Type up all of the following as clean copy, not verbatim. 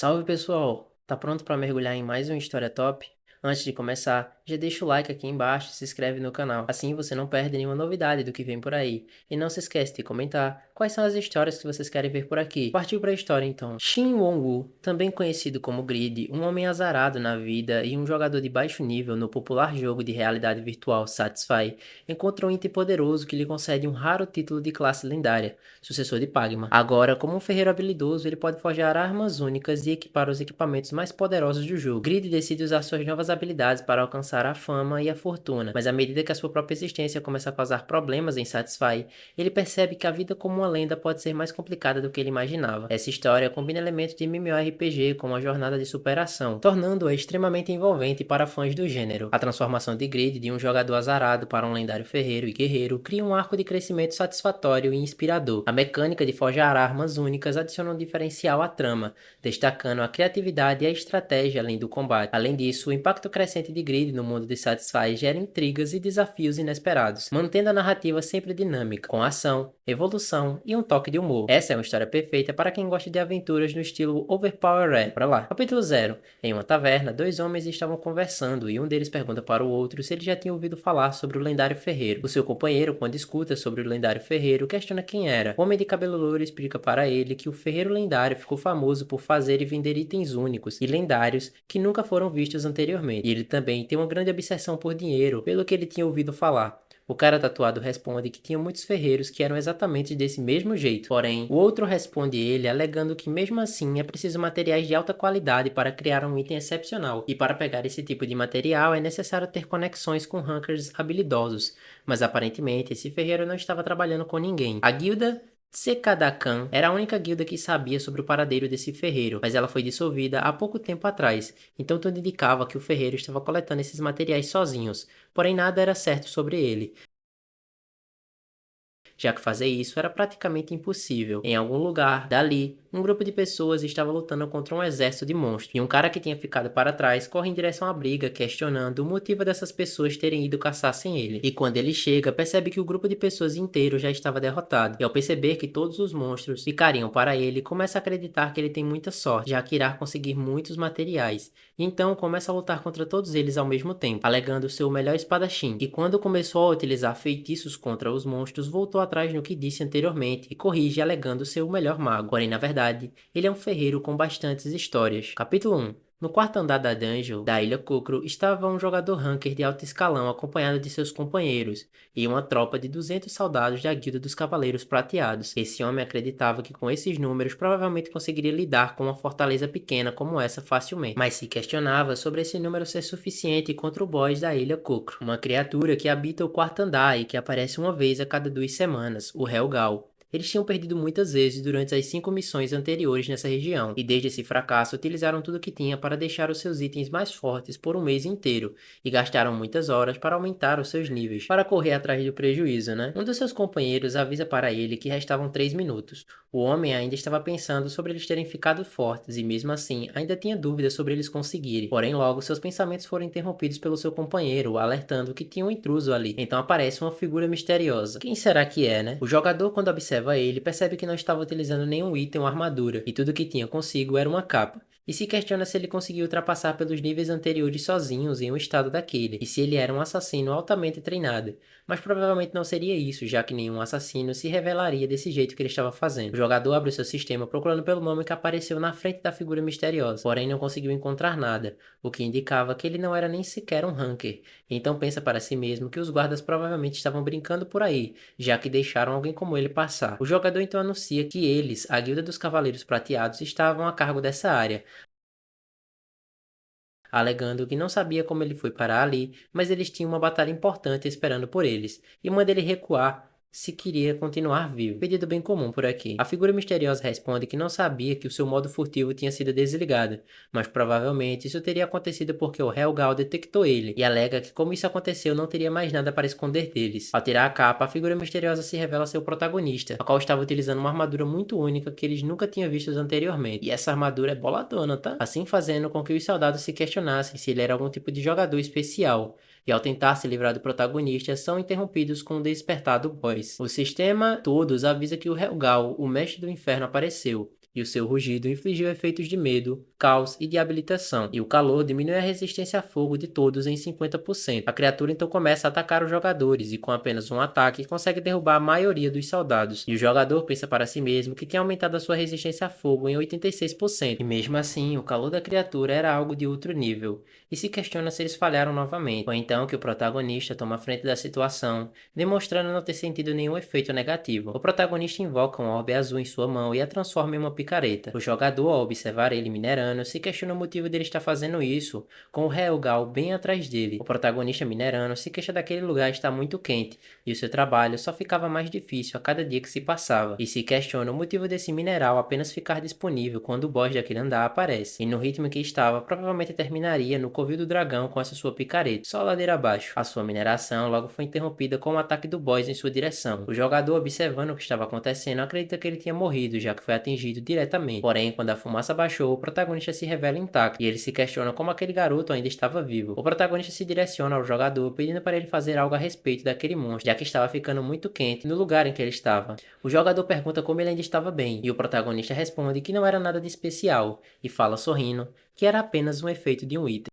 Salve pessoal! Tá pronto para mergulhar em mais uma história top? Antes de começar, já deixa o like aqui embaixo e se inscreve no canal. Assim você não perde nenhuma novidade do que vem por aí. E não se esquece de comentar quais são as histórias que vocês querem ver por aqui. Partiu para a história então. Shin Won-woo, também conhecido como Grid, um homem azarado na vida e um jogador de baixo nível no popular jogo de realidade virtual Satisfy, encontra um item poderoso que lhe concede um raro título de classe lendária, sucessor de Pagma. Agora, como um ferreiro habilidoso, ele pode forjar armas únicas e equipar os equipamentos mais poderosos do jogo. Grid decide usar suas novas habilidades para alcançar a fama e a fortuna, mas à medida que a sua própria existência começa a causar problemas em Satisfy, ele percebe que a vida como uma lenda pode ser mais complicada do que ele imaginava. Essa história combina elementos de MMORPG com uma jornada de superação, tornando-a extremamente envolvente para fãs do gênero. A transformação de Grid de um jogador azarado para um lendário ferreiro e guerreiro cria um arco de crescimento satisfatório e inspirador. A mecânica de forjar armas únicas adiciona um diferencial à trama, destacando a criatividade e a estratégia além do combate. Além disso, o impacto crescente de Grid no mundo de Satisfy gera intrigas e desafios inesperados, mantendo a narrativa sempre dinâmica, com ação, evolução e um toque de humor. Essa é uma história perfeita para quem gosta de aventuras no estilo Overpowered. Bora lá. Capítulo 0. Em uma taverna, dois homens estavam conversando e um deles pergunta para o outro se ele já tinha ouvido falar sobre o lendário ferreiro. O seu companheiro, quando escuta sobre o lendário ferreiro, questiona quem era. O homem de cabelo louro explica para ele que o ferreiro lendário ficou famoso por fazer e vender itens únicos e lendários que nunca foram vistos anteriormente. E ele também tem uma grande obsessão por dinheiro, pelo que ele tinha ouvido falar. O cara tatuado responde que tinha muitos ferreiros que eram exatamente desse mesmo jeito. Porém, o outro responde ele alegando que mesmo assim é preciso materiais de alta qualidade para criar um item excepcional. E para pegar esse tipo de material é necessário ter conexões com hackers habilidosos. Mas aparentemente esse ferreiro não estava trabalhando com ninguém. A guilda Sekadakan era a única guilda que sabia sobre o paradeiro desse ferreiro, mas ela foi dissolvida há pouco tempo atrás, então tudo indicava que o ferreiro estava coletando esses materiais sozinhos, porém nada era certo sobre ele, já que fazer isso era praticamente impossível. Em algum lugar dali, um grupo de pessoas estava lutando contra um exército de monstros, e um cara que tinha ficado para trás corre em direção à briga, questionando o motivo dessas pessoas terem ido caçar sem ele. E quando ele chega, percebe que o grupo de pessoas inteiro já estava derrotado, e ao perceber que todos os monstros ficariam para ele, começa a acreditar que ele tem muita sorte, já que irá conseguir muitos materiais. E então começa a lutar contra todos eles ao mesmo tempo, alegando ser o melhor espadachim. E quando começou a utilizar feitiços contra os monstros, voltou atrás no que disse anteriormente e corrige alegando ser o melhor mago. Porém, na verdade, ele é um ferreiro com bastantes histórias. Capítulo 1. No quarto andar da dungeon da Ilha Kukro estava um jogador ranker de alto escalão acompanhado de seus companheiros e uma tropa de 200 soldados da Guilda dos Cavaleiros Prateados. Esse homem acreditava que com esses números provavelmente conseguiria lidar com uma fortaleza pequena como essa facilmente, mas se questionava sobre esse número ser suficiente contra o boss da Ilha Kukro, uma criatura que habita o quarto andar e que aparece uma vez a cada 2 semanas, o Helgal. Eles tinham perdido muitas vezes durante as 5 missões anteriores nessa região, e desde esse fracasso utilizaram tudo que tinha para deixar os seus itens mais fortes por um mês inteiro, e gastaram muitas horas para aumentar os seus níveis, para correr atrás do prejuízo, né? Um dos seus companheiros avisa para ele que restavam 3 minutos. O homem ainda estava pensando sobre eles terem ficado fortes, e mesmo assim, ainda tinha dúvidas sobre eles conseguirem. Porém, logo seus pensamentos foram interrompidos pelo seu companheiro, alertando que tinha um intruso ali. Então aparece uma figura misteriosa. Quem será que é, né? O jogador, quando observa ele, percebe que não estava utilizando nenhum item ou armadura, e tudo que tinha consigo era uma capa. E se questiona se ele conseguiu ultrapassar pelos níveis anteriores sozinhos em um estado daquele, e se ele era um assassino altamente treinado. Mas provavelmente não seria isso, já que nenhum assassino se revelaria desse jeito que ele estava fazendo. O jogador abre o seu sistema procurando pelo nome que apareceu na frente da figura misteriosa, porém não conseguiu encontrar nada, o que indicava que ele não era nem sequer um ranker. Então pensa para si mesmo que os guardas provavelmente estavam brincando por aí, já que deixaram alguém como ele passar. O jogador então anuncia que eles, a Guilda dos Cavaleiros Prateados, estavam a cargo dessa área, alegando que não sabia como ele foi parar ali, mas eles tinham uma batalha importante esperando por eles, e manda ele recuar se queria continuar vivo. Pedido bem comum por aqui. A figura misteriosa responde que não sabia que o seu modo furtivo tinha sido desligado, mas provavelmente isso teria acontecido porque o Helgal detectou ele, e alega que como isso aconteceu não teria mais nada para esconder deles. Ao tirar a capa, a figura misteriosa se revela ser o protagonista, a qual estava utilizando uma armadura muito única que eles nunca tinham visto anteriormente, e essa armadura é boladona, tá? Assim fazendo com que os soldados se questionassem se ele era algum tipo de jogador especial, e ao tentar se livrar do protagonista, são interrompidos com o despertar do boss. O sistema todos avisa que o Helgal, o mestre do inferno, apareceu, e o seu rugido infligiu efeitos de medo, caos e de habilitação, e o calor diminui a resistência a fogo de todos em 50%. A criatura então começa a atacar os jogadores, e com apenas um ataque consegue derrubar a maioria dos soldados, e o jogador pensa para si mesmo que tinha aumentado a sua resistência a fogo em 86%, e mesmo assim o calor da criatura era algo de outro nível, e se questiona se eles falharam novamente. Foi então que o protagonista toma a frente da situação, demonstrando não ter sentido nenhum efeito negativo. O protagonista invoca um orbe azul em sua mão e a transforma em uma picareta. O jogador, ao observar ele minerando, se questiona o motivo dele estar fazendo isso, com o Helgal bem atrás dele. O protagonista minerando se queixa daquele lugar estar muito quente, e o seu trabalho só ficava mais difícil a cada dia que se passava, e se questiona o motivo desse mineral apenas ficar disponível quando o boss daquele andar aparece, e no ritmo que estava, provavelmente terminaria no covil do dragão com essa sua picareta, só ladeira abaixo. A sua mineração logo foi interrompida com o ataque do boss em sua direção. O jogador, observando o que estava acontecendo, acredita que ele tinha morrido, já que foi atingido diretamente. Porém, quando a fumaça baixou, o protagonista se revela intacto, e ele se questiona como aquele garoto ainda estava vivo. O protagonista se direciona ao jogador, pedindo para ele fazer algo a respeito daquele monstro, já que estava ficando muito quente no lugar em que ele estava. O jogador pergunta como ele ainda estava bem, e o protagonista responde que não era nada de especial, e fala sorrindo que era apenas um efeito de um item.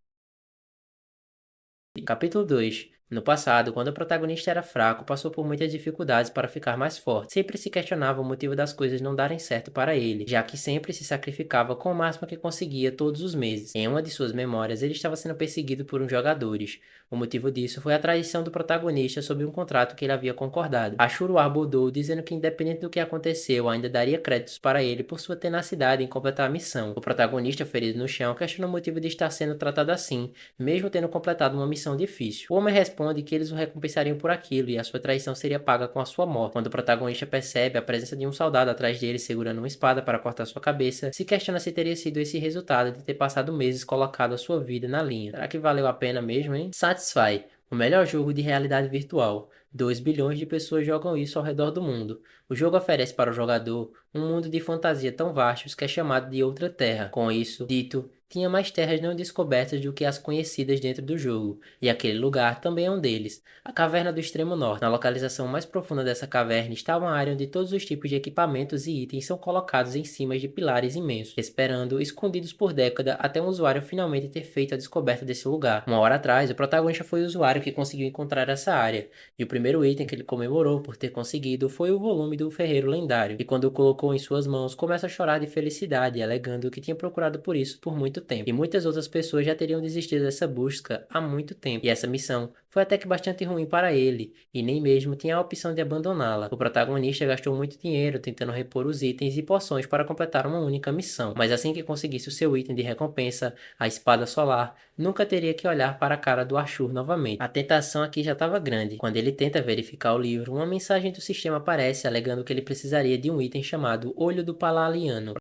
Capítulo 2. No passado, quando o protagonista era fraco, passou por muitas dificuldades para ficar mais forte. Sempre se questionava o motivo das coisas não darem certo para ele, já que sempre se sacrificava com o máximo que conseguia todos os meses. Em uma de suas memórias, ele estava sendo perseguido por uns jogadores. O motivo disso foi a traição do protagonista sobre um contrato que ele havia concordado. Ashuru arbordou, dizendo que independente do que aconteceu, ainda daria créditos para ele por sua tenacidade em completar a missão. O protagonista, ferido no chão, questiona o motivo de estar sendo tratado assim, mesmo tendo completado uma missão difícil. O homem responde que eles o recompensariam por aquilo e a sua traição seria paga com a sua morte. Quando o protagonista percebe a presença de um soldado atrás dele segurando uma espada para cortar sua cabeça, se questiona se teria sido esse resultado de ter passado meses colocado a sua vida na linha. Será que valeu a pena mesmo, hein? Satisfy, o melhor jogo de realidade virtual. 2 bilhões de pessoas jogam isso ao redor do mundo. O jogo oferece para o jogador um mundo de fantasia tão vasto que é chamado de outra terra. Com isso dito, tinha mais terras não descobertas do que as conhecidas dentro do jogo, e aquele lugar também é um deles, a Caverna do Extremo Norte. Na localização mais profunda dessa caverna está uma área onde todos os tipos de equipamentos e itens são colocados em cima de pilares imensos, esperando, escondidos por década, até um usuário finalmente ter feito a descoberta desse lugar. Uma hora atrás, o protagonista foi o usuário que conseguiu encontrar essa área, e o primeiro item que ele comemorou por ter conseguido foi o volume do Ferreiro Lendário, e quando o colocou em suas mãos, começa a chorar de felicidade, alegando que tinha procurado por isso por muito tempo, e muitas outras pessoas já teriam desistido dessa busca há muito tempo, e essa missão foi até que bastante ruim para ele, e nem mesmo tinha a opção de abandoná-la. O protagonista gastou muito dinheiro tentando repor os itens e poções para completar uma única missão, mas assim que conseguisse o seu item de recompensa, a espada solar, nunca teria que olhar para a cara do Ashur novamente. A tentação aqui já estava grande. Quando ele tenta verificar o livro, uma mensagem do sistema aparece alegando que ele precisaria de um item chamado Olho do Palaliano.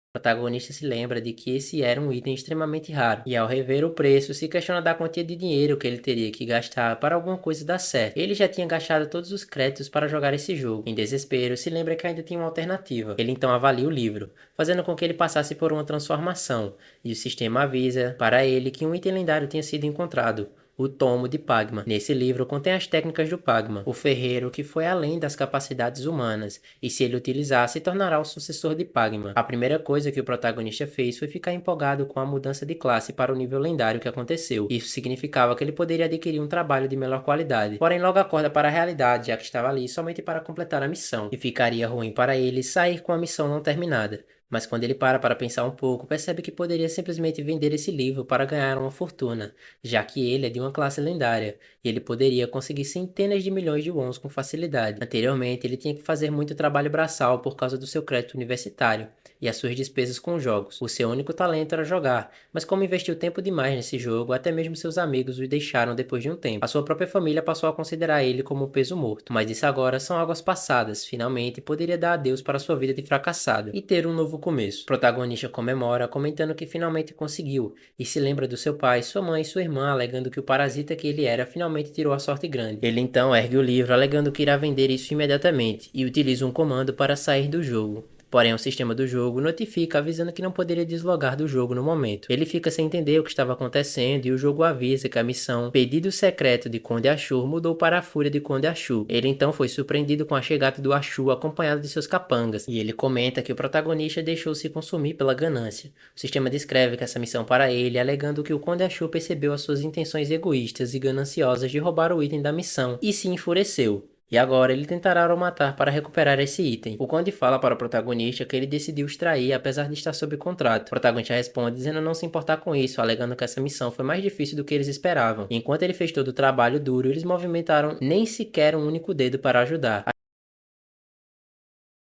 O protagonista se lembra de que esse era um item extremamente raro, e ao rever o preço, se questiona da quantia de dinheiro que ele teria que gastar para alguma coisa dar certo. Ele já tinha gastado todos os créditos para jogar esse jogo. Em desespero, se lembra que ainda tinha uma alternativa. Ele então avalia o livro, fazendo com que ele passasse por uma transformação, e o sistema avisa para ele que um item lendário tinha sido encontrado. O Tomo de Pagma. Nesse livro contém as técnicas do Pagma, o ferreiro que foi além das capacidades humanas, e se ele utilizar, se tornará o sucessor de Pagma. A primeira coisa que o protagonista fez foi ficar empolgado com a mudança de classe para o nível lendário que aconteceu. Isso significava que ele poderia adquirir um trabalho de melhor qualidade, porém logo acorda para a realidade, já que estava ali somente para completar a missão, e ficaria ruim para ele sair com a missão não terminada. Mas quando ele para pensar um pouco, percebe que poderia simplesmente vender esse livro para ganhar uma fortuna, já que ele é de uma classe lendária, e ele poderia conseguir centenas de milhões de wons com facilidade. Anteriormente, ele tinha que fazer muito trabalho braçal por causa do seu crédito universitário e as suas despesas com jogos. O seu único talento era jogar, mas como investiu tempo demais nesse jogo, até mesmo seus amigos o deixaram depois de um tempo. A sua própria família passou a considerar ele como um peso morto, mas isso agora são águas passadas. Finalmente, poderia dar adeus para sua vida de fracassado e ter um novo começo. O protagonista comemora, comentando que finalmente conseguiu, e se lembra do seu pai, sua mãe e sua irmã, alegando que o parasita que ele era finalmente tirou a sorte grande. Ele então ergue o livro, alegando que irá vender isso imediatamente, e utiliza um comando para sair do jogo. Porém, o sistema do jogo notifica avisando que não poderia deslogar do jogo no momento. Ele fica sem entender o que estava acontecendo e o jogo avisa que a missão Pedido Secreto de Conde Ashur mudou para a Fúria de Conde Ashur. Ele então foi surpreendido com a chegada do Ashur acompanhado de seus capangas, e ele comenta que o protagonista deixou se consumir pela ganância. O sistema descreve que essa missão para ele, alegando que o Conde Ashur percebeu as suas intenções egoístas e gananciosas de roubar o item da missão e se enfureceu. E agora ele tentará o matar para recuperar esse item. O Conde fala para o protagonista que ele decidiu extrair apesar de estar sob contrato. O protagonista responde dizendo não se importar com isso, alegando que essa missão foi mais difícil do que eles esperavam. Enquanto ele fez todo o trabalho duro, eles movimentaram nem sequer um único dedo para ajudar.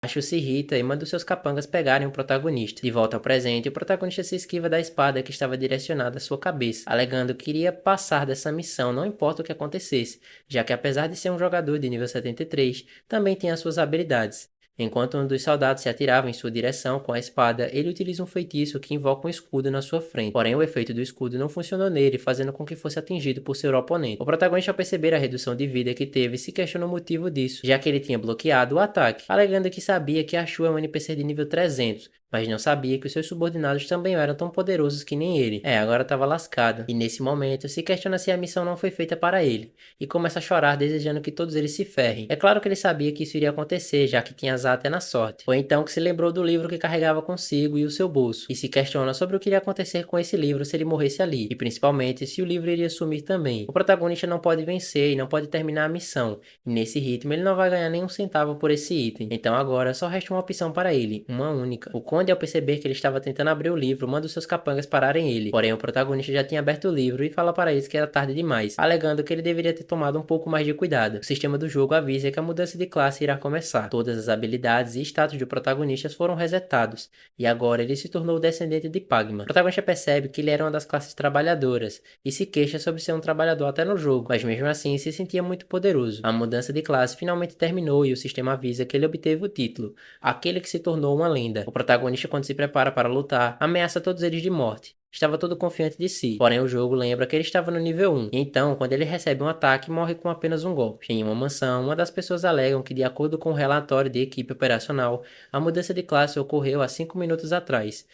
Acho se irrita e manda os seus capangas pegarem o protagonista. De volta ao presente, o protagonista se esquiva da espada que estava direcionada à sua cabeça, alegando que iria passar dessa missão não importa o que acontecesse, já que apesar de ser um jogador de nível 73, também tem as suas habilidades. Enquanto um dos soldados se atirava em sua direção com a espada, ele utiliza um feitiço que invoca um escudo na sua frente. Porém, o efeito do escudo não funcionou nele, fazendo com que fosse atingido por seu oponente. O protagonista, ao perceber a redução de vida que teve, se questiona o motivo disso, já que ele tinha bloqueado o ataque, alegando que sabia que Ashur é um NPC de nível 300, mas não sabia que os seus subordinados também eram tão poderosos que nem ele. Agora estava lascado. E nesse momento, se questiona se a missão não foi feita para ele, e começa a chorar desejando que todos eles se ferrem. É claro que ele sabia que isso iria acontecer, já que tinha azar até na sorte. Foi então que se lembrou do livro que carregava consigo e o seu bolso, e se questiona sobre o que iria acontecer com esse livro se ele morresse ali, e principalmente se o livro iria sumir também. O protagonista não pode vencer e não pode terminar a missão, e nesse ritmo ele não vai ganhar nenhum centavo por esse item. Então agora só resta uma opção para ele, uma única. O Conde, ao perceber que ele estava tentando abrir o livro, manda os seus capangas pararem ele. Porém, o protagonista já tinha aberto o livro e fala para eles que era tarde demais, alegando que ele deveria ter tomado um pouco mais de cuidado. O sistema do jogo avisa que a mudança de classe irá começar. Todas as habilidades e status de protagonistas foram resetados, e agora ele se tornou o descendente de Pagma. O protagonista percebe que ele era uma das classes trabalhadoras, e se queixa sobre ser um trabalhador até no jogo, mas mesmo assim se sentia muito poderoso. A mudança de classe finalmente terminou e o sistema avisa que ele obteve o título, aquele que se tornou uma lenda. O protagonista, quando se prepara para lutar, ameaça todos eles de morte. Estava todo confiante de si, porém o jogo lembra que ele estava no nível 1, e então, quando ele recebe um ataque, morre com apenas um golpe. Em uma mansão, uma das pessoas alegam que, de acordo com o relatório de equipe operacional, a mudança de classe ocorreu há 5 minutos atrás.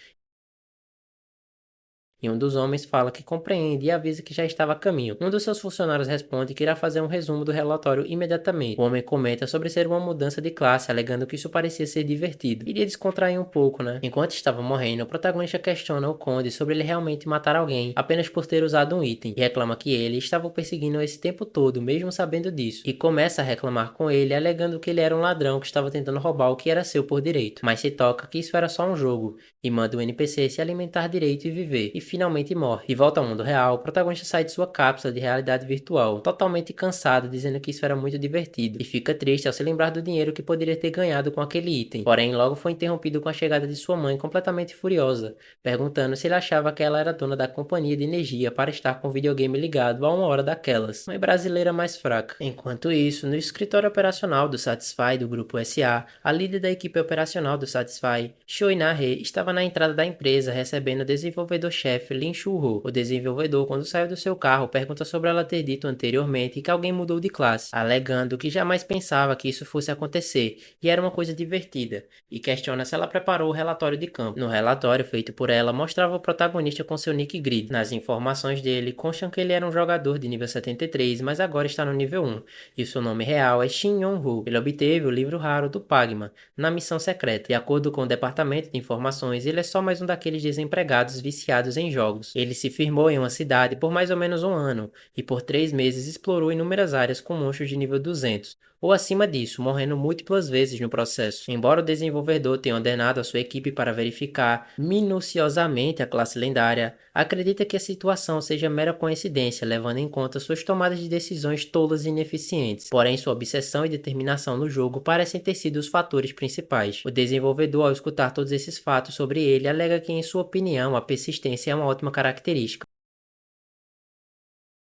E um dos homens fala que compreende e avisa que já estava a caminho. Um dos seus funcionários responde que irá fazer um resumo do relatório imediatamente. O homem comenta sobre ser uma mudança de classe, alegando que isso parecia ser divertido. Iria descontrair um pouco, né? Enquanto estava morrendo, o protagonista questiona o Conde sobre ele realmente matar alguém apenas por ter usado um item, e reclama que ele estava o perseguindo esse tempo todo, mesmo sabendo disso, e começa a reclamar com ele, alegando que ele era um ladrão que estava tentando roubar o que era seu por direito. Mas se toca que isso era só um jogo, e manda o NPC se alimentar direito e viver, e finalmente morre. De volta ao mundo real, o protagonista sai de sua cápsula de realidade virtual, totalmente cansado, dizendo que isso era muito divertido, e fica triste ao se lembrar do dinheiro que poderia ter ganhado com aquele item. Porém, logo foi interrompido com a chegada de sua mãe completamente furiosa, perguntando se ele achava que ela era dona da companhia de energia para estar com o videogame ligado a uma hora daquelas. Mãe brasileira mais fraca. Enquanto isso, no escritório operacional do Satisfy do Grupo SA, a líder da equipe operacional do Satisfy, Choi Na-hee, estava na entrada da empresa recebendo o desenvolvedor-chefe Lin Shu-ho. O desenvolvedor, quando saiu do seu carro, pergunta sobre ela ter dito anteriormente que alguém mudou de classe, alegando que jamais pensava que isso fosse acontecer e era uma coisa divertida, e questiona se ela preparou o relatório de campo. No relatório feito por ela, mostrava o protagonista com seu nick grid. Nas informações dele, constam que ele era um jogador de nível 73, mas agora está no nível 1, e seu nome real é Shin Yong-ho. Ele obteve o livro raro do Pagma, na missão secreta. De acordo com o departamento de informações, ele é só mais um daqueles desempregados viciados em jogos. Ele se firmou em uma cidade por mais ou menos um ano, e por 3 meses explorou inúmeras áreas com monstros de nível 200, ou acima disso, morrendo múltiplas vezes no processo. Embora o desenvolvedor tenha ordenado a sua equipe para verificar minuciosamente a classe lendária, acredita que a situação seja mera coincidência, levando em conta suas tomadas de decisões tolas e ineficientes. Porém, sua obsessão e determinação no jogo parecem ter sido os fatores principais. O desenvolvedor, ao escutar todos esses fatos sobre ele, alega que, em sua opinião, a persistência é uma ótima característica.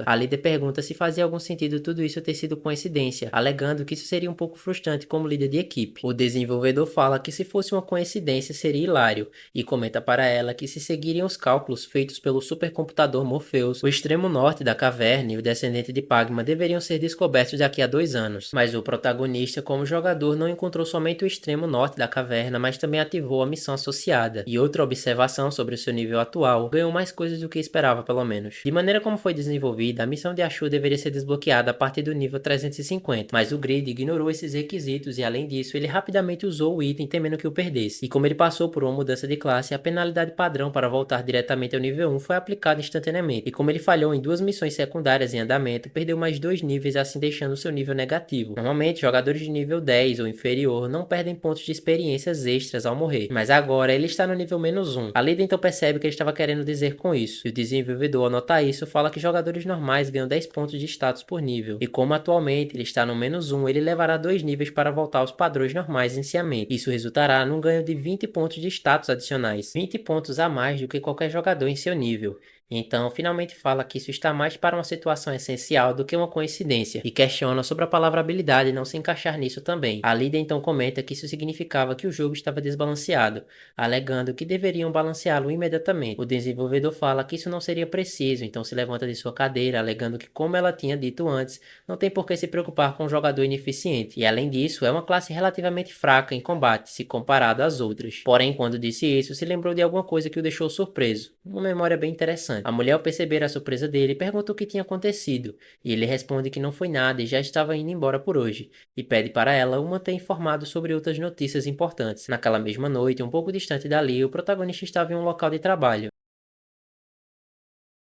A líder pergunta se fazia algum sentido tudo isso ter sido coincidência, alegando que isso seria um pouco frustrante como líder de equipe. O desenvolvedor fala que se fosse uma coincidência seria hilário, e comenta para ela que se seguirem os cálculos feitos pelo supercomputador Morpheus, o extremo norte da caverna e o descendente de Pagma deveriam ser descobertos daqui a 2 anos. Mas o protagonista, como jogador, não encontrou somente o extremo norte da caverna, mas também ativou a missão associada. E outra observação sobre o seu nível atual, ganhou mais coisas do que esperava pelo menos. De maneira como foi desenvolvida, a missão de Ashu deveria ser desbloqueada a partir do nível 350, mas o Grid ignorou esses requisitos e além disso, ele rapidamente usou o item temendo que o perdesse. E como ele passou por uma mudança de classe, a penalidade padrão para voltar diretamente ao nível 1 foi aplicada instantaneamente. E como ele falhou em 2 missões secundárias em andamento, perdeu mais 2 níveis, assim deixando seu nível negativo. Normalmente, jogadores de nível 10 ou inferior não perdem pontos de experiências extras ao morrer, mas agora ele está no nível -1. A líder então percebe o que ele estava querendo dizer com isso, e o desenvolvedor, ao notar isso, fala que jogadores normais ganham 10 pontos de status por nível, e como atualmente ele está no -1, ele levará 2 níveis para voltar aos padrões normais inicialmente. Isso resultará num ganho de 20 pontos de status adicionais, 20 pontos a mais do que qualquer jogador em seu nível. Então, finalmente fala que isso está mais para uma situação essencial do que uma coincidência, e questiona sobre a palavra habilidade não se encaixar nisso também. A líder então comenta que isso significava que o jogo estava desbalanceado, alegando que deveriam balanceá-lo imediatamente. O desenvolvedor fala que isso não seria preciso, então se levanta de sua cadeira, alegando que, como ela tinha dito antes, não tem por que se preocupar com um jogador ineficiente, e além disso, é uma classe relativamente fraca em combate, se comparado às outras. Porém, quando disse isso, se lembrou de alguma coisa que o deixou surpreso, uma memória bem interessante. A mulher, ao perceber a surpresa dele, pergunta o que tinha acontecido, e ele responde que não foi nada e já estava indo embora por hoje, e pede para ela o manter informado sobre outras notícias importantes. Naquela mesma noite, um pouco distante dali, o protagonista estava em um local de trabalho.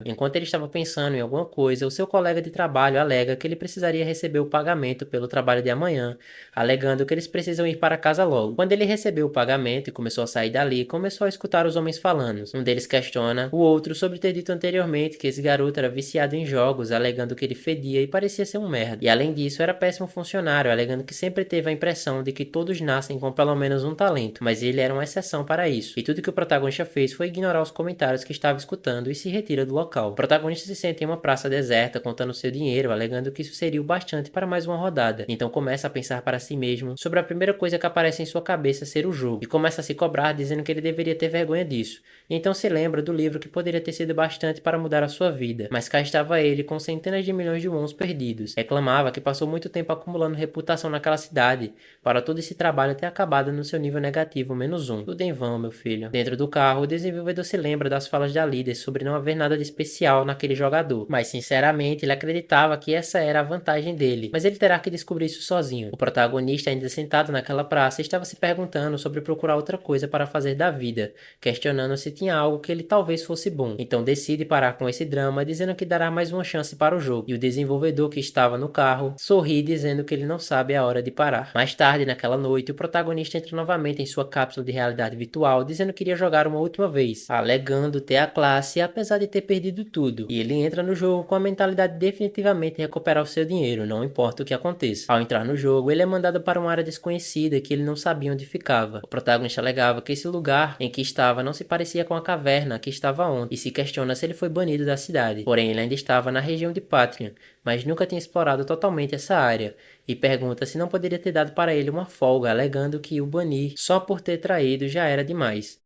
Enquanto ele estava pensando em alguma coisa, o seu colega de trabalho alega que ele precisaria receber o pagamento pelo trabalho de amanhã, alegando que eles precisam ir para casa logo. Quando ele recebeu o pagamento e começou a sair dali, começou a escutar os homens falando. Um deles questiona o outro sobre ter dito anteriormente que esse garoto era viciado em jogos, alegando que ele fedia e parecia ser um merda. E além disso, era péssimo funcionário, alegando que sempre teve a impressão de que todos nascem com pelo menos um talento, mas ele era uma exceção para isso. E tudo que o protagonista fez foi ignorar os comentários que estava escutando e se retira do local. O protagonista se sente em uma praça deserta contando seu dinheiro, alegando que isso seria o bastante para mais uma rodada. Então começa a pensar para si mesmo sobre a primeira coisa que aparece em sua cabeça ser o jogo, e começa a se cobrar dizendo que ele deveria ter vergonha disso. E então se lembra do livro que poderia ter sido bastante para mudar a sua vida, mas cá estava ele com centenas de milhões de wons perdidos. Reclamava que passou muito tempo acumulando reputação naquela cidade, para todo esse trabalho ter acabado no seu nível negativo -1. Tudo em vão, meu filho. Dentro do carro, o desenvolvedor se lembra das falas da líder sobre não haver nada de especial naquele jogador, mas sinceramente ele acreditava que essa era a vantagem dele, mas ele terá que descobrir isso sozinho. O protagonista, ainda sentado naquela praça, estava se perguntando sobre procurar outra coisa para fazer da vida, questionando se tinha algo que ele talvez fosse bom. Então decide parar com esse drama, dizendo que dará mais uma chance para o jogo, e o desenvolvedor que estava no carro sorri dizendo que ele não sabe a hora de parar. Mais tarde, naquela noite, o protagonista entra novamente em sua cápsula de realidade virtual, dizendo que iria jogar uma última vez, alegando ter a classe apesar de ter perdido tudo. E ele entra no jogo com a mentalidade de definitivamente recuperar o seu dinheiro, não importa o que aconteça. Ao entrar no jogo, ele é mandado para uma área desconhecida que ele não sabia onde ficava. O protagonista alegava que esse lugar em que estava não se parecia com a caverna que estava ontem, e se questiona se ele foi banido da cidade. Porém, ele ainda estava na região de Patria, mas nunca tinha explorado totalmente essa área, e pergunta se não poderia ter dado para ele uma folga, alegando que o banir só por ter traído já era demais.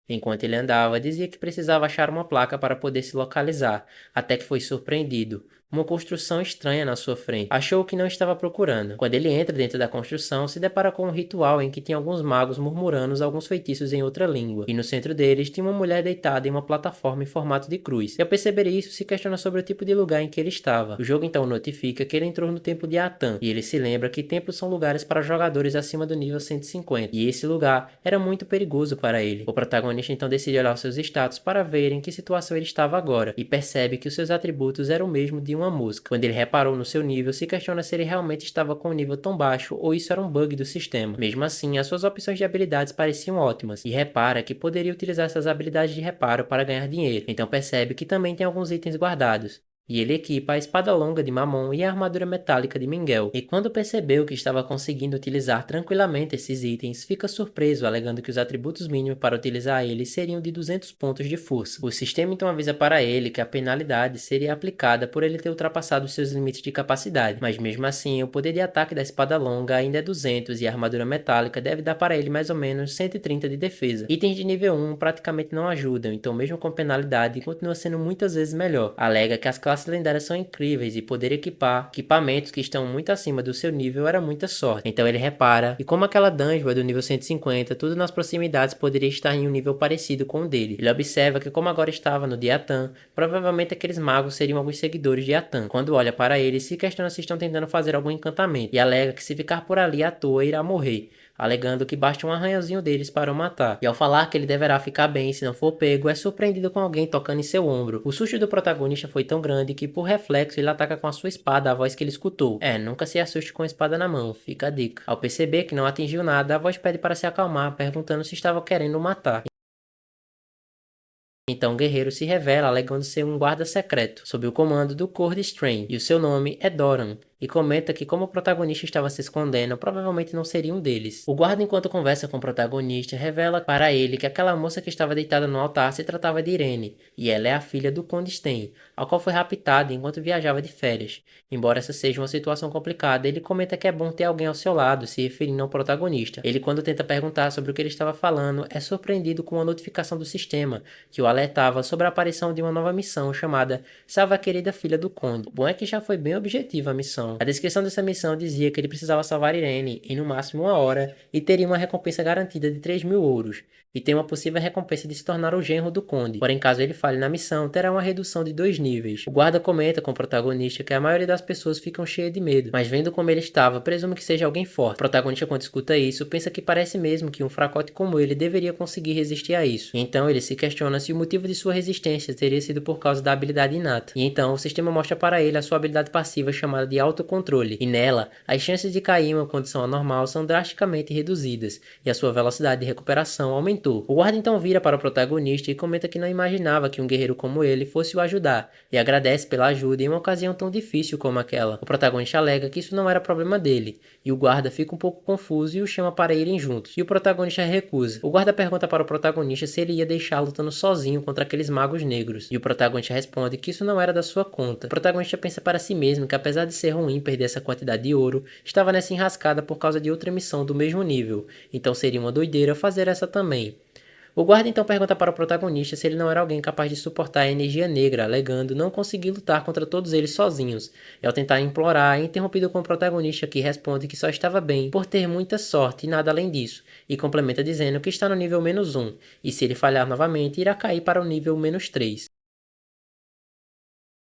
Enquanto ele andava, dizia que precisava achar uma placa para poder se localizar, até que foi surpreendido. Uma construção estranha na sua frente. Achou o que não estava procurando. Quando ele entra dentro da construção, se depara com um ritual em que tem alguns magos murmurando alguns feitiços em outra língua. E no centro deles tinha uma mulher deitada em uma plataforma em formato de cruz. E ao perceber isso, se questiona sobre o tipo de lugar em que ele estava. O jogo então notifica que ele entrou no templo de Atan. E ele se lembra que templos são lugares para jogadores acima do nível 150. E esse lugar era muito perigoso para ele. O protagonista então decide olhar os seus status para ver em que situação ele estava agora. E percebe que os seus atributos eram o mesmo de uma mosca. Quando ele reparou no seu nível, se questiona se ele realmente estava com um nível tão baixo ou isso era um bug do sistema. Mesmo assim, as suas opções de habilidades pareciam ótimas, e repara que poderia utilizar essas habilidades de reparo para ganhar dinheiro, então percebe que também tem alguns itens guardados. e ele equipa a espada longa de Mamon e a armadura metálica de Mingel. E quando percebeu que estava conseguindo utilizar tranquilamente esses itens, fica surpreso, alegando que os atributos mínimos para utilizar eles seriam de 200 pontos de força. O sistema então avisa para ele que a penalidade seria aplicada por ele ter ultrapassado seus limites de capacidade, mas mesmo assim o poder de ataque da espada longa ainda é 200 e a armadura metálica deve dar para ele mais ou menos 130 de defesa. Itens de nível 1 praticamente não ajudam, então mesmo com penalidade continua sendo muitas vezes melhor. Alega que as classes lendárias são incríveis e poder equipar equipamentos que estão muito acima do seu nível era muita sorte. Então ele repara, e como aquela dungeon é do nível 150, tudo nas proximidades poderia estar em um nível parecido com o dele. Ele observa que como agora estava no de Atan, provavelmente aqueles magos seriam alguns seguidores de Atan. Quando olha para ele, se questiona se estão tentando fazer algum encantamento, e alega que se ficar por ali à toa irá morrer, alegando que basta um arranhãozinho deles para o matar. E ao falar que ele deverá ficar bem se não for pego, é surpreendido com alguém tocando em seu ombro. O susto do protagonista foi tão grande que, por reflexo, ele ataca com a sua espada a voz que ele escutou. Nunca se assuste com a espada na mão, fica a dica. Ao perceber que não atingiu nada, a voz pede para se acalmar, perguntando se estava querendo o matar. Então o guerreiro se revela alegando ser um guarda secreto, sob o comando do Cor de Strain, e o seu nome é Doran, e comenta que como o protagonista estava se escondendo, provavelmente não seria um deles. O guarda, enquanto conversa com o protagonista, revela para ele que aquela moça que estava deitada no altar se tratava de Irene, e ela é a filha do Conde Stein, ao qual foi raptada enquanto viajava de férias. Embora essa seja uma situação complicada, ele comenta que é bom ter alguém ao seu lado, se referindo ao protagonista. Ele, quando tenta perguntar sobre o que ele estava falando, é surpreendido com uma notificação do sistema, que o alertava sobre a aparição de uma nova missão chamada Salva a Querida Filha do Conde. O bom é que já foi bem objetiva a missão. A descrição dessa missão dizia que ele precisava salvar Irene em no máximo 1 hora e teria uma recompensa garantida de 3.000 ouros, e tem uma possível recompensa de se tornar o genro do conde. Porém, caso ele falhe na missão, terá uma redução de 2 níveis. O guarda comenta com o protagonista que a maioria das pessoas ficam cheias de medo, mas vendo como ele estava, presume que seja alguém forte. O protagonista, quando escuta isso, pensa que parece mesmo que um fracote como ele deveria conseguir resistir a isso. Então ele se questiona se o motivo de sua resistência teria sido por causa da habilidade inata. E então o sistema mostra para ele a sua habilidade passiva chamada de autocontrole, e nela, as chances de cair em uma condição anormal são drasticamente reduzidas, e a sua velocidade de recuperação aumentou. O guarda então vira para o protagonista e comenta que não imaginava que um guerreiro como ele fosse o ajudar, e agradece pela ajuda em uma ocasião tão difícil como aquela. O protagonista alega que isso não era problema dele, e o guarda fica um pouco confuso e o chama para irem juntos, e o protagonista recusa. O guarda pergunta para o protagonista se ele ia deixá-lo lutando sozinho contra aqueles magos negros, e o protagonista responde que isso não era da sua conta. O protagonista pensa para si mesmo que, apesar de ser ruim perder essa quantidade de ouro, estava nessa enrascada por causa de outra missão do mesmo nível, então seria uma doideira fazer essa também. O guarda então pergunta para o protagonista se ele não era alguém capaz de suportar a energia negra, alegando não conseguir lutar contra todos eles sozinhos. E ao tentar implorar, é interrompido com o protagonista, que responde que só estava bem por ter muita sorte e nada além disso, e complementa dizendo que está no nível -1, e se ele falhar novamente, irá cair para o nível -3.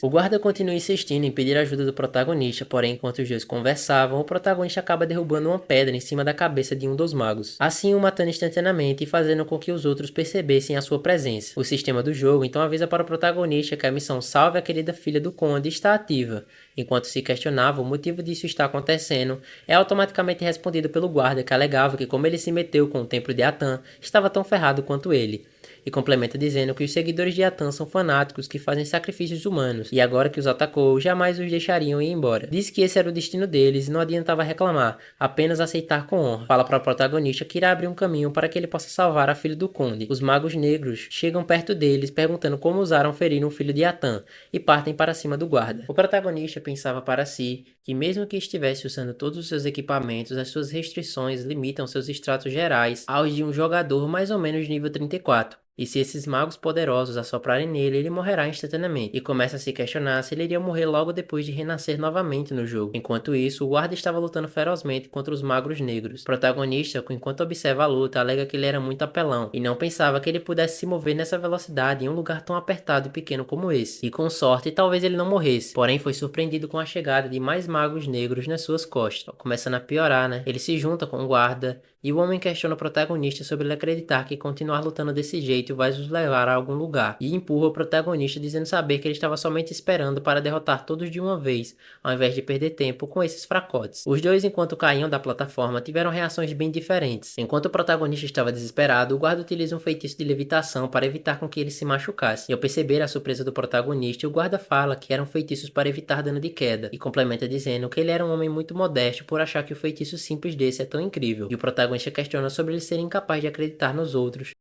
O guarda continua insistindo em pedir ajuda do protagonista, porém, enquanto os dois conversavam, o protagonista acaba derrubando uma pedra em cima da cabeça de um dos magos, assim o matando instantaneamente e fazendo com que os outros percebessem a sua presença. O sistema do jogo então avisa para o protagonista que a missão Salve a Querida Filha do Conde está ativa. Enquanto se questionava o motivo disso estar acontecendo, é automaticamente respondido pelo guarda, que alegava que, como ele se meteu com o templo de Atan, estava tão ferrado quanto ele. E complementa dizendo que os seguidores de Atan são fanáticos que fazem sacrifícios humanos, e agora que os atacou, jamais os deixariam ir embora. Diz que esse era o destino deles e não adiantava reclamar, apenas aceitar com honra. Fala para o protagonista que irá abrir um caminho para que ele possa salvar a filha do conde. Os magos negros chegam perto deles perguntando como usaram ferir um filho de Atan, e partem para cima do guarda. O protagonista pensava para si que, mesmo que estivesse usando todos os seus equipamentos, as suas restrições limitam seus extratos gerais aos de um jogador mais ou menos de nível 34. E se esses magos poderosos assoprarem nele, ele morrerá instantaneamente, e começa a se questionar se ele iria morrer logo depois de renascer novamente no jogo. Enquanto isso, o guarda estava lutando ferozmente contra os magos negros. O protagonista, enquanto observa a luta, alega que ele era muito apelão, e não pensava que ele pudesse se mover nessa velocidade em um lugar tão apertado e pequeno como esse. E com sorte, talvez ele não morresse, porém foi surpreendido com a chegada de mais magos negros nas suas costas. Começando a piorar, né? Ele se junta com o guarda, E o homem questiona o protagonista sobre ele acreditar que continuar lutando desse jeito vai os levar a algum lugar, e empurra o protagonista dizendo saber que ele estava somente esperando para derrotar todos de uma vez, ao invés de perder tempo com esses fracotes. Os dois, enquanto caíam da plataforma, tiveram reações bem diferentes. Enquanto o protagonista estava desesperado, o guarda utiliza um feitiço de levitação para evitar com que ele se machucasse. E ao perceber a surpresa do protagonista, o guarda fala que eram feitiços para evitar dano de queda, e complementa dizendo que ele era um homem muito modesto por achar que o feitiço simples desse é tão incrível. E o protagonista questiona sobre ele ser incapaz de acreditar nos outros,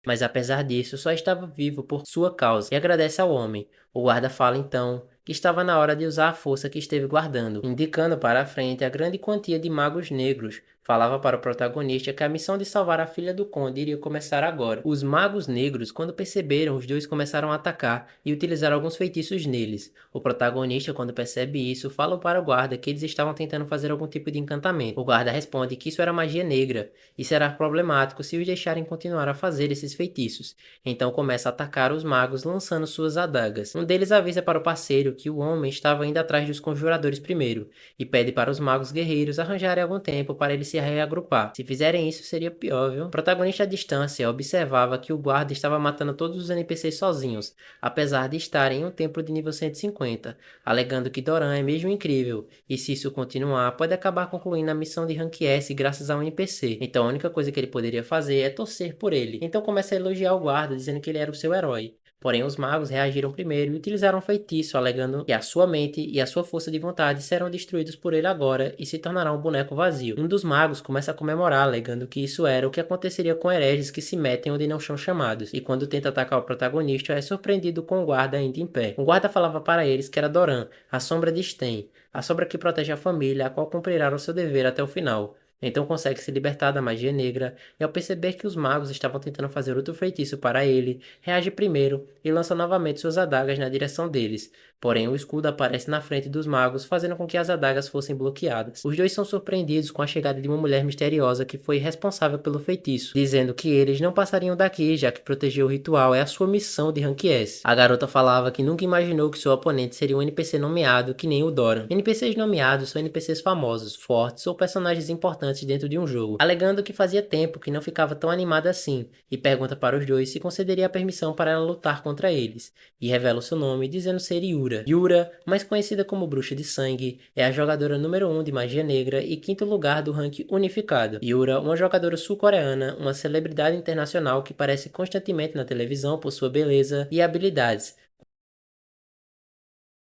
mas apesar disso só estava vivo por sua causa e agradece ao homem. O guarda fala então que estava na hora de usar a força que esteve guardando, indicando para a frente a grande quantia de magos negros. Falava para o protagonista que a missão de salvar a filha do conde iria começar agora. Os magos negros, quando perceberam, os dois começaram a atacar e utilizaram alguns feitiços neles. O protagonista, quando percebe isso, fala para o guarda que eles estavam tentando fazer algum tipo de encantamento. O guarda responde que isso era magia negra e será problemático se os deixarem continuar a fazer esses feitiços. Então começa a atacar os magos lançando suas adagas. Um deles avisa para o parceiro que o homem estava indo atrás dos conjuradores primeiro, e pede para os magos guerreiros arranjarem algum tempo para ele se reagrupar. Se fizerem isso seria pior, viu? O protagonista à distância observava que o guarda estava matando todos os NPCs sozinhos, apesar de estarem em um templo de nível 150, alegando que Doran é mesmo incrível, e se isso continuar, pode acabar concluindo a missão de Rank S graças a um NPC. Então a única coisa que ele poderia fazer é torcer por ele. Então começa a elogiar o guarda, dizendo que ele era o seu herói. Porém, os magos reagiram primeiro e utilizaram um feitiço, alegando que a sua mente e a sua força de vontade serão destruídos por ele agora e se tornará um boneco vazio. Um dos magos começa a comemorar, alegando que isso era o que aconteceria com hereges que se metem onde não são chamados, e quando tenta atacar o protagonista, é surpreendido com o guarda ainda em pé. O guarda falava para eles que era Doran, a sombra de Sten, a sombra que protege a família, a qual cumprirá o seu dever até o final. Então consegue se libertar da magia negra, e ao perceber que os magos estavam tentando fazer outro feitiço para ele, reage primeiro e lança novamente suas adagas na direção deles. Porém, o escudo aparece na frente dos magos, fazendo com que as adagas fossem bloqueadas. Os dois são surpreendidos com a chegada de uma mulher misteriosa que foi responsável pelo feitiço, dizendo que eles não passariam daqui, já que proteger o ritual é a sua missão de Rank S. A garota falava que nunca imaginou que seu oponente seria um NPC nomeado que nem o Doran. NPCs nomeados são NPCs famosos, fortes ou personagens importantes dentro de um jogo, alegando que fazia tempo que não ficava tão animada assim, e pergunta para os dois se concederia a permissão para ela lutar contra eles, e revela o seu nome dizendo ser Yura. Yura, mais conhecida como Bruxa de Sangue, é a jogadora número 1 de magia negra e quinto lugar do ranking unificado. Yura, uma jogadora sul-coreana, uma celebridade internacional que aparece constantemente na televisão por sua beleza e habilidades.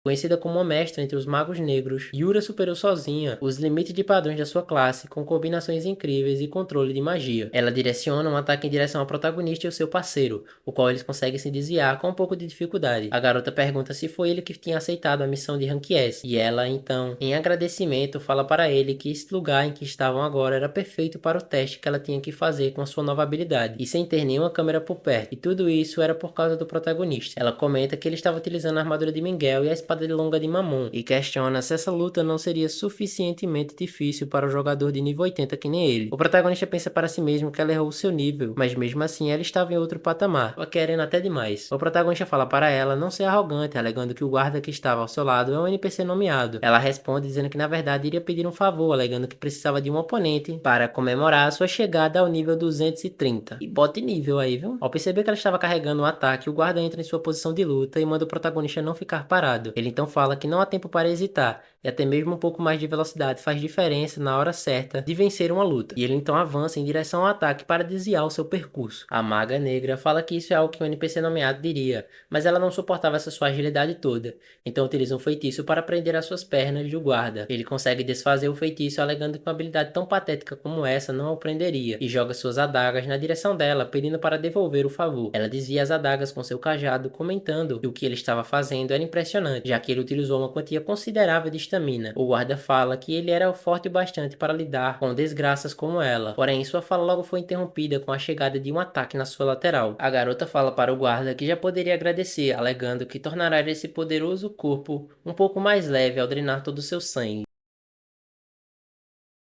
Conhecida como uma mestra entre os magos negros, Yura superou sozinha os limites de padrões da sua classe com combinações incríveis e controle de magia. Ela direciona um ataque em direção ao protagonista e ao seu parceiro, o qual eles conseguem se desviar com um pouco de dificuldade. A garota pergunta se foi ele que tinha aceitado a missão de Rank S, e ela, então, em agradecimento, fala para ele que esse lugar em que estavam agora era perfeito para o teste que ela tinha que fazer com a sua nova habilidade, e sem ter nenhuma câmera por perto, e tudo isso era por causa do protagonista. Ela comenta que ele estava utilizando a armadura de Miguel e a espada de longa de Mamon, e questiona se essa luta não seria suficientemente difícil para o jogador de nível 80 que nem ele. O protagonista pensa para si mesmo que ela errou o seu nível, mas mesmo assim ela estava em outro patamar, querendo até demais. O protagonista fala para ela não ser arrogante, alegando que o guarda que estava ao seu lado é um NPC nomeado. Ela responde dizendo que na verdade iria pedir um favor, alegando que precisava de um oponente para comemorar a sua chegada ao nível 230. E bote nível aí, viu? Ao perceber que ela estava carregando um ataque, o guarda entra em sua posição de luta e manda o protagonista não ficar parado. Ele então fala que não há tempo para hesitar, e até mesmo um pouco mais de velocidade faz diferença na hora certa de vencer uma luta. E ele então avança em direção ao ataque para desviar o seu percurso. A maga negra fala que isso é algo que um NPC nomeado diria, mas ela não suportava essa sua agilidade toda, então utiliza um feitiço para prender as suas pernas do guarda. Ele consegue desfazer o feitiço alegando que uma habilidade tão patética como essa não o prenderia, e joga suas adagas na direção dela, pedindo para devolver o favor. Ela desvia as adagas com seu cajado, comentando que o que ele estava fazendo era impressionante, já que ele utilizou uma quantia considerável de estamina. O guarda fala que ele era forte o bastante para lidar com desgraças como ela, porém sua fala logo foi interrompida com a chegada de um ataque na sua lateral. A garota fala para o guarda que já poderia agradecer, alegando que tornará esse poderoso corpo um pouco mais leve ao drenar todo o seu sangue.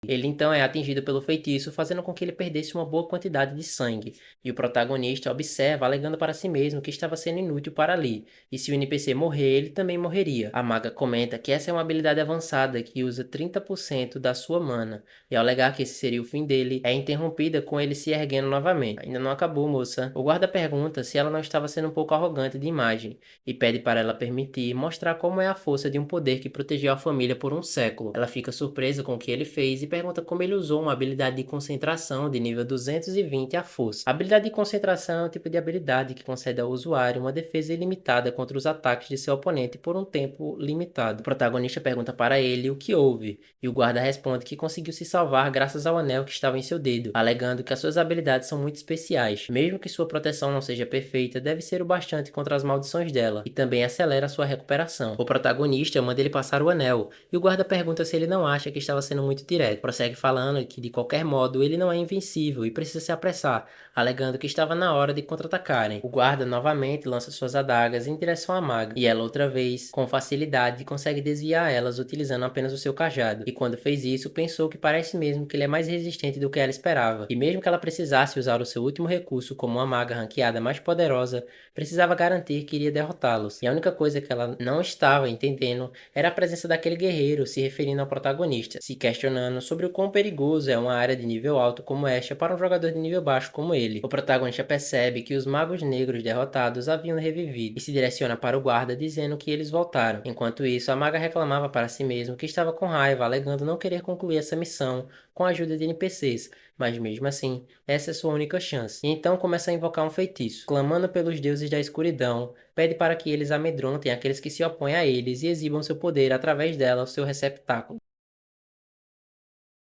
Ele então é atingido pelo feitiço, fazendo com que ele perdesse uma boa quantidade de sangue, e o protagonista observa, alegando para si mesmo que estava sendo inútil para ali, e se o NPC morrer, ele também morreria. A maga comenta que essa é uma habilidade avançada que usa 30% da sua mana, e ao alegar que esse seria o fim dele, é interrompida com ele se erguendo novamente. Ainda não acabou, moça. O guarda pergunta se ela não estava sendo um pouco arrogante de imagem, e pede para ela permitir mostrar como é a força de um poder que protegeu a família por um século. Ela fica surpresa com o que ele fez e pergunta como ele usou uma habilidade de concentração de nível 220 à força. A habilidade de concentração é um tipo de habilidade que concede ao usuário uma defesa ilimitada contra os ataques de seu oponente por um tempo limitado. O protagonista pergunta para ele o que houve, e o guarda responde que conseguiu se salvar graças ao anel que estava em seu dedo, alegando que as suas habilidades são muito especiais. Mesmo que sua proteção não seja perfeita, deve ser o bastante contra as maldições dela, e também acelera sua recuperação. O protagonista manda ele passar o anel, e o guarda pergunta se ele não acha que estava sendo muito direto. Prossegue falando que de qualquer modo ele não é invencível e precisa se apressar, alegando que estava na hora de contra-atacarem. O guarda novamente lança suas adagas em direção à maga, e ela outra vez, com facilidade, consegue desviar elas utilizando apenas o seu cajado. E quando fez isso, pensou que parece mesmo que ele é mais resistente do que ela esperava. E mesmo que ela precisasse usar o seu último recurso como uma maga ranqueada mais poderosa, precisava garantir que iria derrotá-los. E a única coisa que ela não estava entendendo era a presença daquele guerreiro se referindo ao protagonista, se questionando sobre o quão perigoso é uma área de nível alto como esta para um jogador de nível baixo como ele. O protagonista percebe que os magos negros derrotados haviam revivido e se direciona para o guarda dizendo que eles voltaram. Enquanto isso, a maga reclamava para si mesma que estava com raiva, alegando não querer concluir essa missão com a ajuda de NPCs, mas mesmo assim, essa é sua única chance. E então começa a invocar um feitiço, clamando pelos deuses da escuridão, pede para que eles amedrontem aqueles que se opõem a eles e exibam seu poder através dela ao seu receptáculo.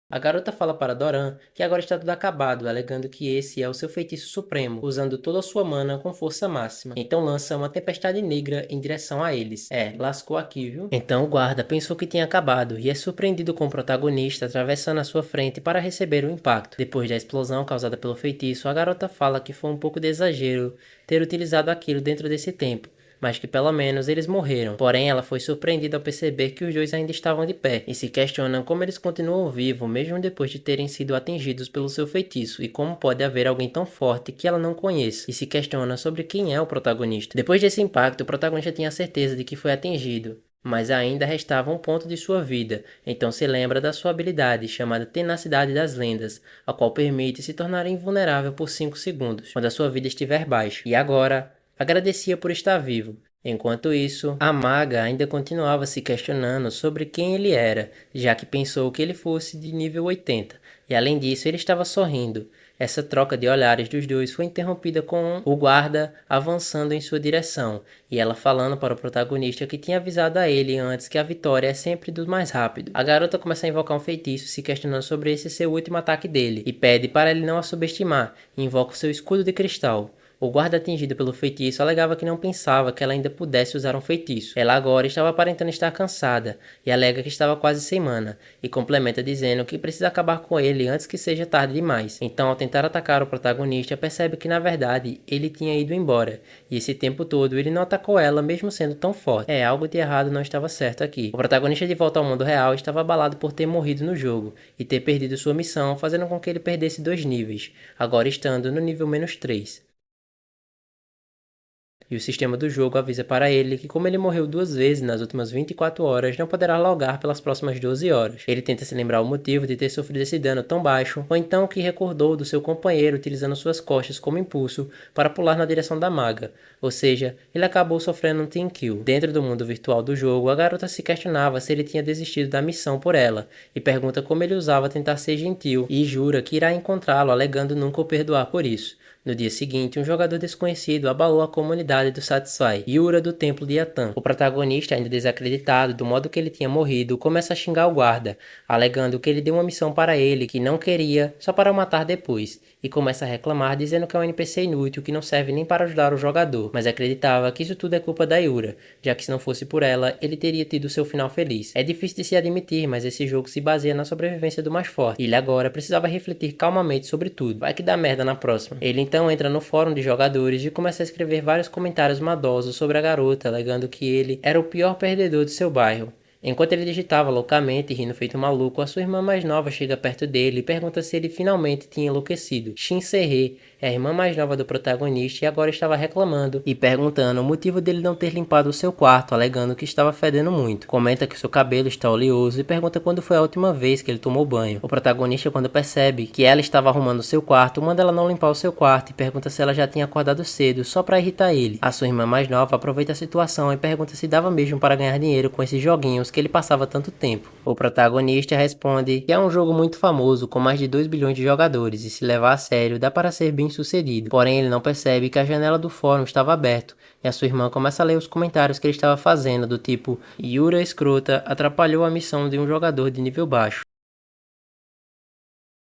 A garota fala para Doran que agora está tudo acabado, alegando que esse é o seu feitiço supremo, usando toda a sua mana com força máxima. Então lança uma tempestade negra em direção a eles. Lascou aqui, viu? Então o guarda pensou que tinha acabado e é surpreendido com o protagonista atravessando a sua frente para receber o impacto. Depois da explosão causada pelo feitiço, a garota fala que foi um pouco de exagero ter utilizado aquilo dentro desse tempo, mas que pelo menos eles morreram. Porém, ela foi surpreendida ao perceber que os dois ainda estavam de pé, e se questionam como eles continuam vivos mesmo depois de terem sido atingidos pelo seu feitiço, e como pode haver alguém tão forte que ela não conheça, e se questiona sobre quem é o protagonista. Depois desse impacto, o protagonista tinha certeza de que foi atingido, mas ainda restava um ponto de sua vida, então se lembra da sua habilidade, chamada Tenacidade das Lendas, a qual permite se tornar invulnerável por 5 segundos, quando a sua vida estiver baixa. E agora, agradecia por estar vivo. Enquanto isso, a maga ainda continuava se questionando sobre quem ele era, já que pensou que ele fosse de nível 80, e além disso ele estava sorrindo. Essa troca de olhares dos dois foi interrompida com o guarda avançando em sua direção, e ela falando para o protagonista que tinha avisado a ele antes que a vitória é sempre do mais rápido. A garota começa a invocar um feitiço, se questionando sobre esse ser o último ataque dele, e pede para ele não a subestimar, e invoca o seu escudo de cristal. O guarda atingido pelo feitiço alegava que não pensava que ela ainda pudesse usar um feitiço. Ela agora estava aparentando estar cansada, e alega que estava quase sem mana, e complementa dizendo que precisa acabar com ele antes que seja tarde demais. Então, ao tentar atacar o protagonista, percebe que na verdade ele tinha ido embora, e esse tempo todo ele não atacou ela mesmo sendo tão forte. Algo de errado não estava certo aqui. O protagonista de volta ao mundo real estava abalado por ter morrido no jogo, e ter perdido sua missão, fazendo com que ele perdesse 2 níveis, agora estando no nível -3. E o sistema do jogo avisa para ele que como ele morreu 2 vezes nas últimas 24 horas, não poderá logar pelas próximas 12 horas. Ele tenta se lembrar o motivo de ter sofrido esse dano tão baixo, ou então que recordou do seu companheiro utilizando suas costas como impulso para pular na direção da maga, ou seja, ele acabou sofrendo um team kill. Dentro do mundo virtual do jogo, a garota se questionava se ele tinha desistido da missão por ela, e pergunta como ele usava tentar ser gentil, e jura que irá encontrá-lo alegando nunca o perdoar por isso. No dia seguinte, um jogador desconhecido abalou a comunidade do Satisfy, Yura do Templo de Yatan. O protagonista, ainda desacreditado do modo que ele tinha morrido, começa a xingar o guarda, alegando que ele deu uma missão para ele que não queria, só para o matar depois, e começa a reclamar dizendo que é um NPC inútil que não serve nem para ajudar o jogador, mas acreditava que isso tudo é culpa da Yura, já que se não fosse por ela, ele teria tido seu final feliz. É difícil de se admitir, mas esse jogo se baseia na sobrevivência do mais forte, e ele agora precisava refletir calmamente sobre tudo. Vai que dá merda na próxima. Ele então entra no fórum de jogadores e começa a escrever vários comentários maldosos sobre a garota, alegando que ele era o pior perdedor de seu bairro. Enquanto ele digitava loucamente, rindo feito maluco, a sua irmã mais nova chega perto dele e pergunta se ele finalmente tinha enlouquecido. Shin Se-hye é a irmã mais nova do protagonista e agora estava reclamando e perguntando o motivo dele não ter limpado o seu quarto, alegando que estava fedendo muito. Comenta que seu cabelo está oleoso e pergunta quando foi a última vez que ele tomou banho. O protagonista, quando percebe que ela estava arrumando seu quarto, manda ela não limpar o seu quarto e pergunta se ela já tinha acordado cedo, só para irritar ele. A sua irmã mais nova aproveita a situação e pergunta se dava mesmo para ganhar dinheiro com esses joguinhos que ele passava tanto tempo. O protagonista responde que é um jogo muito famoso com mais de 2 bilhões de jogadores e se levar a sério dá para ser bem sucedido. Porém, ele não percebe que a janela do fórum estava aberta e a sua irmã começa a ler os comentários que ele estava fazendo, do tipo: Yura escrota atrapalhou a missão de um jogador de nível baixo.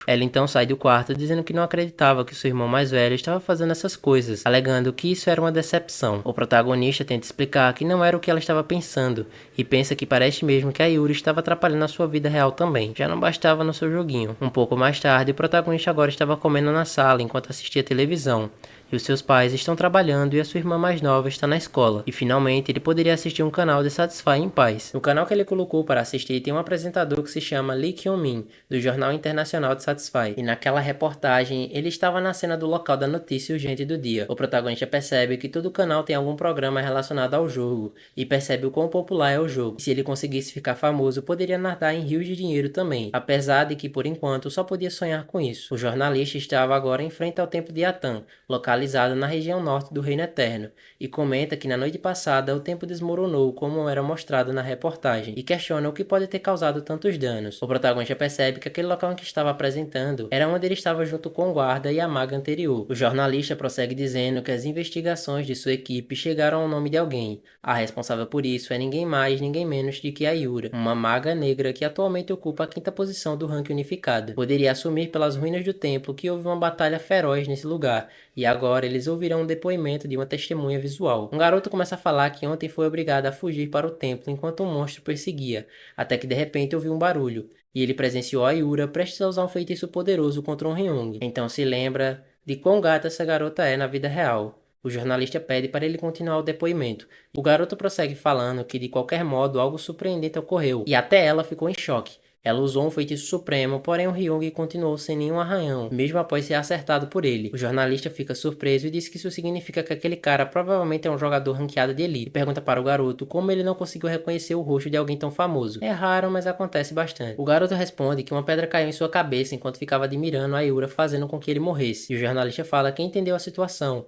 Ela então sai do quarto dizendo que não acreditava que seu irmão mais velho estava fazendo essas coisas, alegando que isso era uma decepção. O protagonista tenta explicar que não era o que ela estava pensando, e pensa que parece mesmo que a Yuri estava atrapalhando a sua vida real também. Já não bastava no seu joguinho. Um pouco mais tarde, o protagonista agora estava comendo na sala enquanto assistia televisão. E os seus pais estão trabalhando e a sua irmã mais nova está na escola. E finalmente ele poderia assistir um canal de Satisfy em paz. No canal que ele colocou para assistir tem um apresentador que se chama Lee Kyung-min, do Jornal Internacional de Satisfy. E naquela reportagem ele estava na cena do local da notícia urgente do dia. O protagonista percebe que todo canal tem algum programa relacionado ao jogo e percebe o quão popular é o jogo. E se ele conseguisse ficar famoso, poderia nadar em rios de dinheiro também, apesar de que por enquanto só podia sonhar com isso. O jornalista estava agora em frente ao templo de Atan, localizado na região norte do Reino Eterno, e comenta que na noite passada o templo desmoronou como era mostrado na reportagem, e questiona o que pode ter causado tantos danos. O protagonista percebe que aquele local em que estava apresentando era onde ele estava junto com o guarda e a maga anterior. O jornalista prossegue dizendo que as investigações de sua equipe chegaram ao nome de alguém. A responsável por isso é ninguém mais, ninguém menos do que a Yura, uma maga negra que atualmente ocupa a 5ª posição do ranking unificado. Poderia assumir pelas ruínas do templo que houve uma batalha feroz nesse lugar, e agora eles ouvirão um depoimento de uma testemunha visual. Um garoto começa a falar que ontem foi obrigado a fugir para o templo enquanto um monstro perseguia, até que de repente ouviu um barulho, e ele presenciou a Yura prestes a usar um feitiço poderoso contra um Ryung. Então se lembra de quão gata essa garota é na vida real. O jornalista pede para ele continuar o depoimento. O garoto prossegue falando que de qualquer modo algo surpreendente ocorreu, e até ela ficou em choque. Ela usou um feitiço supremo, porém o Ryung continuou sem nenhum arranhão, mesmo após ser acertado por ele. O jornalista fica surpreso e diz que isso significa que aquele cara provavelmente é um jogador ranqueado de elite. E pergunta para o garoto como ele não conseguiu reconhecer o rosto de alguém tão famoso. É raro, mas acontece bastante. O garoto responde que uma pedra caiu em sua cabeça enquanto ficava admirando a Yura fazendo com que ele morresse. E o jornalista fala que entendeu a situação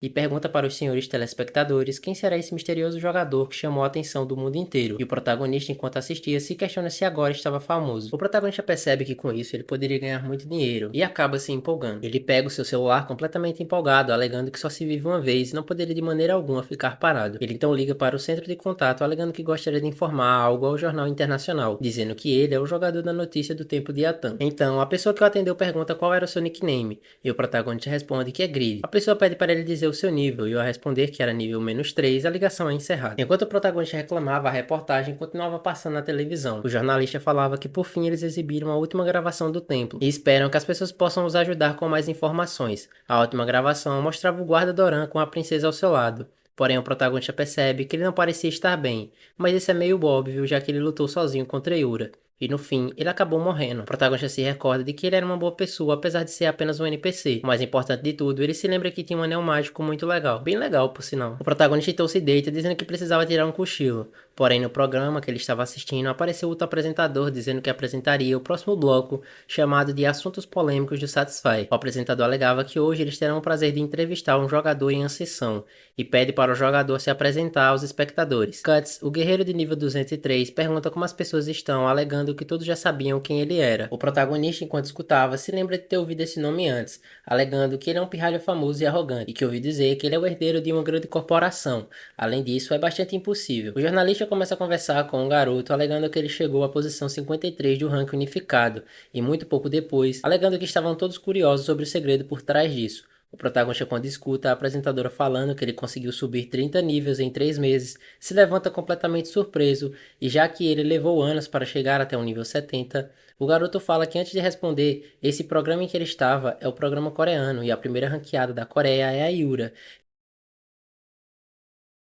e pergunta para os senhores telespectadores quem será esse misterioso jogador que chamou a atenção do mundo inteiro. E o protagonista, enquanto assistia, se questiona se agora estava famoso. O protagonista percebe que com isso ele poderia ganhar muito dinheiro e acaba se empolgando. Ele pega o seu celular completamente empolgado, alegando que só se vive uma vez e não poderia de maneira alguma ficar parado. Ele então liga para o centro de contato, alegando que gostaria de informar algo ao jornal internacional, dizendo que ele é o jogador da notícia do tempo de Atan. Então, a pessoa que o atendeu pergunta qual era o seu nickname, e o protagonista responde que é Grid. A pessoa pede para ele dizer o seu nível, e ao responder que era nível -3, a ligação é encerrada. Enquanto o protagonista reclamava, a reportagem continuava passando na televisão. O jornalista falava que por fim eles exibiram a última gravação do templo, e esperam que as pessoas possam os ajudar com mais informações. A última gravação mostrava o guarda Doran com a princesa ao seu lado. Porém, o protagonista percebe que ele não parecia estar bem, mas isso é meio óbvio, já que ele lutou sozinho contra Yura. E no fim, ele acabou morrendo. O protagonista se recorda de que ele era uma boa pessoa, apesar de ser apenas um NPC. O mais importante de tudo, ele se lembra que tinha um anel mágico muito legal. Bem legal, por sinal. O protagonista então se deita, dizendo que precisava tirar um cochilo. Porém, no programa que ele estava assistindo, apareceu outro apresentador dizendo que apresentaria o próximo bloco, chamado de Assuntos Polêmicos do Satisfy. O apresentador alegava que hoje eles terão o prazer de entrevistar um jogador em ascensão, e pede para o jogador se apresentar aos espectadores. Cuts, o guerreiro de nível 203, pergunta como as pessoas estão, alegando que todos já sabiam quem ele era. O protagonista, enquanto escutava, se lembra de ter ouvido esse nome antes, alegando que ele é um pirralho famoso e arrogante, e que ouviu dizer que ele é o herdeiro de uma grande corporação. Além disso, é bastante impossível. O jornalista começa a conversar com um garoto, alegando que ele chegou à posição 53 do ranking unificado, e muito pouco depois, alegando que estavam todos curiosos sobre o segredo por trás disso. O protagonista, quando escuta a apresentadora falando que ele conseguiu subir 30 níveis em 3 meses, se levanta completamente surpreso, e já que ele levou anos para chegar até o nível 70, o garoto fala que antes de responder, esse programa em que ele estava é o programa coreano, e a primeira ranqueada da Coreia é a Yura.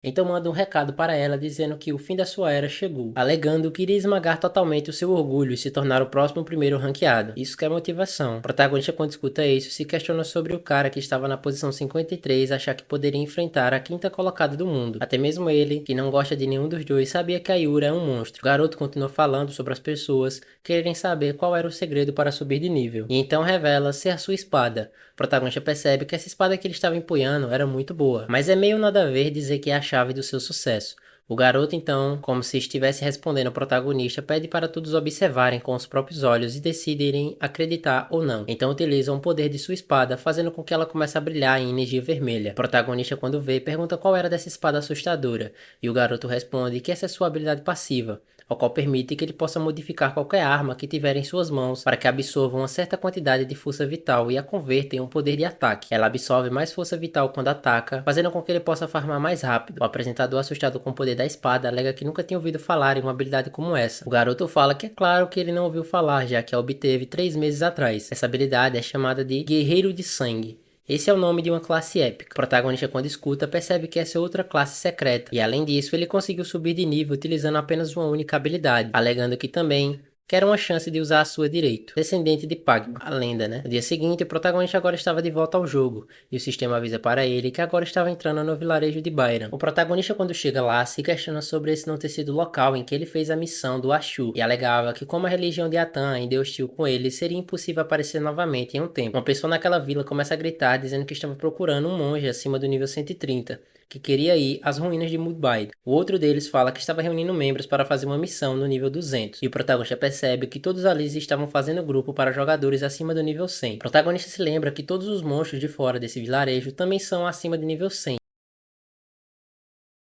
Então manda um recado para ela dizendo que o fim da sua era chegou, alegando que iria esmagar totalmente o seu orgulho e se tornar o próximo primeiro ranqueado. Isso que é motivação. O protagonista, quando escuta isso, se questiona sobre o cara que estava na posição 53 achar que poderia enfrentar a quinta colocada do mundo. Até mesmo ele, que não gosta de nenhum dos dois, sabia que a Yura é um monstro. O garoto continua falando sobre as pessoas quererem saber qual era o segredo para subir de nível, e então revela ser a sua espada. O protagonista percebe que essa espada que ele estava empunhando era muito boa, mas é meio nada a ver dizer que é a chave do seu sucesso. O garoto então, como se estivesse respondendo ao protagonista, pede para todos observarem com os próprios olhos e decidirem acreditar ou não. Então utilizam o poder de sua espada, fazendo com que ela comece a brilhar em energia vermelha. O protagonista, quando vê, pergunta qual era dessa espada assustadora, e o garoto responde que essa é sua habilidade passiva, ao qual permite que ele possa modificar qualquer arma que tiver em suas mãos para que absorva uma certa quantidade de força vital e a converta em um poder de ataque. Ela absorve mais força vital quando ataca, fazendo com que ele possa farmar mais rápido. O apresentador, assustado com o poder da espada, alega que nunca tinha ouvido falar em uma habilidade como essa. O garoto fala que é claro que ele não ouviu falar, já que a obteve 3 meses atrás. Essa habilidade é chamada de Guerreiro de Sangue. Esse é o nome de uma classe épica. O protagonista, quando escuta, percebe que essa é outra classe secreta, e além disso, ele conseguiu subir de nível utilizando apenas uma única habilidade, alegando que também quer uma chance de usar a sua direito. Descendente de Pagma, a lenda, né? No dia seguinte, o protagonista agora estava de volta ao jogo, e o sistema avisa para ele que agora estava entrando no vilarejo de Byron. O protagonista, quando chega lá, se questiona sobre esse não ter sido o local em que ele fez a missão do Ashu, e alegava que como a religião de Atan ainda é hostil com ele, seria impossível aparecer novamente em um tempo. Uma pessoa naquela vila começa a gritar dizendo que estava procurando um monge acima do nível 130, que queria ir às ruínas de Mudbide. O outro deles fala que estava reunindo membros para fazer uma missão no nível 200, e o protagonista percebe que todos ali estavam fazendo grupo para jogadores acima do nível 100. O protagonista se lembra que todos os monstros de fora desse vilarejo também são acima de nível 100.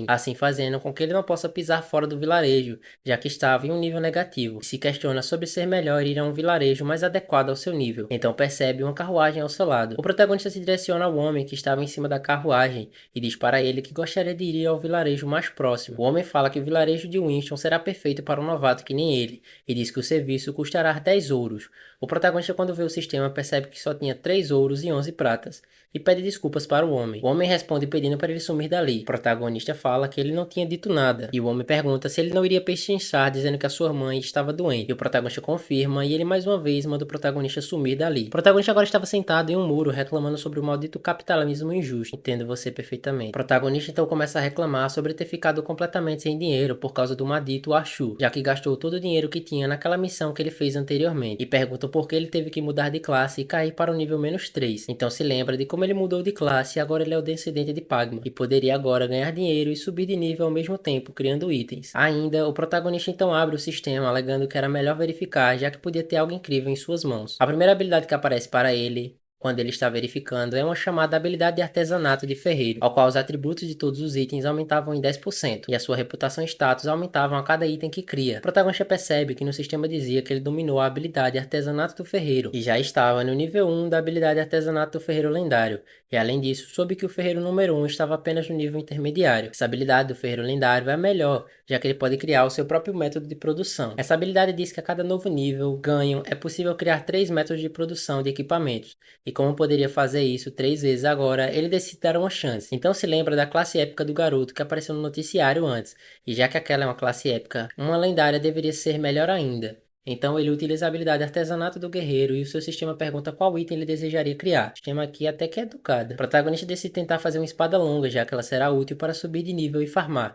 Assim fazendo com que ele não possa pisar fora do vilarejo, já que estava em um nível negativo, e se questiona sobre ser melhor ir a um vilarejo mais adequado ao seu nível. Então percebe uma carruagem ao seu lado. O protagonista se direciona ao homem que estava em cima da carruagem e diz para ele que gostaria de ir ao vilarejo mais próximo. O homem fala que o vilarejo de Winston será perfeito para um novato que nem ele, e diz que o serviço custará 10 ouros. O protagonista, quando vê o sistema, percebe que só tinha 3 ouros e 11 pratas, e pede desculpas para o homem. O homem responde pedindo para ele sumir dali. O protagonista fala que ele não tinha dito nada, e o homem pergunta se ele não iria pechinchar dizendo que a sua mãe estava doente. E o protagonista confirma, e ele mais uma vez manda o protagonista sumir dali. O protagonista agora estava sentado em um muro reclamando sobre o maldito capitalismo injusto. Entendo você perfeitamente. O protagonista então começa a reclamar sobre ter ficado completamente sem dinheiro por causa do maldito Ashu, já que gastou todo o dinheiro que tinha naquela missão que ele fez anteriormente, e pergunta por que ele teve que mudar de classe e cair para o nível -3. Então se lembra de como ele mudou de classe e agora ele é o descendente de Pagma, e poderia agora ganhar dinheiro e subir de nível ao mesmo tempo, criando itens. Ainda, o protagonista então abre o sistema, alegando que era melhor verificar, já que podia ter algo incrível em suas mãos. A primeira habilidade que aparece para ele quando ele está verificando, é uma chamada habilidade de artesanato de ferreiro, ao qual os atributos de todos os itens aumentavam em 10%, e a sua reputação e status aumentavam a cada item que cria. O protagonista percebe que no sistema dizia que ele dominou a habilidade artesanato do ferreiro, e já estava no nível 1 da habilidade artesanato do ferreiro lendário, e além disso, soube que o ferreiro número 1 estava apenas no nível intermediário. Essa habilidade do ferreiro lendário é a melhor, já que ele pode criar o seu próprio método de produção. Essa habilidade diz que a cada novo nível ganho é possível criar 3 métodos de produção de equipamentos, e como poderia fazer isso 3 vezes agora, ele decide dar uma chance. Então se lembra da classe épica do garoto que apareceu no noticiário antes, e já que aquela é uma classe épica, uma lendária deveria ser melhor ainda. Então ele utiliza a habilidade artesanato do guerreiro e o seu sistema pergunta qual item ele desejaria criar. O sistema aqui até que é educado. O protagonista decide tentar fazer uma espada longa, já que ela será útil para subir de nível e farmar.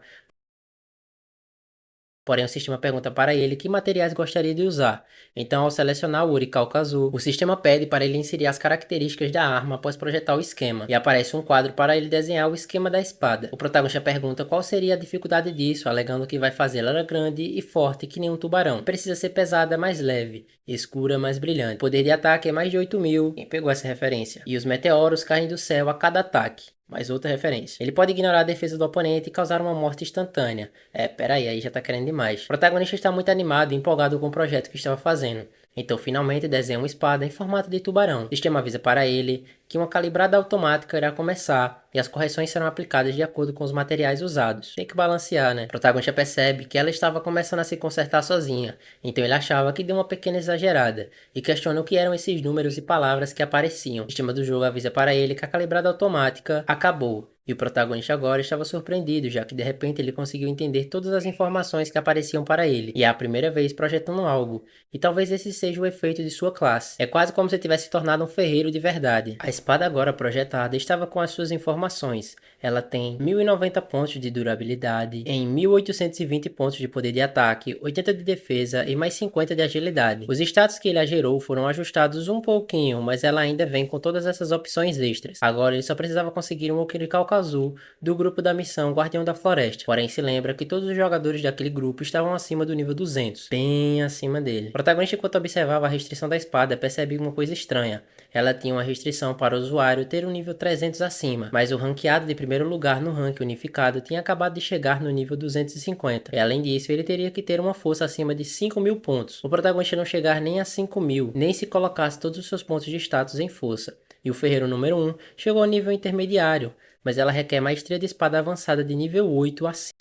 Porém, o sistema pergunta para ele que materiais gostaria de usar. Então, ao selecionar o Urikao Kazu, o sistema pede para ele inserir as características da arma após projetar o esquema, e aparece um quadro para ele desenhar o esquema da espada. O protagonista pergunta qual seria a dificuldade disso, alegando que vai fazê-la grande e forte que nem um tubarão. Precisa ser pesada, mais leve, escura, mais brilhante. O poder de ataque é mais de 8.000. Quem pegou essa referência? E os meteoros caem do céu a cada ataque. Mais outra referência. Ele pode ignorar a defesa do oponente e causar uma morte instantânea. Peraí, aí já tá querendo demais. O protagonista está muito animado e empolgado com o projeto que estava fazendo. Então finalmente desenha uma espada em formato de tubarão. O sistema avisa para ele que uma calibrada automática irá começar e as correções serão aplicadas de acordo com os materiais usados. Tem que balancear, né? O protagonista percebe que ela estava começando a se consertar sozinha, então ele achava que deu uma pequena exagerada e questiona o que eram esses números e palavras que apareciam. O sistema do jogo avisa para ele que a calibrada automática acabou E o protagonista agora estava surpreendido, já que de repente ele conseguiu entender todas as informações que apareciam para ele, e é a primeira vez projetando algo, e talvez esse seja o efeito de sua classe. É quase como se tivesse tornado um ferreiro de verdade. A espada agora projetada estava com as suas informações. Ela tem 1090 pontos de durabilidade, em 1820 pontos de poder de ataque, 80 de defesa e mais 50 de agilidade. Os status que ele gerou foram ajustados um pouquinho, mas ela ainda vem com todas essas opções extras. Agora ele só precisava conseguir um Okirikawa Azul do grupo da missão Guardião da Floresta. Porém, se lembra que todos os jogadores daquele grupo estavam acima do nível 200, bem acima dele. O protagonista, enquanto observava a restrição da espada, percebe uma coisa estranha. Ela tinha uma restrição para o usuário ter um nível 300 acima, mas o ranqueado de primeiro lugar no ranking unificado tinha acabado de chegar no nível 250. E além disso, ele teria que ter uma força acima de 5.000 pontos. O protagonista não chegar nem a 5.000, nem se colocasse todos os seus pontos de status em força. E o ferreiro número 1 chegou ao nível intermediário, mas ela requer maestria de espada avançada de nível 8 acima.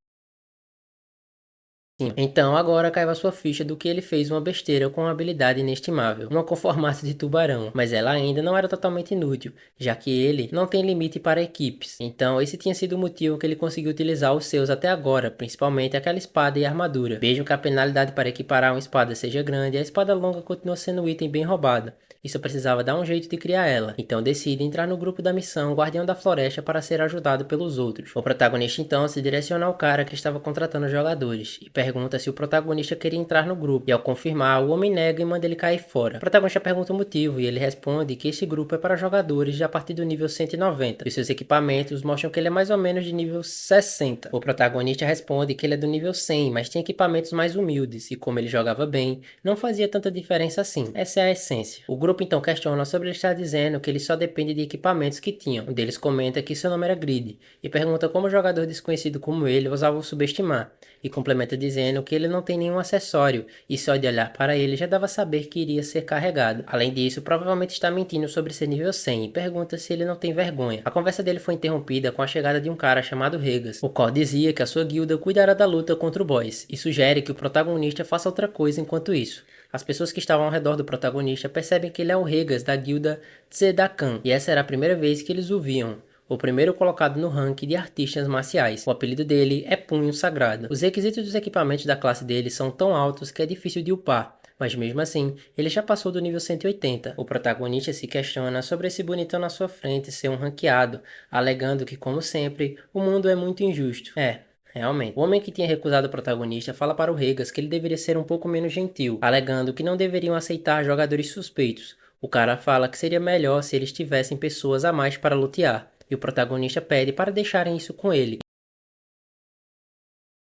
Então agora caiu a sua ficha do que ele fez uma besteira com uma habilidade inestimável, uma com formato de tubarão, mas ela ainda não era totalmente inútil, já que ele não tem limite para equipes. Então esse tinha sido o motivo que ele conseguiu utilizar os seus até agora, principalmente aquela espada e armadura. Mesmo que a penalidade para equiparar uma espada seja grande, a espada longa continua sendo um item bem roubado. E só precisava dar um jeito de criar ela. Então decide entrar no grupo da missão Guardião da Floresta para ser ajudado pelos outros. O protagonista então se direciona ao cara que estava contratando os jogadores e pergunta se o protagonista queria entrar no grupo. E ao confirmar, o homem nega e manda ele cair fora. O protagonista pergunta o motivo e ele responde que esse grupo é para jogadores a partir do nível 190. E seus equipamentos mostram que ele é mais ou menos de nível 60. O protagonista responde que ele é do nível 100, mas tem equipamentos mais humildes e como ele jogava bem, não fazia tanta diferença assim. Essa é a essência. O grupo então questiona sobre ele estar dizendo que ele só depende de equipamentos que tinham. Um deles comenta que seu nome era Grid e pergunta como um jogador desconhecido como ele ousava o subestimar. E complementa dizendo que ele não tem nenhum acessório e só de olhar para ele já dava a saber que iria ser carregado. Além disso, provavelmente está mentindo sobre ser nível 100 e pergunta se ele não tem vergonha. A conversa dele foi interrompida com a chegada de um cara chamado Regas, o qual dizia que a sua guilda cuidará da luta contra o boss e sugere que o protagonista faça outra coisa enquanto isso. As pessoas que estavam ao redor do protagonista percebem que ele é o Regas da guilda Tsedakan, e essa era a primeira vez que eles o viam. O primeiro colocado no ranking de artistas marciais. O apelido dele é Punho Sagrado. Os requisitos dos equipamentos da classe dele são tão altos que é difícil de upar, mas mesmo assim, ele já passou do nível 180. O protagonista se questiona sobre esse bonitão na sua frente ser um ranqueado, alegando que, como sempre, o mundo é muito injusto. Realmente. O homem que tinha recusado o protagonista fala para o Regas que ele deveria ser um pouco menos gentil, alegando que não deveriam aceitar jogadores suspeitos. O cara fala que seria melhor se eles tivessem pessoas a mais para lutear, e o protagonista pede para deixarem isso com ele.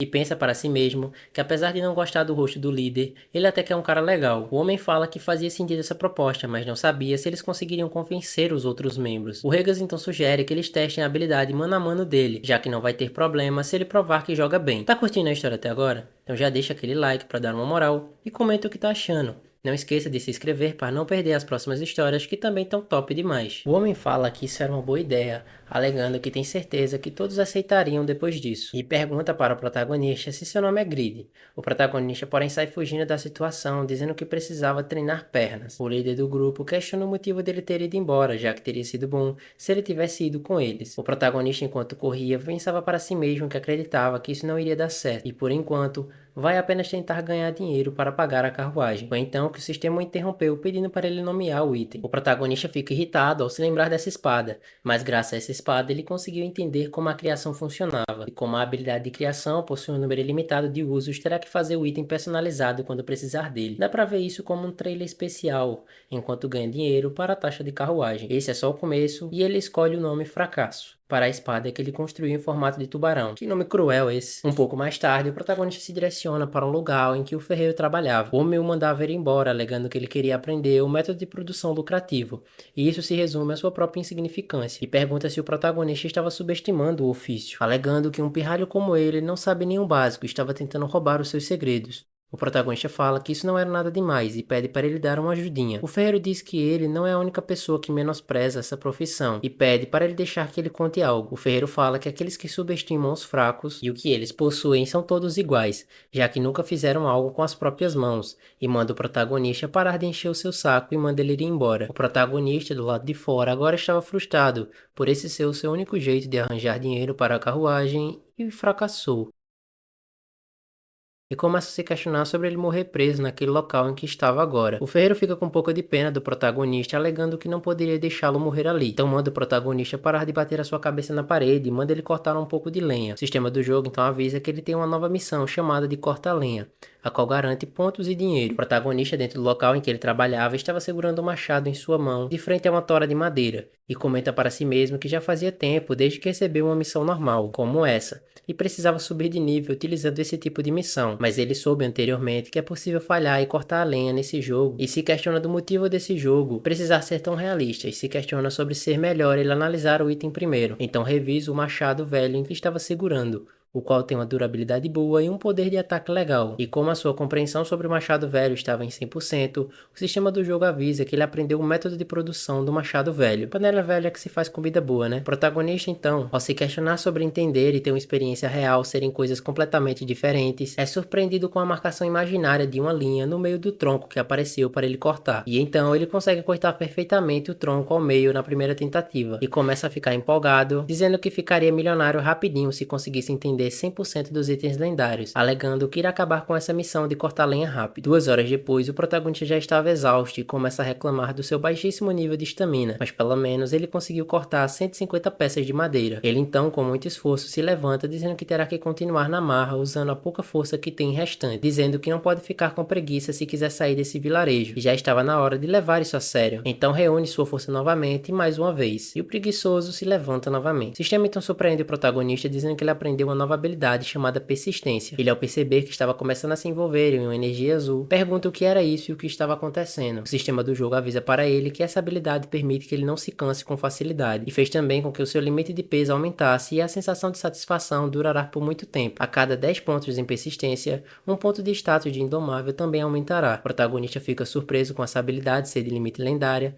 E pensa para si mesmo que apesar de não gostar do rosto do líder, ele até que é um cara legal. O homem fala que fazia sentido essa proposta, mas não sabia se eles conseguiriam convencer os outros membros. O Regas então sugere que eles testem a habilidade mano a mano dele, já que não vai ter problema se ele provar que joga bem. Tá curtindo a história até agora? Então já deixa aquele like para dar uma moral e comenta o que tá achando. Não esqueça de se inscrever para não perder as próximas histórias que também estão top demais. O homem fala que isso era uma boa ideia, alegando que tem certeza que todos aceitariam depois disso, e pergunta para o protagonista se seu nome é Grid. O protagonista, porém, sai fugindo da situação, dizendo que precisava treinar pernas. O líder do grupo questiona o motivo dele ter ido embora, já que teria sido bom se ele tivesse ido com eles. O protagonista, enquanto corria, pensava para si mesmo que acreditava que isso não iria dar certo, e por enquanto, vai apenas tentar ganhar dinheiro para pagar a carruagem. Foi então que o sistema o interrompeu, pedindo para ele nomear o item. O protagonista fica irritado ao se lembrar dessa espada, mas graças a essa espada ele conseguiu entender como a criação funcionava, e como a habilidade de criação possui um número ilimitado de usos, terá que fazer o item personalizado quando precisar dele. Dá pra ver isso como um trailer especial, enquanto ganha dinheiro para a taxa de carruagem. Esse é só o começo, e ele escolhe o nome Fracasso para a espada que ele construiu em formato de tubarão. Que nome cruel esse. Um pouco mais tarde, o protagonista se direciona para um lugar em que o ferreiro trabalhava. O homem o mandava ir embora, alegando que ele queria aprender o método de produção lucrativo, e isso se resume à sua própria insignificância, e pergunta se o protagonista estava subestimando o ofício, alegando que um pirralho como ele não sabe nem o básico e estava tentando roubar os seus segredos. O protagonista fala que isso não era nada demais e pede para ele dar uma ajudinha. O ferreiro diz que ele não é a única pessoa que menospreza essa profissão e pede para ele deixar que ele conte algo. O ferreiro fala que aqueles que subestimam os fracos e o que eles possuem são todos iguais, já que nunca fizeram algo com as próprias mãos, e manda o protagonista parar de encher o seu saco e manda ele ir embora. O protagonista, do lado de fora, agora estava frustrado por esse ser o seu único jeito de arranjar dinheiro para a carruagem e fracassou. E começa a se questionar sobre ele morrer preso naquele local em que estava agora. O ferreiro fica com um pouco de pena do protagonista, alegando que não poderia deixá-lo morrer ali. Então manda o protagonista parar de bater a sua cabeça na parede e manda ele cortar um pouco de lenha. O sistema do jogo então avisa que ele tem uma nova missão chamada de corta-lenha, a qual garante pontos e dinheiro. O protagonista, dentro do local em que ele trabalhava, estava segurando um machado em sua mão, de frente a uma tora de madeira, e comenta para si mesmo que já fazia tempo desde que recebeu uma missão normal, como essa, e precisava subir de nível utilizando esse tipo de missão, mas ele soube anteriormente que é possível falhar e cortar a lenha nesse jogo, e se questiona do motivo desse jogo precisar ser tão realista, e se questiona sobre ser melhor ele analisar o item primeiro. Então revisa o machado velho em que estava segurando, o qual tem uma durabilidade boa e um poder de ataque legal. E como a sua compreensão sobre o machado velho estava em 100%, o sistema do jogo avisa que ele aprendeu o método de produção do machado velho. Panela velha que se faz comida boa, né? O protagonista, então, ao se questionar sobre entender e ter uma experiência real serem coisas completamente diferentes, é surpreendido com a marcação imaginária de uma linha no meio do tronco que apareceu para ele cortar. E então ele consegue cortar perfeitamente o tronco ao meio na primeira tentativa, e começa a ficar empolgado, dizendo que ficaria milionário rapidinho se conseguisse entender 100% dos itens lendários, alegando que irá acabar com essa missão de cortar lenha rápido. 2 horas depois, o protagonista já estava exausto e começa a reclamar do seu baixíssimo nível de estamina, mas pelo menos ele conseguiu cortar 150 peças de madeira. Ele então, com muito esforço, se levanta dizendo que terá que continuar na marra usando a pouca força que tem restante, dizendo que não pode ficar com preguiça se quiser sair desse vilarejo, e já estava na hora de levar isso a sério. Então reúne sua força novamente mais uma vez, e o preguiçoso se levanta novamente. O sistema então surpreende o protagonista dizendo que ele aprendeu uma nova habilidade chamada persistência. Ele, ao perceber que estava começando a se envolver em uma energia azul, pergunta o que era isso e o que estava acontecendo. O sistema do jogo avisa para ele que essa habilidade permite que ele não se canse com facilidade, e fez também com que o seu limite de peso aumentasse e a sensação de satisfação durará por muito tempo. A cada 10 pontos em persistência, um ponto de status de indomável também aumentará. O protagonista fica surpreso com essa habilidade ser de limite lendária,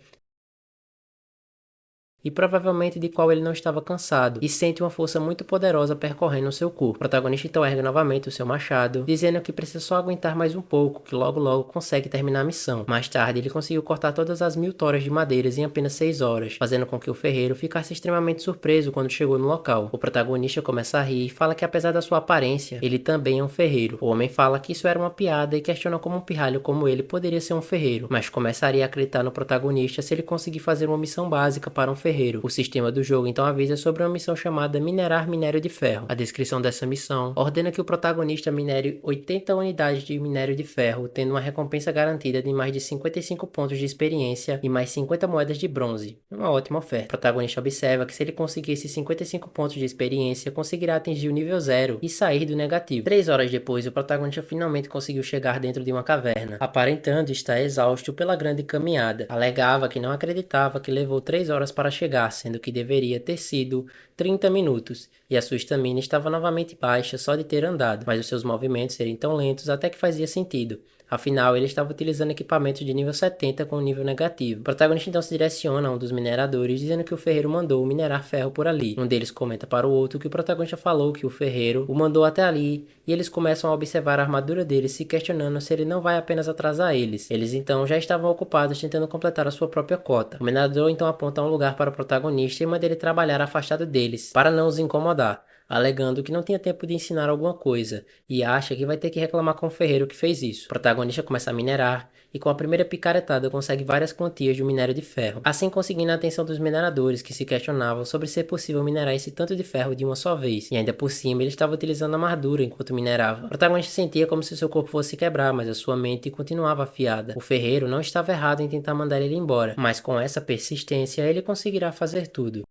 e provavelmente de qual ele não estava cansado, e sente uma força muito poderosa percorrendo o seu corpo. O protagonista então ergue novamente o seu machado, dizendo que precisa só aguentar mais um pouco, que logo logo consegue terminar a missão. Mais tarde, ele conseguiu cortar todas as 1000 toras de madeiras em apenas 6 horas, fazendo com que o ferreiro ficasse extremamente surpreso quando chegou no local. O protagonista começa a rir e fala que apesar da sua aparência, ele também é um ferreiro. O homem fala que isso era uma piada e questiona como um pirralho como ele poderia ser um ferreiro, mas começaria a acreditar no protagonista se ele conseguir fazer uma missão básica para um ferreiro. O sistema do jogo então avisa sobre uma missão chamada Minerar Minério de Ferro. A descrição dessa missão ordena que o protagonista minere 80 unidades de minério de ferro, tendo uma recompensa garantida de mais de 55 pontos de experiência e mais 50 moedas de bronze. Uma ótima oferta. O protagonista observa que se ele conseguir esses 55 pontos de experiência, conseguirá atingir o nível 0 e sair do negativo. 3 horas depois, o protagonista finalmente conseguiu chegar dentro de uma caverna, aparentando estar exausto pela grande caminhada. Alegava que não acreditava que levou 3 horas para chegar, sendo que deveria ter sido 30 minutos, e a sua estamina estava novamente baixa só de ter andado, mas os seus movimentos seriam tão lentos até que fazia sentido. Afinal, ele estava utilizando equipamentos de nível 70 com nível negativo. O protagonista então se direciona a um dos mineradores, dizendo que o ferreiro mandou minerar ferro por ali. Um deles comenta para o outro que o protagonista falou que o ferreiro o mandou até ali, e eles começam a observar a armadura dele, se questionando se ele não vai apenas atrasar eles. Eles então já estavam ocupados tentando completar a sua própria cota. O minerador então aponta um lugar para o protagonista e manda ele trabalhar afastado deles, para não os incomodar, alegando que não tinha tempo de ensinar alguma coisa, e acha que vai ter que reclamar com o ferreiro que fez isso. O protagonista começa a minerar, e com a primeira picaretada consegue várias quantias de minério de ferro, assim conseguindo a atenção dos mineradores, que se questionavam sobre se é possível minerar esse tanto de ferro de uma só vez, e ainda por cima ele estava utilizando a armadura enquanto minerava. O protagonista sentia como se seu corpo fosse se quebrar, mas a sua mente continuava afiada. O ferreiro não estava errado em tentar mandar ele embora, mas com essa persistência ele conseguirá fazer tudo.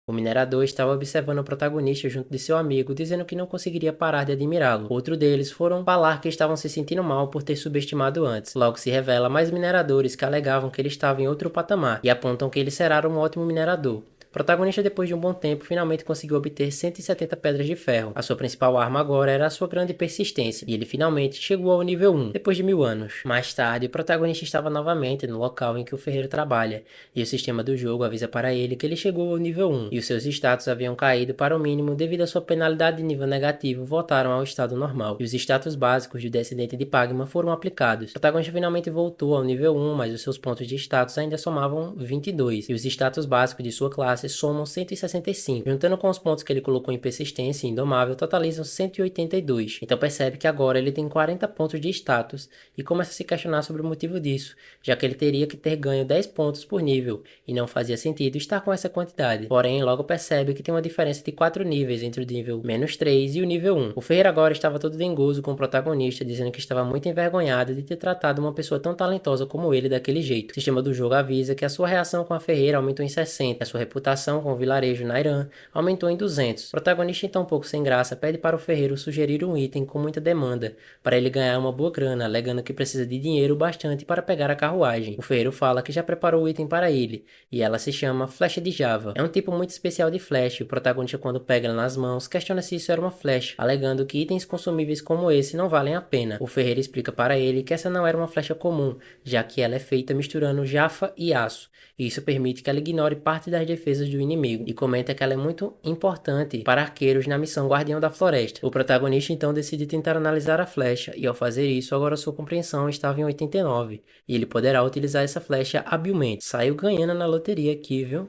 O minerador estava observando o protagonista junto de seu amigo, dizendo que não conseguiria parar de admirá-lo. Outro deles foram falar que estavam se sentindo mal por ter subestimado antes. Logo se revela mais mineradores que alegavam que ele estava em outro patamar e apontam que ele será um ótimo minerador. O protagonista, depois de um bom tempo, finalmente conseguiu obter 170 pedras de ferro. A sua principal arma agora era a sua grande persistência, e ele finalmente chegou ao nível 1, depois de 1000 anos. Mais tarde, o protagonista estava novamente no local em que o ferreiro trabalha, e o sistema do jogo avisa para ele que ele chegou ao nível 1, e os seus status haviam caído para o mínimo devido à sua penalidade de nível negativo voltaram ao estado normal, e os status básicos do descendente de Pagma foram aplicados. O protagonista finalmente voltou ao nível 1, mas os seus pontos de status ainda somavam 22, e os status básicos de sua classe somam 165. Juntando com os pontos que ele colocou em persistência e indomável, totalizam 182. Então percebe que agora ele tem 40 pontos de status e começa a se questionar sobre o motivo disso, já que ele teria que ter ganho 10 pontos por nível, e não fazia sentido estar com essa quantidade. Porém, logo percebe que tem uma diferença de 4 níveis entre o nível -3 e o nível 1. O ferreiro agora estava todo dengoso com o protagonista, dizendo que estava muito envergonhado de ter tratado uma pessoa tão talentosa como ele daquele jeito. O sistema do jogo avisa que a sua reação com a ferreira aumentou em 60, a sua reputação com o vilarejo Nairan aumentou em 200. O protagonista, então um pouco sem graça, pede para o ferreiro sugerir um item com muita demanda, para ele ganhar uma boa grana, alegando que precisa de dinheiro bastante para pegar a carruagem. O ferreiro fala que já preparou o item para ele, e ela se chama Flecha de Java. É um tipo muito especial de flecha, e o protagonista, quando pega ela nas mãos, questiona se isso era uma flecha, alegando que itens consumíveis como esse não valem a pena. O ferreiro explica para ele que essa não era uma flecha comum, já que ela é feita misturando Jafa e aço, e isso permite que ela ignore parte das defesas do inimigo, e comenta que ela é muito importante para arqueiros na missão Guardião da Floresta. O protagonista então decide tentar analisar a flecha, e ao fazer isso, agora sua compreensão estava em 89, e ele poderá utilizar essa flecha habilmente. Saiu ganhando na loteria aqui, viu? O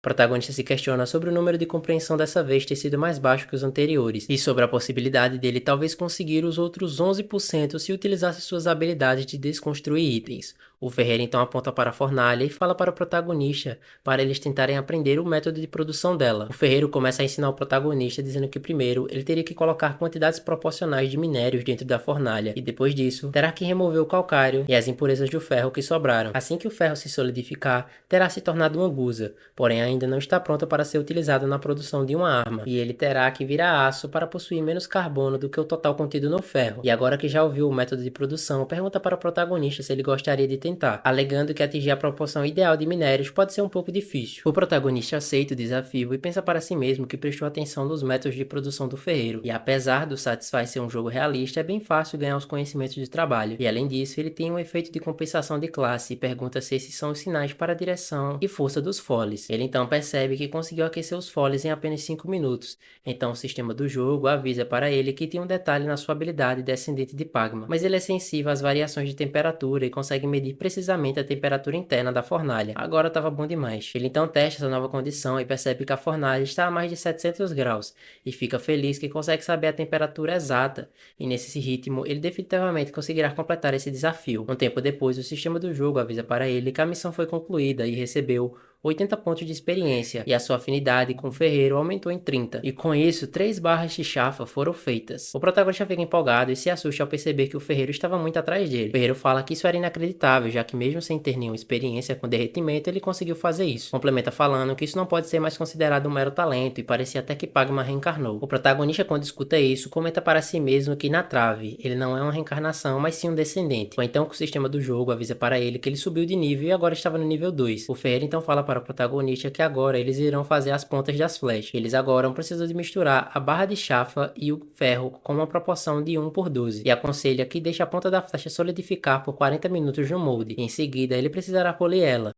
protagonista se questiona sobre o número de compreensão dessa vez ter sido mais baixo que os anteriores, e sobre a possibilidade dele talvez conseguir os outros 11% se utilizasse suas habilidades de desconstruir itens. O ferreiro então aponta para a fornalha e fala para o protagonista para eles tentarem aprender o método de produção dela. O ferreiro começa a ensinar o protagonista dizendo que primeiro ele teria que colocar quantidades proporcionais de minérios dentro da fornalha, e depois disso terá que remover o calcário e as impurezas do ferro que sobraram. Assim que o ferro se solidificar, terá se tornado uma guza, porém ainda não está pronto para ser utilizado na produção de uma arma, e ele terá que virar aço para possuir menos carbono do que o total contido no ferro. E agora que já ouviu o método de produção, pergunta para o protagonista se ele gostaria de tentar, alegando que atingir a proporção ideal de minérios pode ser um pouco difícil. O protagonista aceita o desafio e pensa para si mesmo que prestou atenção nos métodos de produção do ferreiro, e apesar do Satisfy ser um jogo realista, é bem fácil ganhar os conhecimentos de trabalho, e além disso ele tem um efeito de compensação de classe e pergunta se esses são os sinais para a direção e força dos foles. Ele então percebe que conseguiu aquecer os foles em apenas 5 minutos, então o sistema do jogo avisa para ele que tem um detalhe na sua habilidade descendente de Pagma, mas ele é sensível às variações de temperatura e consegue medir precisamente a temperatura interna da fornalha. Agora estava bom demais. Ele então testa essa nova condição e percebe que a fornalha está a mais de 700 graus, e fica feliz que consegue saber a temperatura exata, e nesse ritmo ele definitivamente conseguirá completar esse desafio. Um tempo depois, o sistema do jogo avisa para ele que a missão foi concluída e recebeu 80 pontos de experiência, e a sua afinidade com o ferreiro aumentou em 30, e com isso 3 barras de chafa foram feitas. O protagonista fica empolgado e se assusta ao perceber que o ferreiro estava muito atrás dele. O ferreiro fala que isso era inacreditável, já que mesmo sem ter nenhuma experiência com derretimento, ele conseguiu fazer isso. Complementa falando que isso não pode ser mais considerado um mero talento, e parecia até que Pagma reencarnou. O protagonista, quando escuta isso, comenta para si mesmo que na trave, ele não é uma reencarnação, mas sim um descendente. Ou então que o sistema do jogo avisa para ele que ele subiu de nível e agora estava no nível 2. O ferreiro então fala para o protagonista que agora eles irão fazer as pontas das flechas. Eles agora precisam de misturar a barra de chafa e o ferro com uma proporção de 1/12, e aconselha que deixe a ponta da flecha solidificar por 40 minutos no molde. Em seguida, ele precisará polir ela.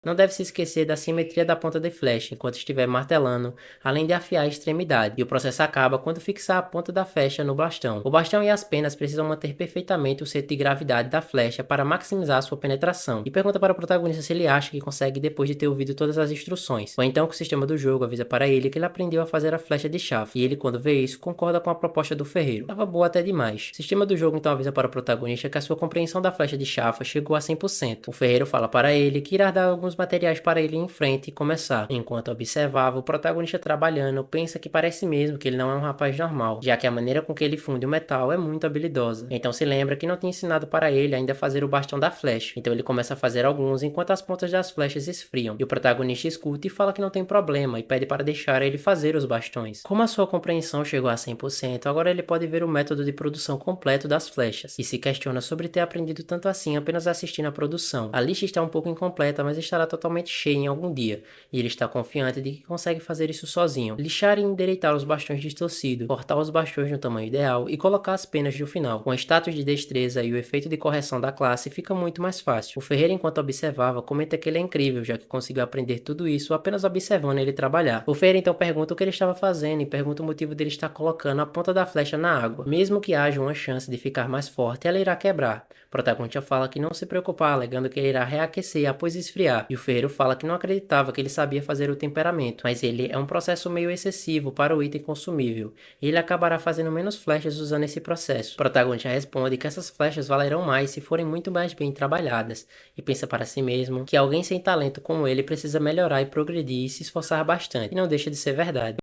Não deve se esquecer da simetria da ponta de flecha enquanto estiver martelando, além de afiar a extremidade, e o processo acaba quando fixar a ponta da flecha no bastão. O bastão e as penas precisam manter perfeitamente o centro de gravidade da flecha para maximizar sua penetração, e pergunta para o protagonista se ele acha que consegue depois de ter ouvido todas as instruções, ou então que o sistema do jogo avisa para ele que ele aprendeu a fazer a flecha de chafa, e ele, quando vê isso, concorda com a proposta do ferreiro. Tava boa até demais. O sistema do jogo então avisa para o protagonista que a sua compreensão da flecha de chafa chegou a 100%. O ferreiro fala para ele que irá dar alguns materiais para ele ir em frente e começar. Enquanto observava o protagonista trabalhando, pensa que parece mesmo que ele não é um rapaz normal, já que a maneira com que ele funde o metal é muito habilidosa. Então se lembra que não tinha ensinado para ele ainda a fazer o bastão da flecha, então ele começa a fazer alguns enquanto as pontas das flechas esfriam, e o protagonista escuta e fala que não tem problema e pede para deixar ele fazer os bastões. Como a sua compreensão chegou a 100%, agora ele pode ver o método de produção completo das flechas, e se questiona sobre ter aprendido tanto assim apenas assistindo a produção. A lista está um pouco incompleta, mas estará totalmente cheia em algum dia, e ele está confiante de que consegue fazer isso sozinho. Lixar e endireitar os bastões distorcidos, cortar os bastões no tamanho ideal e colocar as penas no final. Com o status de destreza e o efeito de correção da classe, fica muito mais fácil. O ferreiro, enquanto observava, comenta que ele é incrível, já que conseguiu aprender tudo isso apenas observando ele trabalhar. O ferreiro então pergunta o que ele estava fazendo e pergunta o motivo dele estar colocando a ponta da flecha na água. Mesmo que haja uma chance de ficar mais forte, ela irá quebrar. O protagonista fala que não se preocupar, alegando que ele irá reaquecer após esfriar, e o ferreiro fala que não acreditava que ele sabia fazer o temperamento, mas ele é um processo meio excessivo para o item consumível, e ele acabará fazendo menos flechas usando esse processo. O protagonista responde que essas flechas valerão mais se forem muito mais bem trabalhadas, e pensa para si mesmo que alguém sem talento como ele precisa melhorar e progredir e se esforçar bastante, e não deixa de ser verdade.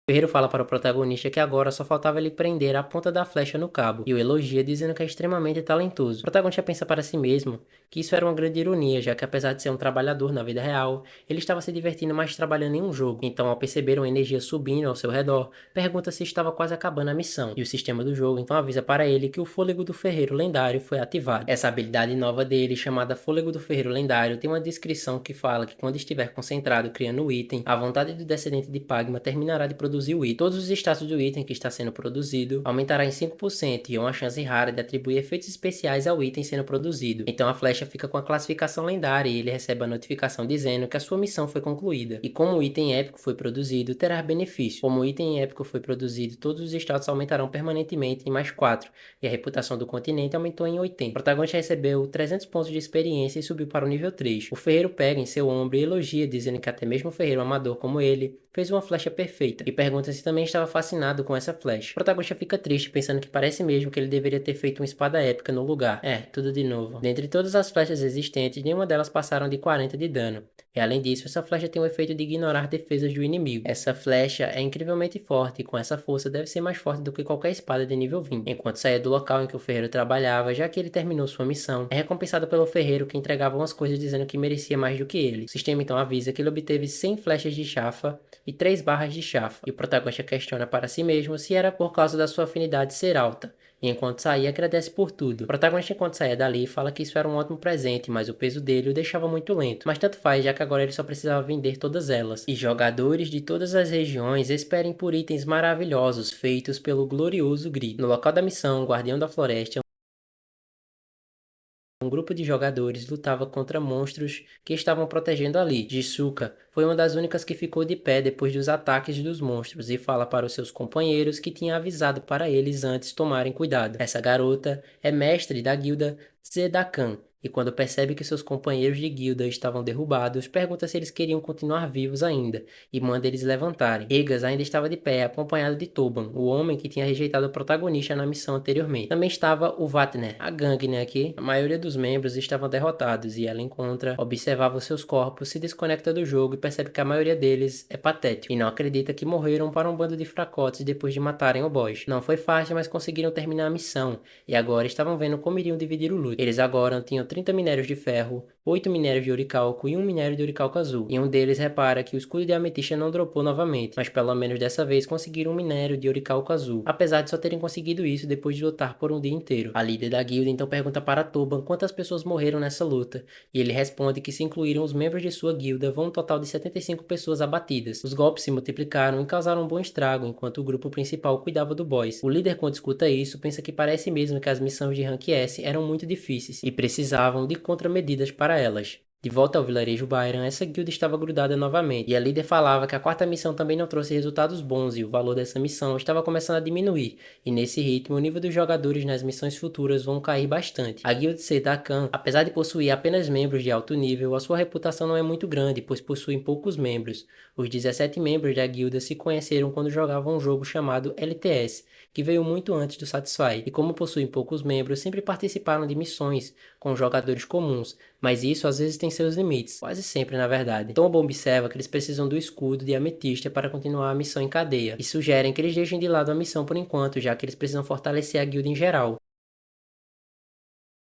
O ferreiro fala para o protagonista que agora só faltava ele prender a ponta da flecha no cabo, e o elogia dizendo que é extremamente talentoso. O protagonista pensa para si mesmo que isso era uma grande ironia, já que apesar de ser um trabalhador na vida real, ele estava se divertindo mais trabalhando em um jogo. Então, ao perceber uma energia subindo ao seu redor, pergunta se estava quase acabando a missão, e o sistema do jogo então avisa para ele que o fôlego do ferreiro lendário foi ativado. Essa habilidade nova dele, chamada fôlego do ferreiro lendário, tem uma descrição que fala que quando estiver concentrado criando o item, a vontade do descendente de Pagma terminará de produzir o item. Todos os status do item que está sendo produzido aumentará em 5% e uma chance rara de atribuir efeitos especiais ao item sendo produzido. Então a flecha fica com a classificação lendária e ele recebe a notificação dizendo que a sua missão foi concluída. E como o item épico foi produzido, terá benefício. Como o item épico foi produzido, todos os status aumentarão permanentemente em mais 4, e a reputação do continente aumentou em 80. O protagonista recebeu 300 pontos de experiência e subiu para o nível 3. O ferreiro pega em seu ombro e elogia, dizendo que até mesmo um ferreiro amador como ele fez uma flecha perfeita, e pergunta se também estava fascinado com essa flecha. O protagonista fica triste, pensando que parece mesmo que ele deveria ter feito uma espada épica no lugar. Tudo de novo. Dentre todas as flechas existentes, nenhuma delas passaram de 40 de dano. E além disso, essa flecha tem o efeito de ignorar defesas do inimigo. Essa flecha é incrivelmente forte, e com essa força deve ser mais forte do que qualquer espada de nível 20. Enquanto saía do local em que o ferreiro trabalhava, já que ele terminou sua missão, é recompensado pelo ferreiro, que entregava umas coisas dizendo que merecia mais do que ele. O sistema então avisa que ele obteve 100 flechas de chafa e 3 barras de chafa, e o protagonista questiona para si mesmo se era por causa da sua afinidade ser alta. E enquanto saía, agradece por tudo. O protagonista, enquanto saía dali, fala que isso era um ótimo presente, mas o peso dele o deixava muito lento. Mas tanto faz, já que agora ele só precisava vender todas elas. E jogadores de todas as regiões esperem por itens maravilhosos feitos pelo glorioso Grito. No local da missão, o Guardião da Floresta, um grupo de jogadores lutava contra monstros que estavam protegendo ali. Jisuka foi uma das únicas que ficou de pé depois dos ataques dos monstros e fala para os seus companheiros que tinha avisado para eles antes tomarem cuidado. Essa garota é mestre da guilda Tzedakan, e quando percebe que seus companheiros de guilda estavam derrubados, pergunta se eles queriam continuar vivos ainda, e manda eles levantarem. Egas ainda estava de pé, acompanhado de Toban, o homem que tinha rejeitado o protagonista na missão anteriormente. Também estava o Vatner, a gangue, aqui. A maioria dos membros estavam derrotados, e ela encontra, observava os seus corpos, se desconecta do jogo e percebe que a maioria deles é patético, e não acredita que morreram para um bando de fracotes depois de matarem o boss. Não foi fácil, mas conseguiram terminar a missão, e agora estavam vendo como iriam dividir o loot. Eles agora tinham 30 minérios de ferro, 8 minérios de oricalco e 1 minério de oricalco azul. E um deles repara que o escudo de ametista não dropou novamente, mas pelo menos dessa vez conseguiram um minério de oricalco azul, apesar de só terem conseguido isso depois de lutar por um dia inteiro. A líder da guilda então pergunta para Toban quantas pessoas morreram nessa luta, e ele responde que se incluíram os membros de sua guilda, vão um total de 75 pessoas abatidas. Os golpes se multiplicaram e causaram um bom estrago, enquanto o grupo principal cuidava do boss. O líder, quando escuta isso, pensa que parece mesmo que as missões de Rank S eram muito difíceis, e precisavam de contramedidas para elas. De volta ao vilarejo Byron, essa guilda estava grudada novamente, e a líder falava que a quarta missão também não trouxe resultados bons e o valor dessa missão estava começando a diminuir, e nesse ritmo o nível dos jogadores nas missões futuras vão cair bastante. A guilda Sedakan, apesar de possuir apenas membros de alto nível, a sua reputação não é muito grande, pois possuem poucos membros. Os 17 membros da guilda se conheceram quando jogavam um jogo chamado LTS, que veio muito antes do Satisfy, e como possuem poucos membros, sempre participaram de missões com jogadores comuns, mas isso às vezes tem seus limites, quase sempre na verdade. Tombo observa que eles precisam do escudo de Ametista para continuar a missão em cadeia, e sugerem que eles deixem de lado a missão por enquanto, já que eles precisam fortalecer a guilda em geral.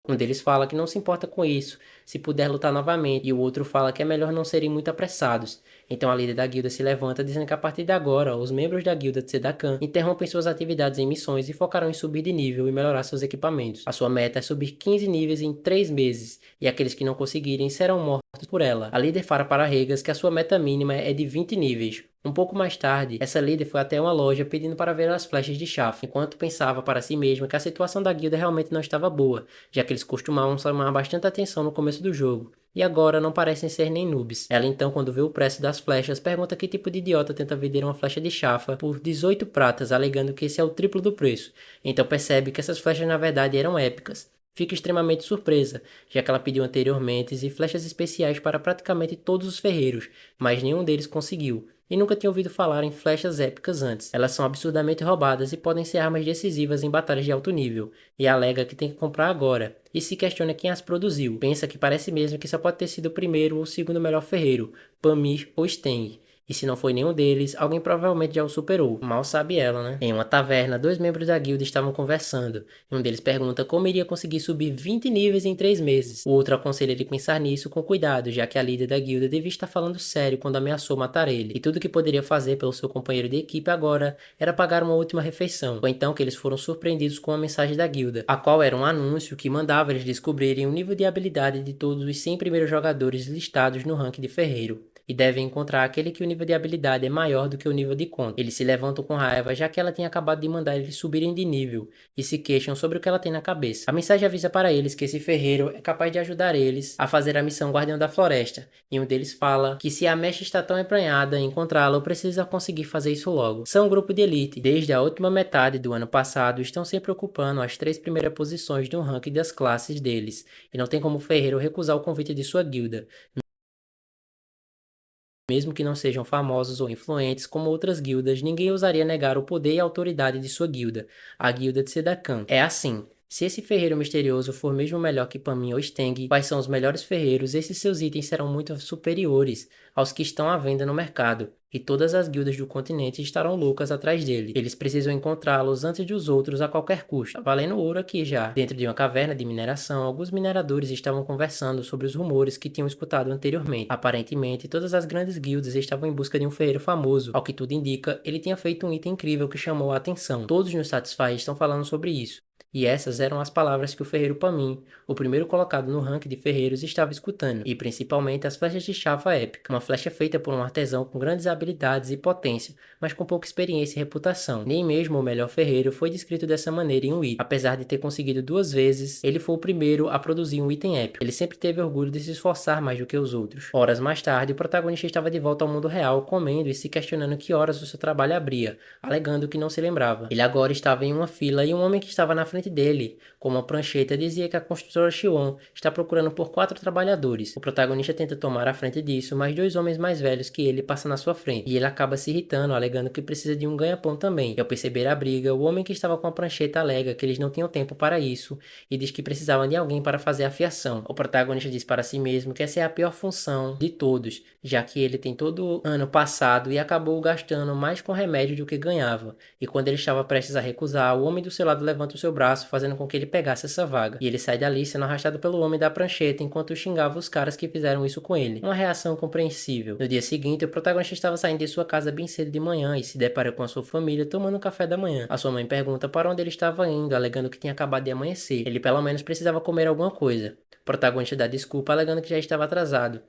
Um deles fala que não se importa com isso, se puder lutar novamente, e o outro fala que é melhor não serem muito apressados. Então a líder da guilda se levanta dizendo que a partir de agora, os membros da guilda de Sedakan interrompem suas atividades em missões e focarão em subir de nível e melhorar seus equipamentos. A sua meta é subir 15 níveis em 3 meses, e aqueles que não conseguirem serão mortos por ela. A líder fala para Regas que a sua meta mínima é de 20 níveis. Um pouco mais tarde, essa líder foi até uma loja pedindo para ver as flechas de Chaff, enquanto pensava para si mesma que a situação da guilda realmente não estava boa, já que eles costumavam chamar bastante atenção no começo do jogo, e agora não parecem ser nem noobs. Ela então, quando vê o preço das flechas, pergunta que tipo de idiota tenta vender uma flecha de chafa por 18 pratas, alegando que esse é o triplo do preço. Então percebe que essas flechas na verdade eram épicas. Fica extremamente surpresa, já que ela pediu anteriormente e flechas especiais para praticamente todos os ferreiros, mas nenhum deles conseguiu. E nunca tinha ouvido falar em flechas épicas antes. Elas são absurdamente roubadas e podem ser armas decisivas em batalhas de alto nível, e alega que tem que comprar agora, e se questiona quem as produziu. Pensa que parece mesmo que só pode ter sido o primeiro ou segundo melhor ferreiro, Pamir ou Steng. E se não foi nenhum deles, alguém provavelmente já o superou. Mal sabe ela, né? Em uma taverna, dois membros da guilda estavam conversando. E um deles pergunta como iria conseguir subir 20 níveis em 3 meses. O outro aconselha ele pensar nisso com cuidado, já que a líder da guilda devia estar falando sério quando ameaçou matar ele. E tudo que poderia fazer pelo seu companheiro de equipe agora era pagar uma última refeição. Foi então que eles foram surpreendidos com uma mensagem da guilda, a qual era um anúncio que mandava eles descobrirem o nível de habilidade de todos os 100 primeiros jogadores listados no ranking de ferreiro, e devem encontrar aquele que o nível de habilidade é maior do que o nível de conta. Eles se levantam com raiva, já que ela tinha acabado de mandar eles subirem de nível, e se queixam sobre o que ela tem na cabeça. A mensagem avisa para eles que esse ferreiro é capaz de ajudar eles a fazer a missão Guardião da Floresta, e um deles fala que se a mecha está tão emprenhada em encontrá-lo, precisa conseguir fazer isso logo. São um grupo de elite, desde a última metade do ano passado, estão sempre ocupando as 3 primeiras posições do ranking das classes deles, e não tem como o ferreiro recusar o convite de sua guilda, mesmo que não sejam famosos ou influentes como outras guildas, ninguém ousaria negar o poder e a autoridade de sua guilda, a guilda de Sedakan. É assim. Se esse ferreiro misterioso for mesmo melhor que Pamin ou Steng, quais são os melhores ferreiros, esses seus itens serão muito superiores aos que estão à venda no mercado, e todas as guildas do continente estarão loucas atrás dele. Eles precisam encontrá-los antes dos outros a qualquer custo. Tá valendo ouro aqui já. Dentro de uma caverna de mineração, alguns mineradores estavam conversando sobre os rumores que tinham escutado anteriormente. Aparentemente, todas as grandes guildas estavam em busca de um ferreiro famoso. Ao que tudo indica, ele tinha feito um item incrível que chamou a atenção. Todos nos Satisfy estão falando sobre isso. E essas eram as palavras que o ferreiro Pamin, o primeiro colocado no ranking de ferreiros, estava escutando, e principalmente as flechas de chapa épica, uma flecha feita por um artesão com grandes habilidades e potência, mas com pouca experiência e reputação. Nem mesmo o melhor ferreiro foi descrito dessa maneira em um item. Apesar de ter conseguido 2 vezes, ele foi o primeiro a produzir um item épico. Ele sempre teve orgulho de se esforçar mais do que os outros. Horas mais tarde, o protagonista estava de volta ao mundo real, comendo e se questionando que horas o seu trabalho abria, alegando que não se lembrava. Ele agora estava em uma fila e um homem que estava na frente dele, com uma prancheta, dizia que a construtora Shion está procurando por 4 trabalhadores. O protagonista tenta tomar a frente disso, mas 2 homens mais velhos que ele passam na sua frente, e ele acaba se irritando, alegando que precisa de um ganha-pão também. E ao perceber a briga, o homem que estava com a prancheta alega que eles não tinham tempo para isso, e diz que precisavam de alguém para fazer a fiação. O protagonista diz para si mesmo que essa é a pior função de todos, já que ele tem todo ano passado e acabou gastando mais com remédio do que ganhava. E quando ele estava prestes a recusar, o homem do seu lado levanta o seu braço, fazendo com que ele pegasse essa vaga. E ele sai dali sendo arrastado pelo homem da prancheta enquanto xingava os caras que fizeram isso com ele. Uma reação compreensível. No dia seguinte, o protagonista estava saindo de sua casa bem cedo de manhã e se depara com a sua família tomando um café da manhã. A sua mãe pergunta para onde ele estava indo, alegando que tinha acabado de amanhecer. Ele pelo menos precisava comer alguma coisa. O protagonista dá desculpa, alegando que já estava atrasado,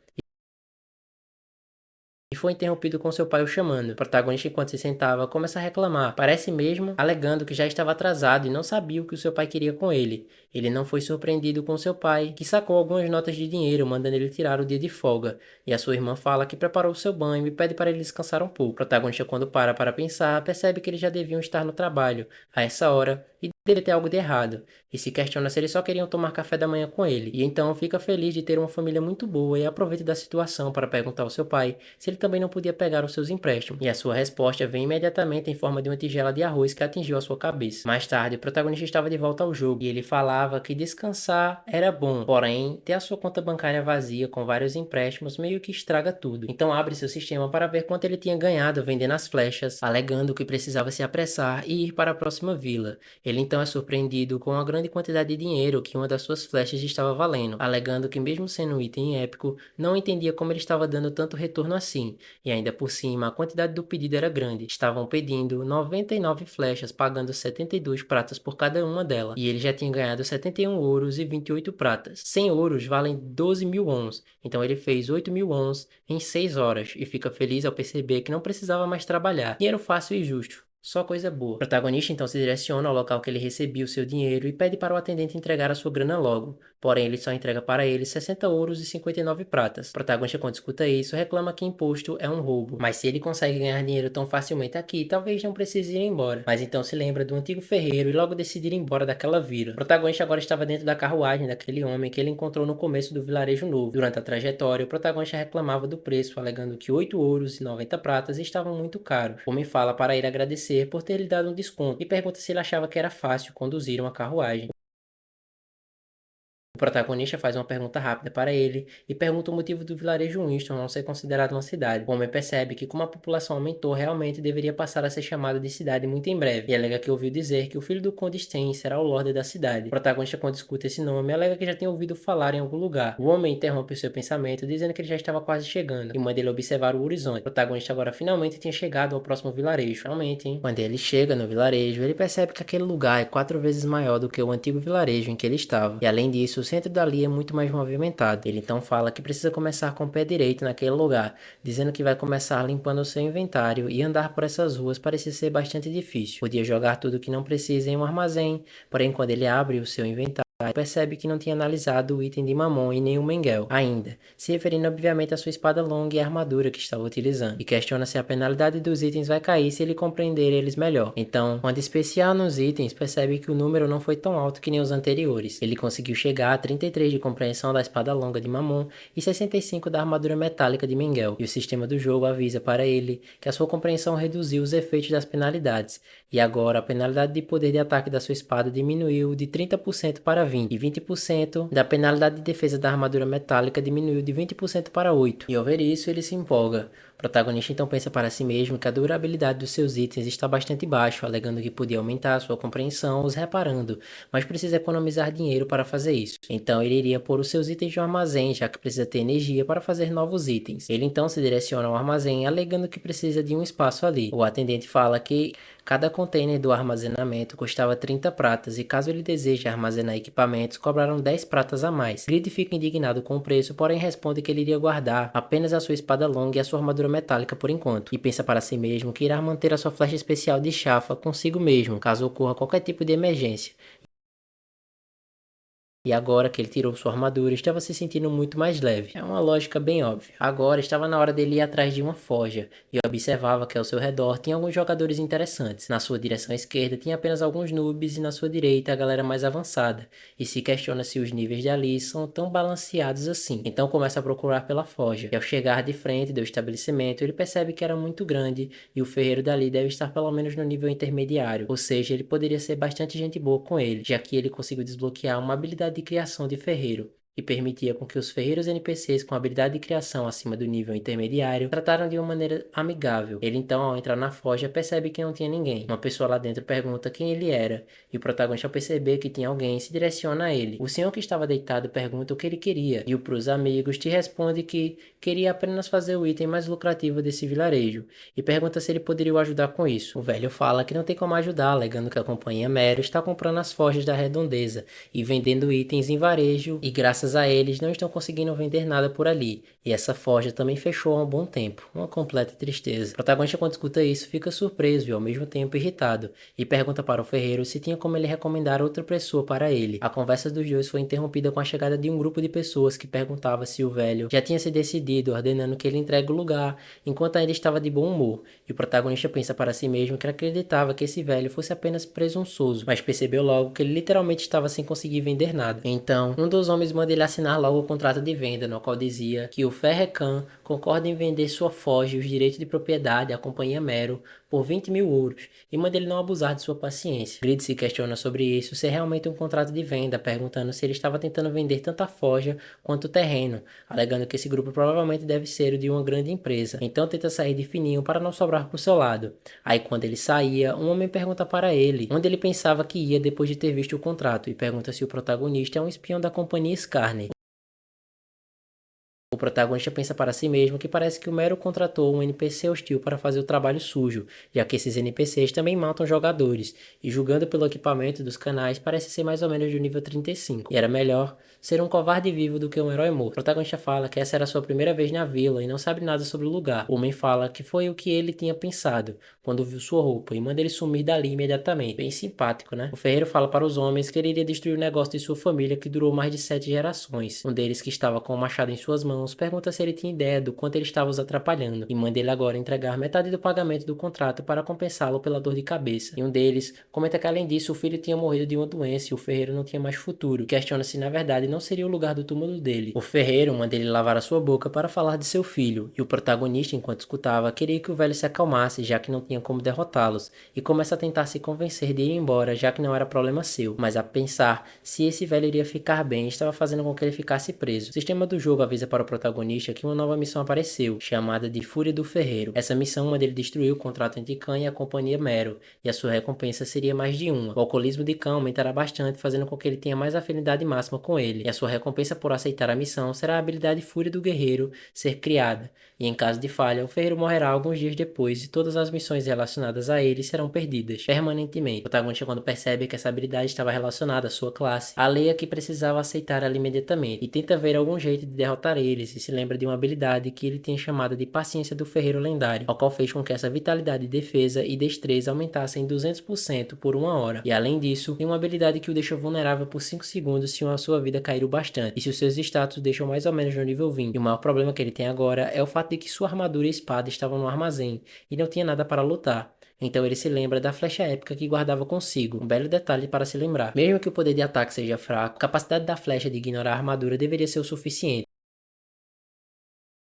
e foi interrompido com seu pai o chamando. O protagonista, enquanto se sentava, começa a reclamar. Parece mesmo alegando que já estava atrasado e não sabia o que o seu pai queria com ele. Ele não foi surpreendido com seu pai, que sacou algumas notas de dinheiro, mandando ele tirar o dia de folga. E a sua irmã fala que preparou o seu banho e pede para ele descansar um pouco. O protagonista, quando para pensar, percebe que eles já deviam estar no trabalho a essa hora e deve ter algo de errado, e se questiona se eles só queriam tomar café da manhã com ele. E então fica feliz de ter uma família muito boa e aproveita da situação para perguntar ao seu pai se ele também não podia pegar os seus empréstimos. E a sua resposta vem imediatamente em forma de uma tigela de arroz que atingiu a sua cabeça. Mais tarde, o protagonista estava de volta ao jogo e ele falava falava que descansar era bom, porém, ter a sua conta bancária vazia com vários empréstimos meio que estraga tudo. Então abre seu sistema para ver quanto ele tinha ganhado vendendo as flechas, alegando que precisava se apressar e ir para a próxima vila. Ele então é surpreendido com a grande quantidade de dinheiro que uma das suas flechas estava valendo, alegando que mesmo sendo um item épico, não entendia como ele estava dando tanto retorno assim, e ainda por cima a quantidade do pedido era grande. Estavam pedindo 99 flechas, pagando 72 pratas por cada uma delas, e ele já tinha ganhado 71 ouros e 28 pratas. 100 ouros valem 12 mil ons, então ele fez 8 mil ons em 6 horas, e fica feliz ao perceber que não precisava mais trabalhar. Dinheiro fácil e justo. Só coisa boa. O protagonista então se direciona ao local que ele recebia o seu dinheiro e pede para o atendente entregar a sua grana logo. Porém, ele só entrega para ele 60 ouros e 59 pratas. O protagonista, quando escuta isso, reclama que imposto é um roubo. Mas se ele consegue ganhar dinheiro tão facilmente aqui, talvez não precise ir embora. Mas então se lembra do antigo ferreiro e logo decide ir embora daquela vila. O protagonista agora estava dentro da carruagem daquele homem que ele encontrou no começo do vilarejo novo. Durante a trajetória, o protagonista reclamava do preço, alegando que 8 ouros e 90 pratas estavam muito caros. O homem fala para ir agradecer por ter lhe dado um desconto e pergunta se ele achava que era fácil conduzir uma carruagem. O protagonista faz uma pergunta rápida para ele e pergunta o motivo do vilarejo Winston não ser considerado uma cidade. O homem percebe que, como a população aumentou, realmente deveria passar a ser chamada de cidade muito em breve, e alega que ouviu dizer que o filho do Conde Stein será o Lorde da cidade. O protagonista, quando escuta esse nome, alega que já tem ouvido falar em algum lugar. O homem interrompe o seu pensamento, dizendo que ele já estava quase chegando, e manda ele observar o horizonte. O protagonista agora finalmente tinha chegado ao próximo vilarejo. Realmente, hein? Quando ele chega no vilarejo, ele percebe que aquele lugar é 4 vezes maior do que o antigo vilarejo em que ele estava, e além disso, o centro dali é muito mais movimentado. Ele então fala que precisa começar com o pé direito naquele lugar, dizendo que vai começar limpando o seu inventário, e andar por essas ruas parecia ser bastante difícil. Podia jogar tudo que não precisa em um armazém, porém quando ele abre o seu inventário, percebe que não tinha analisado o item de Mamon e nem o Mengel ainda, se referindo obviamente à sua espada longa e a armadura que estava utilizando, e questiona se a penalidade dos itens vai cair se ele compreender eles melhor. Então, quando especial nos itens, percebe que o número não foi tão alto que nem os anteriores. Ele conseguiu chegar a 33 de compreensão da espada longa de Mamon e 65 da armadura metálica de Mengel, e o sistema do jogo avisa para ele que a sua compreensão reduziu os efeitos das penalidades, e agora a penalidade de poder de ataque da sua espada diminuiu de 30% para 20%, e 20% da penalidade de defesa da armadura metálica diminuiu de 20% para 8%. E ao ver isso, ele se empolga. O protagonista então pensa para si mesmo que a durabilidade dos seus itens está bastante baixa, alegando que podia aumentar a sua compreensão os reparando, mas precisa economizar dinheiro para fazer isso. Então ele iria pôr os seus itens no armazém, já que precisa ter energia para fazer novos itens. Ele então se direciona ao armazém, alegando que precisa de um espaço ali. O atendente fala que cada container do armazenamento custava 30 pratas e caso ele deseje armazenar equipamentos, cobraram 10 pratas a mais. Grid fica indignado com o preço, porém responde que ele iria guardar apenas a sua espada longa e a sua armadura metálica por enquanto, e pensa para si mesmo que irá manter a sua flecha especial de chafa consigo mesmo, caso ocorra qualquer tipo de emergência. E agora que ele tirou sua armadura, estava se sentindo muito mais leve. É uma lógica bem óbvia. Agora estava na hora dele ir atrás de uma forja, e observava que ao seu redor tinha alguns jogadores interessantes. Na sua direção esquerda tinha apenas alguns noobs e na sua direita a galera mais avançada, e se questiona se os níveis de ali são tão balanceados assim. Então começa a procurar pela forja, e ao chegar de frente do estabelecimento, ele percebe que era muito grande, e o ferreiro dali deve estar pelo menos no nível intermediário, ou seja, ele poderia ser bastante gente boa com ele, já que ele conseguiu desbloquear uma habilidade de criação de ferreiro, e permitia com que os ferreiros NPCs com habilidade de criação acima do nível intermediário trataram de uma maneira amigável. Ele então, ao entrar na forja, percebe que não tinha ninguém. Uma pessoa lá dentro pergunta quem ele era, e o protagonista, ao perceber que tinha alguém, se direciona a ele. O senhor que estava deitado pergunta o que ele queria, e o pros amigos te responde que queria apenas fazer o item mais lucrativo desse vilarejo, e pergunta se ele poderia o ajudar com isso. O velho fala que não tem como ajudar, alegando que a companhia Mero está comprando as forjas da redondeza, e vendendo itens em varejo, e graças a eles não estão conseguindo vender nada por ali, e essa forja também fechou há um bom tempo. Uma completa tristeza. O protagonista, quando escuta isso, fica surpreso e ao mesmo tempo irritado, e pergunta para o ferreiro se tinha como ele recomendar outra pessoa para ele. A conversa dos dois foi interrompida com a chegada de um grupo de pessoas que perguntava se o velho já tinha se decidido, ordenando que ele entregue o lugar, enquanto ainda estava de bom humor, e o protagonista pensa para si mesmo que acreditava que esse velho fosse apenas presunçoso, mas percebeu logo que ele literalmente estava sem conseguir vender nada. Então, um dos homens manda manda ele assinar logo o contrato de venda, no qual dizia que o Ferrecan concorda em vender sua foz e os direitos de propriedade à companhia Mero por 20 mil ouros e manda ele não abusar de sua paciência. Grid se questiona sobre isso, se é realmente um contrato de venda, perguntando se ele estava tentando vender tanto a forja quanto o terreno, alegando que esse grupo provavelmente deve ser o de uma grande empresa. Então tenta sair de fininho para não sobrar pro seu lado. Aí quando ele saía, um homem pergunta para ele onde ele pensava que ia depois de ter visto o contrato e pergunta se o protagonista é um espião da companhia Scarney. O protagonista pensa para si mesmo que parece que o Mero contratou um NPC hostil para fazer o trabalho sujo, já que esses NPCs também matam jogadores, e julgando pelo equipamento dos canais parece ser mais ou menos do nível 35, e era melhor ser um covarde vivo do que um herói morto. O protagonista fala que essa era a sua primeira vez na vila e não sabe nada sobre o lugar. O homem fala que foi o que ele tinha pensado quando viu sua roupa e manda ele sumir dali imediatamente. Bem simpático, né? O ferreiro fala para os homens que ele iria destruir o negócio de sua família que durou mais de 7 gerações. Um deles, que estava com o machado em suas mãos, pergunta se ele tinha ideia do quanto ele estava os atrapalhando e manda ele agora entregar metade do pagamento do contrato para compensá-lo pela dor de cabeça. E um deles comenta que além disso o filho tinha morrido de uma doença e o ferreiro não tinha mais futuro. Questiona se na verdade não seria o lugar do túmulo dele. O ferreiro manda ele lavar a sua boca para falar de seu filho e o protagonista, enquanto escutava, queria que o velho se acalmasse, já que não tinha como derrotá-los, e começa a tentar se convencer de ir embora, já que não era problema seu, mas a pensar se esse velho iria ficar bem estava fazendo com que ele ficasse preso. O sistema do jogo avisa para o protagonista que uma nova missão apareceu, chamada de Fúria do Ferreiro. Essa missão manda ele destruir o contrato entre Khan e a companhia Mero, e a sua recompensa seria mais de uma. O alcoolismo de Khan aumentará bastante, fazendo com que ele tenha mais afinidade máxima com ele, e a sua recompensa por aceitar a missão será a habilidade Fúria do Guerreiro ser criada, e em caso de falha, o ferreiro morrerá alguns dias depois e todas as missões relacionadas a ele serão perdidas permanentemente. O protagonista, quando percebe que essa habilidade estava relacionada à sua classe, aleia que precisava aceitar ela imediatamente e tenta ver algum jeito de derrotar eles e se lembra de uma habilidade que ele tinha chamada de Paciência do Ferreiro Lendário, ao qual fez com que essa vitalidade, defesa e destreza aumentassem 200% por uma hora. E além disso, tem uma habilidade que o deixa vulnerável por 5 segundos se a sua vida cair o bastante, e se os seus status o deixam mais ou menos no nível 20. E o maior problema que ele tem agora é o fato de que sua armadura e espada estavam no armazém e não tinha nada para lutar. Então ele se lembra da flecha épica que guardava consigo, um belo detalhe para se lembrar. Mesmo que o poder de ataque seja fraco, a capacidade da flecha de ignorar a armadura deveria ser o suficiente.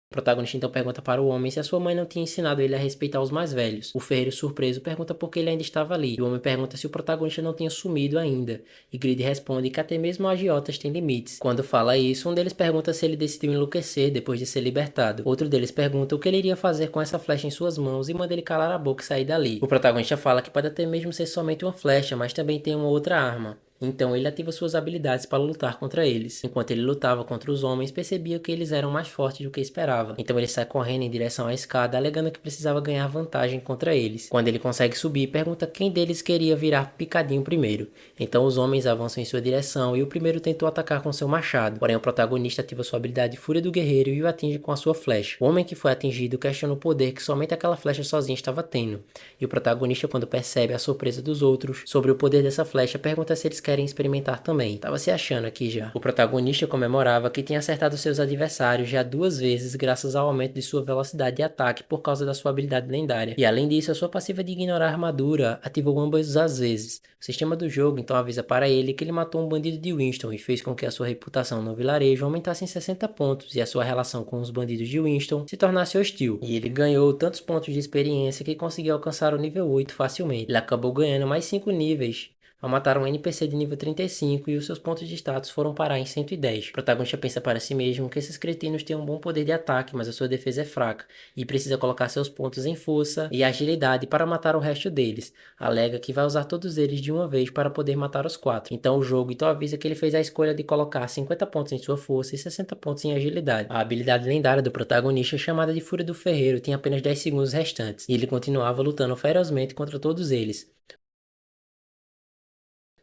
O protagonista então pergunta para o homem se a sua mãe não tinha ensinado ele a respeitar os mais velhos. O ferreiro, surpreso, pergunta por que ele ainda estava ali. E o homem pergunta se o protagonista não tinha sumido ainda. E Grid responde que até mesmo agiotas têm limites. Quando fala isso, um deles pergunta se ele decidiu enlouquecer depois de ser libertado. Outro deles pergunta o que ele iria fazer com essa flecha em suas mãos e manda ele calar a boca e sair dali. O protagonista fala que pode até mesmo ser somente uma flecha, mas também tem uma outra arma. Então ele ativa suas habilidades para lutar contra eles. Enquanto ele lutava contra os homens, percebia que eles eram mais fortes do que esperava. Então ele sai correndo em direção à escada, alegando que precisava ganhar vantagem contra eles. Quando ele consegue subir, pergunta quem deles queria virar picadinho primeiro. Então os homens avançam em sua direção e o primeiro tentou atacar com seu machado. Porém o protagonista ativa sua habilidade Fúria do Guerreiro e o atinge com a sua flecha. O homem que foi atingido questiona o poder que somente aquela flecha sozinha estava tendo. E o protagonista, quando percebe a surpresa dos outros sobre o poder dessa flecha, pergunta se eles querem experimentar também. Tava se achando aqui já. O protagonista comemorava que tinha acertado seus adversários já 2 vezes graças ao aumento de sua velocidade de ataque por causa da sua habilidade lendária. E além disso, a sua passiva de ignorar a armadura ativou ambas as vezes. O sistema do jogo então avisa para ele que ele matou um bandido de Winston e fez com que a sua reputação no vilarejo aumentasse em 60 pontos e a sua relação com os bandidos de Winston se tornasse hostil. E ele ganhou tantos pontos de experiência que conseguiu alcançar o nível 8 facilmente. Ele acabou ganhando mais 5 níveis ao matar um NPC de nível 35 e os seus pontos de status foram parar em 110. O protagonista pensa para si mesmo que esses cretinos têm um bom poder de ataque, mas a sua defesa é fraca, e precisa colocar seus pontos em força e agilidade para matar o resto deles. Alega que vai usar todos eles de uma vez para poder matar os 4. Então o jogo avisa que ele fez a escolha de colocar 50 pontos em sua força e 60 pontos em agilidade. A habilidade lendária do protagonista, chamada de Fúria do Ferreiro, tinha apenas 10 segundos restantes, e ele continuava lutando ferozmente contra todos eles.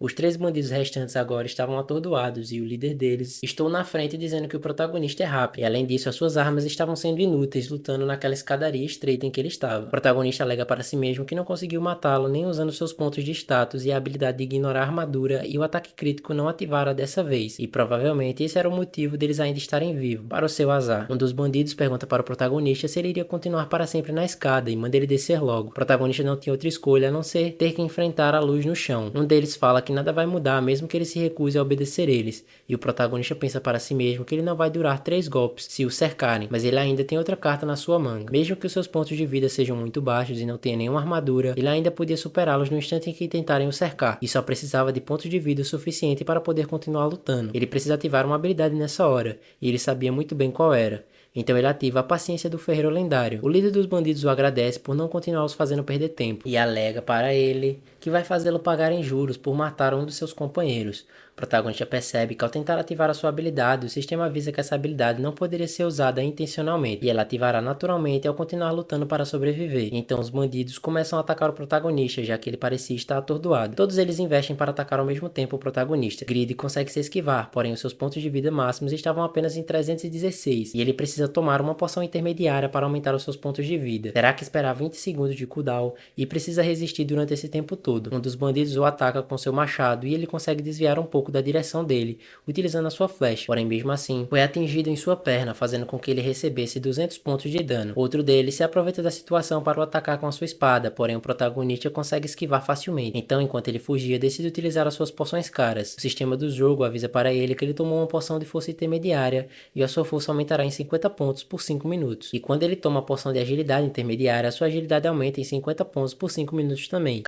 Os 3 bandidos restantes agora estavam atordoados e o líder deles estou na frente dizendo que o protagonista é rápido. E além disso, as suas armas estavam sendo inúteis lutando naquela escadaria estreita em que ele estava. O protagonista alega para si mesmo que não conseguiu matá-lo nem usando seus pontos de status e a habilidade de ignorar a armadura e o ataque crítico não ativara dessa vez. E provavelmente esse era o motivo deles ainda estarem vivos, para o seu azar. Um dos bandidos pergunta para o protagonista se ele iria continuar para sempre na escada e manda ele descer logo. O protagonista não tinha outra escolha a não ser ter que enfrentar a luz no chão. Um deles fala que nada vai mudar mesmo que ele se recuse a obedecer eles, e o protagonista pensa para si mesmo que ele não vai durar 3 golpes se o cercarem, mas ele ainda tem outra carta na sua manga. Mesmo que os seus pontos de vida sejam muito baixos e não tenha nenhuma armadura, ele ainda podia superá-los no instante em que tentarem o cercar, e só precisava de pontos de vida o suficiente para poder continuar lutando. Ele precisa ativar uma habilidade nessa hora, e ele sabia muito bem qual era. Então ele ativa a paciência do ferreiro lendário. O líder dos bandidos o agradece por não continuar os fazendo perder tempo, e alega para ele que vai fazê-lo pagar em juros por matar um dos seus companheiros. O protagonista percebe que ao tentar ativar a sua habilidade, o sistema avisa que essa habilidade não poderia ser usada intencionalmente, e ela ativará naturalmente ao continuar lutando para sobreviver. Então os bandidos começam a atacar o protagonista, já que ele parecia estar atordoado. Todos eles investem para atacar ao mesmo tempo o protagonista. Grid consegue se esquivar, porém os seus pontos de vida máximos estavam apenas em 316, e ele precisa tomar uma poção intermediária para aumentar os seus pontos de vida. Terá que esperar 20 segundos de cooldown e precisa resistir durante esse tempo todo. Um dos bandidos o ataca com seu machado e ele consegue desviar um pouco da direção dele, utilizando a sua flecha, porém mesmo assim, foi atingido em sua perna, fazendo com que ele recebesse 200 pontos de dano. Outro deles se aproveita da situação para o atacar com a sua espada, porém o protagonista consegue esquivar facilmente. Então, enquanto ele fugia, decide utilizar as suas poções caras. O sistema do jogo avisa para ele que ele tomou uma poção de força intermediária e a sua força aumentará em 50 pontos por 5 minutos. E quando ele toma a poção de agilidade intermediária, a sua agilidade aumenta em 50 pontos por 5 minutos também.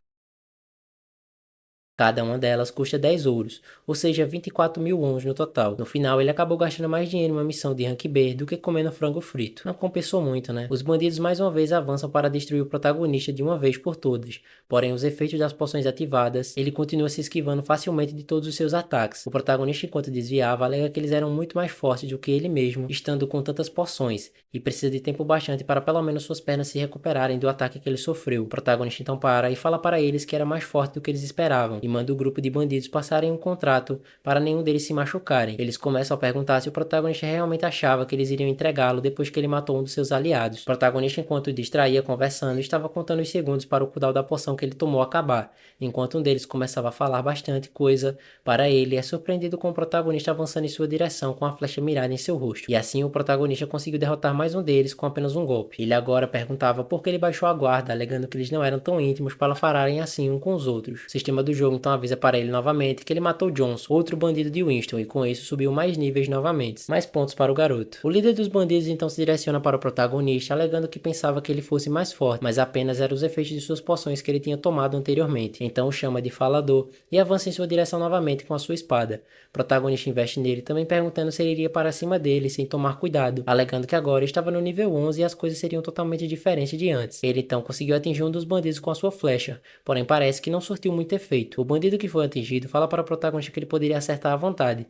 Cada uma delas custa 10 ouros, ou seja, 24.000 wons no total. No final, ele acabou gastando mais dinheiro em uma missão de rank B do que comendo frango frito. Não compensou muito, né? Os bandidos mais uma vez avançam para destruir o protagonista de uma vez por todas. Porém, os efeitos das poções ativadas, ele continua se esquivando facilmente de todos os seus ataques. O protagonista, enquanto desviava, alega que eles eram muito mais fortes do que ele mesmo, estando com tantas poções, e precisa de tempo bastante para pelo menos suas pernas se recuperarem do ataque que ele sofreu. O protagonista então para e fala para eles que era mais forte do que eles esperavam, e manda o grupo de bandidos passarem um contrato para nenhum deles se machucarem. Eles começam a perguntar se o protagonista realmente achava que eles iriam entregá-lo depois que ele matou um dos seus aliados. O protagonista, enquanto distraía conversando, estava contando os segundos para o cooldown da poção que ele tomou acabar, enquanto um deles começava a falar bastante coisa para ele. É surpreendido com o protagonista avançando em sua direção com a flecha mirada em seu rosto, e assim o protagonista conseguiu derrotar mais um deles com apenas um golpe. Ele agora perguntava por que ele baixou a guarda, alegando que eles não eram tão íntimos para farem assim um com os outros. O sistema do jogo então avisa para ele novamente que ele matou Johnson, outro bandido de Winston, e com isso subiu mais níveis novamente, mais pontos para o garoto. O líder dos bandidos então se direciona para o protagonista, alegando que pensava que ele fosse mais forte, mas apenas eram os efeitos de suas poções que ele tinha tomado anteriormente. Então o chama de falador e avança em sua direção novamente com a sua espada. O protagonista investe nele, também perguntando se ele iria para cima dele sem tomar cuidado, alegando que agora estava no nível 11 e as coisas seriam totalmente diferentes de antes. Ele então conseguiu atingir um dos bandidos com a sua flecha, porém parece que não surtiu muito efeito. O bandido que foi atingido fala para o protagonista que ele poderia acertar à vontade,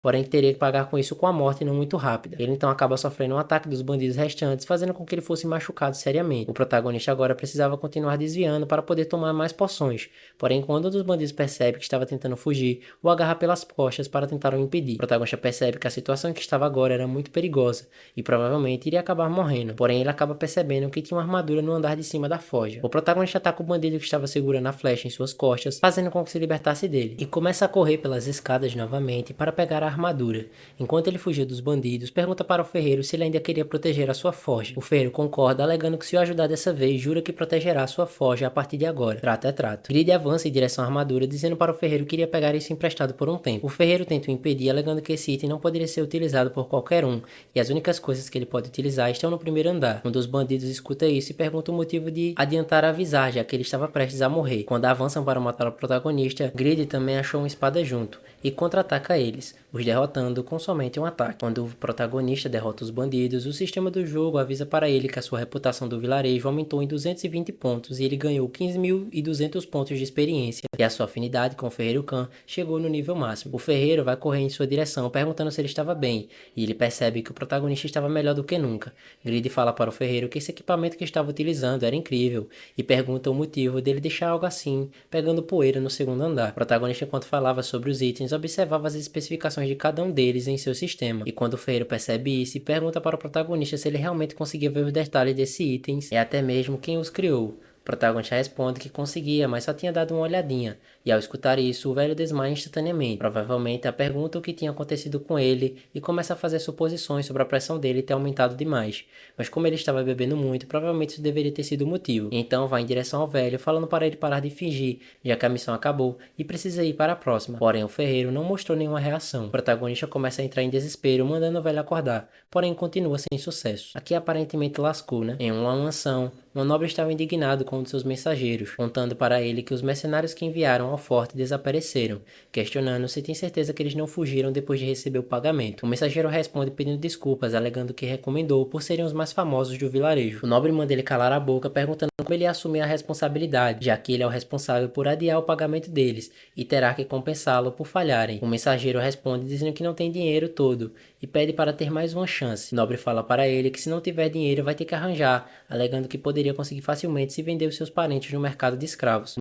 porém teria que pagar com isso com a morte não muito rápida. Ele então acaba sofrendo um ataque dos bandidos restantes, fazendo com que ele fosse machucado seriamente. O protagonista agora precisava continuar desviando para poder tomar mais poções, porém quando um dos bandidos percebe que estava tentando fugir, o agarra pelas costas para tentar o impedir. O protagonista percebe que a situação em que estava agora era muito perigosa, e provavelmente iria acabar morrendo, porém ele acaba percebendo que tinha uma armadura no andar de cima da forja. O protagonista ataca o bandido que estava segurando a flecha em suas costas, fazendo com que se libertasse dele, e começa a correr pelas escadas novamente para pegar a armadura. Enquanto ele fugia dos bandidos, pergunta para o ferreiro se ele ainda queria proteger a sua forja. O ferreiro concorda, alegando que se o ajudar dessa vez, jura que protegerá a sua forja a partir de agora. Trato é trato. Grid avança em direção à armadura, dizendo para o ferreiro que iria pegar isso emprestado por um tempo. O ferreiro tenta o impedir, alegando que esse item não poderia ser utilizado por qualquer um, e as únicas coisas que ele pode utilizar estão no primeiro andar. Um dos bandidos escuta isso e pergunta o motivo de adiantar a avisar, já que ele estava prestes a morrer. Quando avançam para matar o protagonista, Grid também achou uma espada junto, e contra-ataca eles, os derrotando com somente um ataque. Quando o protagonista derrota os bandidos, o sistema do jogo avisa para ele que a sua reputação do vilarejo aumentou em 220 pontos e ele ganhou 15.200 pontos de experiência, e a sua afinidade com o Ferreiro Khan chegou no nível máximo. O ferreiro vai correr em sua direção perguntando se ele estava bem, e ele percebe que o protagonista estava melhor do que nunca. Grid fala para o ferreiro que esse equipamento que estava utilizando era incrível, e pergunta o motivo dele deixar algo assim, pegando poeira no segundo andar. O protagonista, enquanto falava sobre os itens, observava as especificações de cada um deles em seu sistema, e quando o ferreiro percebe isso, pergunta para o protagonista se ele realmente conseguia ver os detalhes desses itens e até mesmo quem os criou. O protagonista responde que conseguia, mas só tinha dado uma olhadinha, e ao escutar isso, o velho desmaia instantaneamente. Provavelmente pergunta o que tinha acontecido com ele e começa a fazer suposições sobre a pressão dele ter aumentado demais. Mas como ele estava bebendo muito, provavelmente isso deveria ter sido o motivo. Então vai em direção ao velho, falando para ele parar de fingir, já que a missão acabou e precisa ir para a próxima. Porém, o ferreiro não mostrou nenhuma reação. O protagonista começa a entrar em desespero, mandando o velho acordar, porém continua sem sucesso. Aqui aparentemente lascou, né? Em uma mansão, um nobre estava indignado com um de seus mensageiros, contando para ele que os mercenários que enviaram ao forte desapareceram, questionando se tem certeza que eles não fugiram depois de receber o pagamento. O mensageiro responde pedindo desculpas, alegando que recomendou por serem os mais famosos do vilarejo. O nobre manda ele calar a boca, perguntando como ele ia assumir a responsabilidade, já que ele é o responsável por adiar o pagamento deles e terá que compensá-lo por falharem. O mensageiro responde dizendo que não tem dinheiro todo e pede para ter mais uma chance. O nobre fala para ele que se não tiver dinheiro vai ter que arranjar, alegando que poderia conseguir facilmente se vender os seus parentes no mercado de escravos.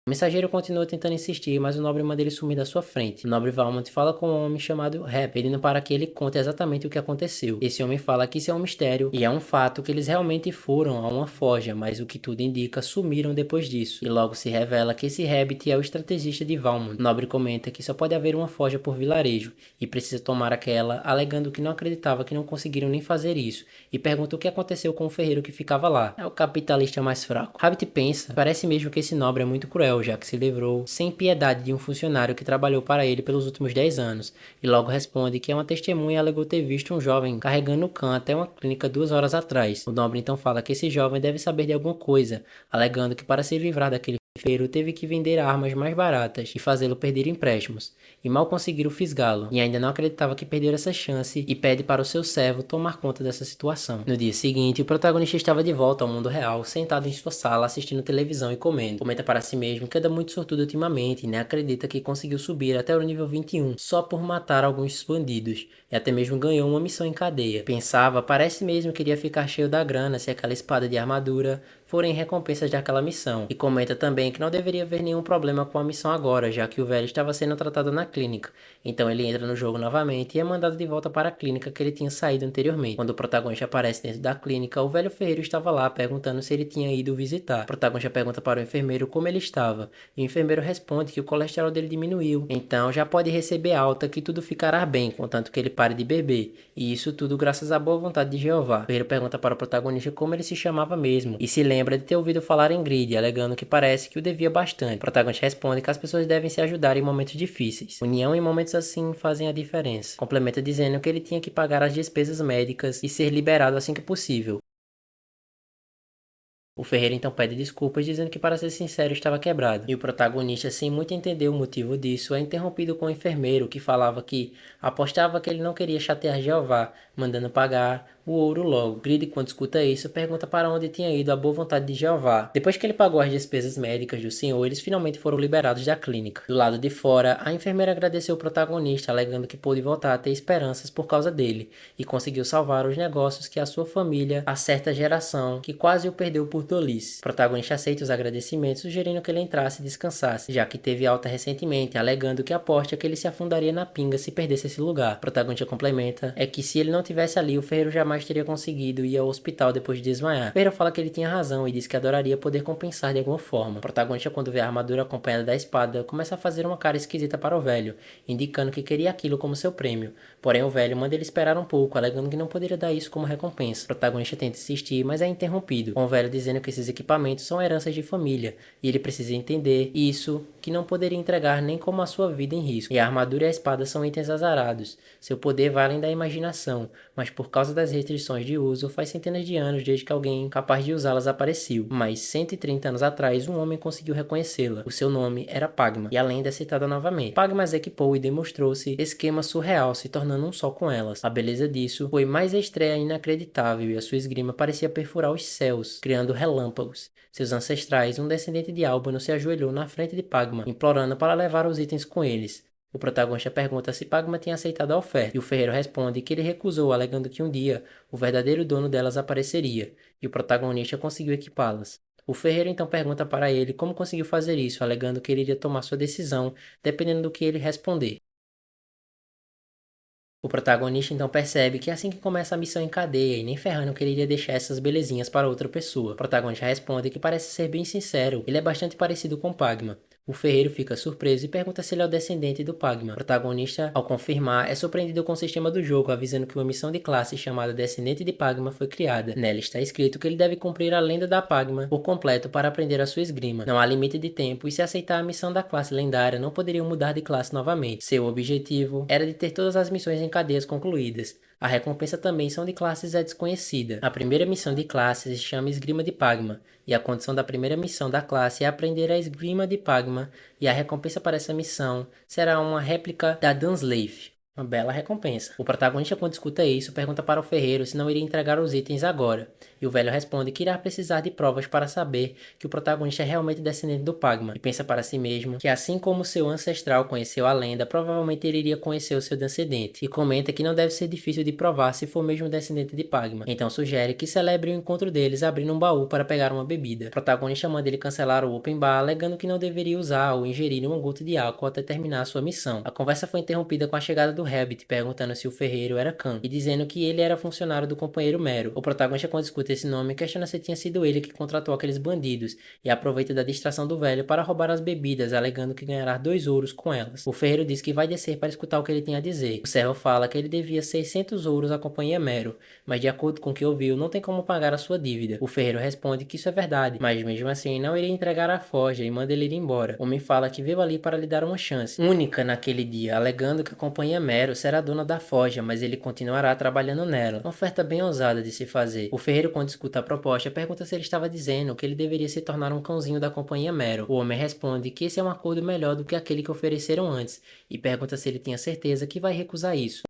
O mensageiro continua tentando insistir, mas o nobre manda ele sumir da sua frente. O nobre Valmont fala com um homem chamado Rap, pedindo para que ele conte exatamente o que aconteceu. Esse homem fala que isso é um mistério e é um fato que eles realmente foram a uma forja, mas o que tudo indica, sumiram depois disso. E logo se revela que esse Rabbit é o estrategista de Valmont. O nobre comenta que só pode haver uma forja por vilarejo e precisa tomar aquela, alegando que não acreditava que não conseguiram nem fazer isso, e pergunta o que aconteceu com o ferreiro que ficava lá. É o capitalista mais fraco. Rabbit pensa, parece mesmo que esse nobre é muito cruel, já que se livrou sem piedade de um funcionário que trabalhou para ele pelos últimos 10 anos, e logo responde que é uma testemunha e alegou ter visto um jovem carregando o cão até uma clínica 2 horas atrás. O nobre então fala que esse jovem deve saber de alguma coisa, alegando que para se livrar daquele ferreiro teve que vender armas mais baratas e fazê-lo perder empréstimos, e mal conseguiram fisgá-lo, e ainda não acreditava que perdera essa chance e pede para o seu servo tomar conta dessa situação. No dia seguinte, o protagonista estava de volta ao mundo real, sentado em sua sala assistindo televisão e comendo. Comenta para si mesmo que anda muito sortudo ultimamente e nem acredita que conseguiu subir até o nível 21 só por matar alguns bandidos, e até mesmo ganhou uma missão em cadeia. Pensava, parece mesmo que iria ficar cheio da grana se aquela espada de armadura forem recompensas daquela missão, e comenta também que não deveria haver nenhum problema com a missão agora, já que o velho estava sendo tratado na clínica. Então ele entra no jogo novamente e é mandado de volta para a clínica que ele tinha saído anteriormente. Quando o protagonista aparece dentro da clínica, o velho ferreiro estava lá perguntando se ele tinha ido visitar. O protagonista pergunta para o enfermeiro como ele estava, e o enfermeiro responde que o colesterol dele diminuiu, então já pode receber alta que tudo ficará bem, contanto que ele pare de beber, e isso tudo graças à boa vontade de Jeová. O ferreiro pergunta para o protagonista como ele se chamava mesmo, e se lembra de ter ouvido falar em Grid, alegando que parece que o devia bastante. O protagonista responde que as pessoas devem se ajudar em momentos difíceis. União em momentos assim fazem a diferença. Complementa dizendo que ele tinha que pagar as despesas médicas e ser liberado assim que possível. O ferreiro então pede desculpas, dizendo que, para ser sincero, estava quebrado. E o protagonista, sem muito entender o motivo disso, é interrompido com o enfermeiro, que falava que apostava que ele não queria chatear Jeová, mandando pagar o ouro logo. Grid, quando escuta isso, pergunta para onde tinha ido a boa vontade de Jeová. Depois que ele pagou as despesas médicas do senhor, eles finalmente foram liberados da clínica. Do lado de fora, a enfermeira agradeceu o protagonista, alegando que pôde voltar a ter esperanças por causa dele, e conseguiu salvar os negócios que a sua família, a certa geração, que quase o perdeu por tolice. O protagonista aceita os agradecimentos, sugerindo que ele entrasse e descansasse, já que teve alta recentemente, alegando que aposta que ele se afundaria na pinga se perdesse esse lugar. O protagonista complementa é que se ele não tivesse ali, o ferreiro jamais teria conseguido ir ao hospital depois de desmaiar. O ferreiro fala que ele tinha razão e diz que adoraria poder compensar de alguma forma. O protagonista, quando vê a armadura acompanhada da espada, começa a fazer uma cara esquisita para o velho, indicando que queria aquilo como seu prêmio. Porém, o velho manda ele esperar um pouco, alegando que não poderia dar isso como recompensa. O protagonista tenta insistir, mas é interrompido, com o velho dizendo que esses equipamentos são heranças de família, e ele precisa entender isso, que não poderia entregar nem como a sua vida em risco. E a armadura e a espada são itens azarados. Seu poder vai além da imaginação, mas por causa das restrições de uso, faz centenas de anos desde que alguém capaz de usá-las apareceu. Mas 130 anos atrás, um homem conseguiu reconhecê-la. O seu nome era Pagma, e a lenda é citada novamente. Pagma as equipou e demonstrou-se esquema surreal, se tornando um só com elas. A beleza disso foi mais estreia e inacreditável, e a sua esgrima parecia perfurar os céus, criando relâmpagos. Seus ancestrais, um descendente de Albano, se ajoelhou na frente de Pagma, implorando para levar os itens com eles. O protagonista pergunta se Pagma tinha aceitado a oferta, e o ferreiro responde que ele recusou, alegando que um dia o verdadeiro dono delas apareceria, e o protagonista conseguiu equipá-las. O ferreiro então pergunta para ele como conseguiu fazer isso, alegando que ele iria tomar sua decisão, dependendo do que ele responder. O protagonista então percebe que assim que começa a missão em cadeia e nem ferrando que ele iria deixar essas belezinhas para outra pessoa. O protagonista responde que parece ser bem sincero, ele é bastante parecido com Pagma. O ferreiro fica surpreso e pergunta se ele é o descendente do Pagma. O protagonista, ao confirmar, é surpreendido com o sistema do jogo, avisando que uma missão de classe chamada Descendente de Pagma foi criada. Nela está escrito que ele deve cumprir a lenda da Pagma por completo para aprender a sua esgrima. Não há limite de tempo e se aceitar a missão da classe lendária, não poderiam mudar de classe novamente. Seu objetivo era de ter todas as missões em cadeias concluídas. A recompensa também são de classes é desconhecida. A primeira missão de classe se chama Esgrima de Pagma, e a condição da primeira missão da classe é aprender a Esgrima de Pagma, e a recompensa para essa missão será uma réplica da Dunsleif. Uma bela recompensa. O protagonista, quando escuta isso, pergunta para o ferreiro se não iria entregar os itens agora, e o velho responde que irá precisar de provas para saber que o protagonista é realmente descendente do Pagma, e pensa para si mesmo que assim como seu ancestral conheceu a lenda, provavelmente ele iria conhecer o seu descendente, e comenta que não deve ser difícil de provar se for mesmo descendente de Pagma. Então sugere que celebre o encontro deles abrindo um baú para pegar uma bebida. O protagonista manda ele cancelar o open bar, alegando que não deveria usar ou ingerir uma gota de álcool até terminar sua missão. A conversa foi interrompida com a chegada do Rabbit, perguntando se o ferreiro era Khan, e dizendo que ele era funcionário do companheiro Mero. O protagonista, quando escuta esse nome, questiona se tinha sido ele que contratou aqueles bandidos, e aproveita da distração do velho para roubar as bebidas, alegando que ganhará 2 ouros com elas. O ferreiro diz que vai descer para escutar o que ele tem a dizer. O servo fala que ele devia 600 ouros à companhia Mero, mas de acordo com o que ouviu, não tem como pagar a sua dívida. O ferreiro responde que isso é verdade, mas mesmo assim não iria entregar a forja e manda ele ir embora. O homem fala que veio ali para lhe dar uma chance única naquele dia, alegando que a companhia Mero será dona da forja, mas ele continuará trabalhando nela. Uma oferta bem ousada de se fazer. O ferreiro, quando escuta a proposta, pergunta se ele estava dizendo que ele deveria se tornar um cãozinho da companhia Mero. O homem responde que esse é um acordo melhor do que aquele que ofereceram antes, e pergunta se ele tinha certeza que vai recusar isso.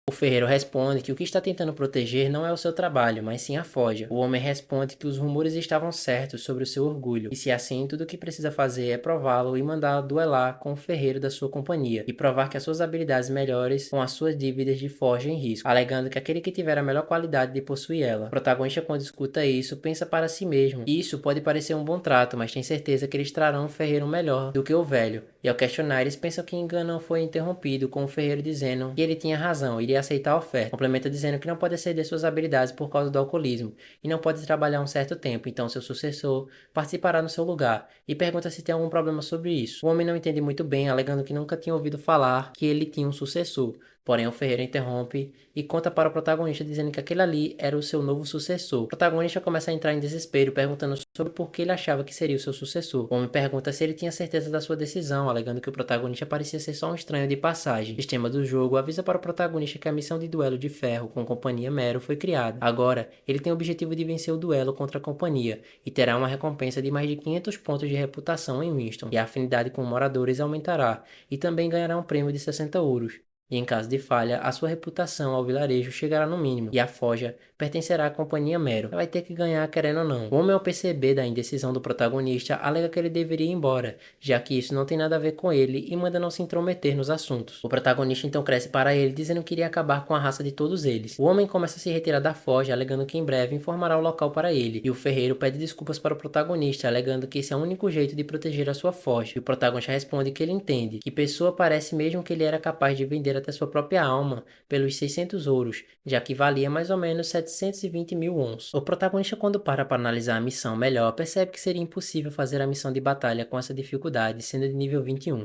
O ferreiro responde que o que está tentando proteger não é o seu trabalho, mas sim a forja. O homem responde que os rumores estavam certos sobre o seu orgulho, e se assim, tudo o que precisa fazer é prová-lo e mandá-lo duelar com o ferreiro da sua companhia, e provar que as suas habilidades melhores com as suas dívidas de forja em risco, alegando que aquele que tiver a melhor qualidade de possuir ela. O protagonista, quando escuta isso, pensa para si mesmo. Isso pode parecer um bom trato, mas tem certeza que eles trarão um ferreiro melhor do que o velho. E ao questionar, eles pensam que o engano foi interrompido, com o ferreiro dizendo que ele tinha razão, iria aceitar a oferta. Complementa dizendo que não pode ceder suas habilidades por causa do alcoolismo e não pode trabalhar um certo tempo, então seu sucessor participará no seu lugar. E pergunta se tem algum problema sobre isso. O homem não entende muito bem, alegando que nunca tinha ouvido falar que ele tinha um sucessor. Porém, o ferreiro interrompe e conta para o protagonista dizendo que aquele ali era o seu novo sucessor. O protagonista começa a entrar em desespero, perguntando sobre por que ele achava que seria o seu sucessor. O homem pergunta se ele tinha certeza da sua decisão, alegando que o protagonista parecia ser só um estranho de passagem. O sistema do jogo avisa para o protagonista que a missão de duelo de ferro com a companhia Mero foi criada. Agora, ele tem o objetivo de vencer o duelo contra a companhia e terá uma recompensa de mais de 500 pontos de reputação em Winston, e a afinidade com moradores aumentará, e também ganhará um prêmio de 60 ouros. E em caso de falha, a sua reputação ao vilarejo chegará no mínimo, e a forja pertencerá à companhia Mero. Vai ter que ganhar querendo ou não. O homem, ao perceber da indecisão do protagonista, alega que ele deveria ir embora, já que isso não tem nada a ver com ele, e manda não se intrometer nos assuntos. O protagonista então cresce para ele, dizendo que iria acabar com a raça de todos eles. O homem começa a se retirar da forja, alegando que em breve informará o local para ele, e o ferreiro pede desculpas para o protagonista, alegando que esse é o único jeito de proteger a sua forja. E o protagonista responde que ele entende que pessoa parece mesmo que ele era capaz de vender até sua própria alma pelos 600 ouros, já que valia mais ou menos 720 mil ons. O protagonista, quando para analisar a missão melhor, percebe que seria impossível fazer a missão de batalha com essa dificuldade, sendo de nível 21.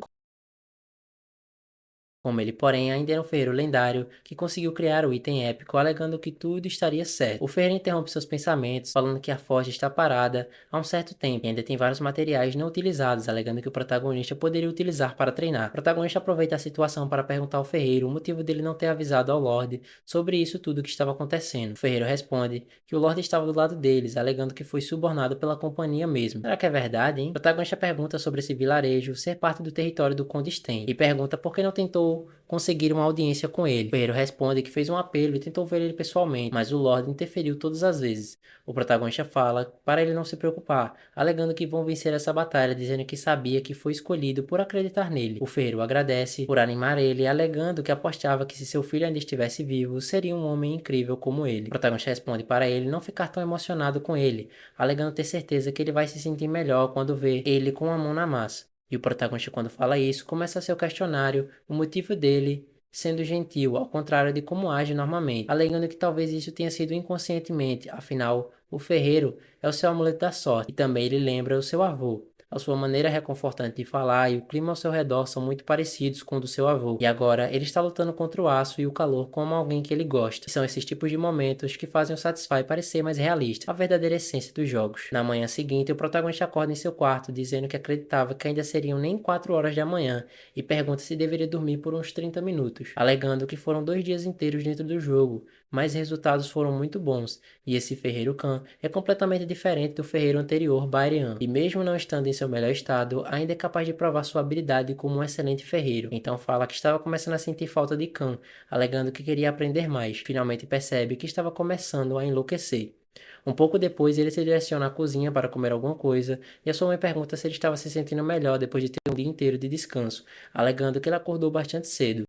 Como ele, porém, ainda era um ferreiro lendário que conseguiu criar o item épico, alegando que tudo estaria certo. O ferreiro interrompe seus pensamentos, falando que a forja está parada há um certo tempo e ainda tem vários materiais não utilizados, alegando que o protagonista poderia utilizar para treinar. O protagonista aproveita a situação para perguntar ao ferreiro o motivo dele não ter avisado ao Lorde sobre isso tudo que estava acontecendo. O ferreiro responde que o Lorde estava do lado deles, alegando que foi subornado pela companhia mesmo. Será que é verdade, hein? O protagonista pergunta sobre esse vilarejo ser parte do território do Conde Sten e pergunta por que não tentou conseguir uma audiência com ele. O ferreiro responde que fez um apelo e tentou ver ele pessoalmente, mas o Lorde interferiu todas as vezes. O protagonista fala para ele não se preocupar, alegando que vão vencer essa batalha, dizendo que sabia que foi escolhido por acreditar nele. O ferreiro agradece por animar ele, alegando que apostava que se seu filho ainda estivesse vivo, seria um homem incrível como ele. O protagonista responde para ele não ficar tão emocionado com ele, alegando ter certeza que ele vai se sentir melhor quando vê ele com a mão na massa. E o protagonista, quando fala isso, começa a ser o questionário, o motivo dele sendo gentil, ao contrário de como age normalmente, alegando que talvez isso tenha sido inconscientemente, afinal, o ferreiro é o seu amuleto da sorte, e também ele lembra o seu avô. A sua maneira reconfortante de falar e o clima ao seu redor são muito parecidos com o do seu avô. E agora ele está lutando contra o aço e o calor como alguém que ele gosta. E são esses tipos de momentos que fazem o Satisfy parecer mais realista, a verdadeira essência dos jogos. Na manhã seguinte, o protagonista acorda em seu quarto dizendo que acreditava que ainda seriam nem 4 horas da manhã e pergunta se deveria dormir por uns 30 minutos, alegando que foram 2 dias inteiros dentro do jogo, mas resultados foram muito bons, e esse ferreiro Khan é completamente diferente do ferreiro anterior Barian, e mesmo não estando em seu melhor estado, ainda é capaz de provar sua habilidade como um excelente ferreiro. Então fala que estava começando a sentir falta de Khan, alegando que queria aprender mais. Finalmente percebe que estava começando a enlouquecer. Um pouco depois, ele se direciona à cozinha para comer alguma coisa, e a sua mãe pergunta se ele estava se sentindo melhor depois de ter um dia inteiro de descanso, alegando que ele acordou bastante cedo.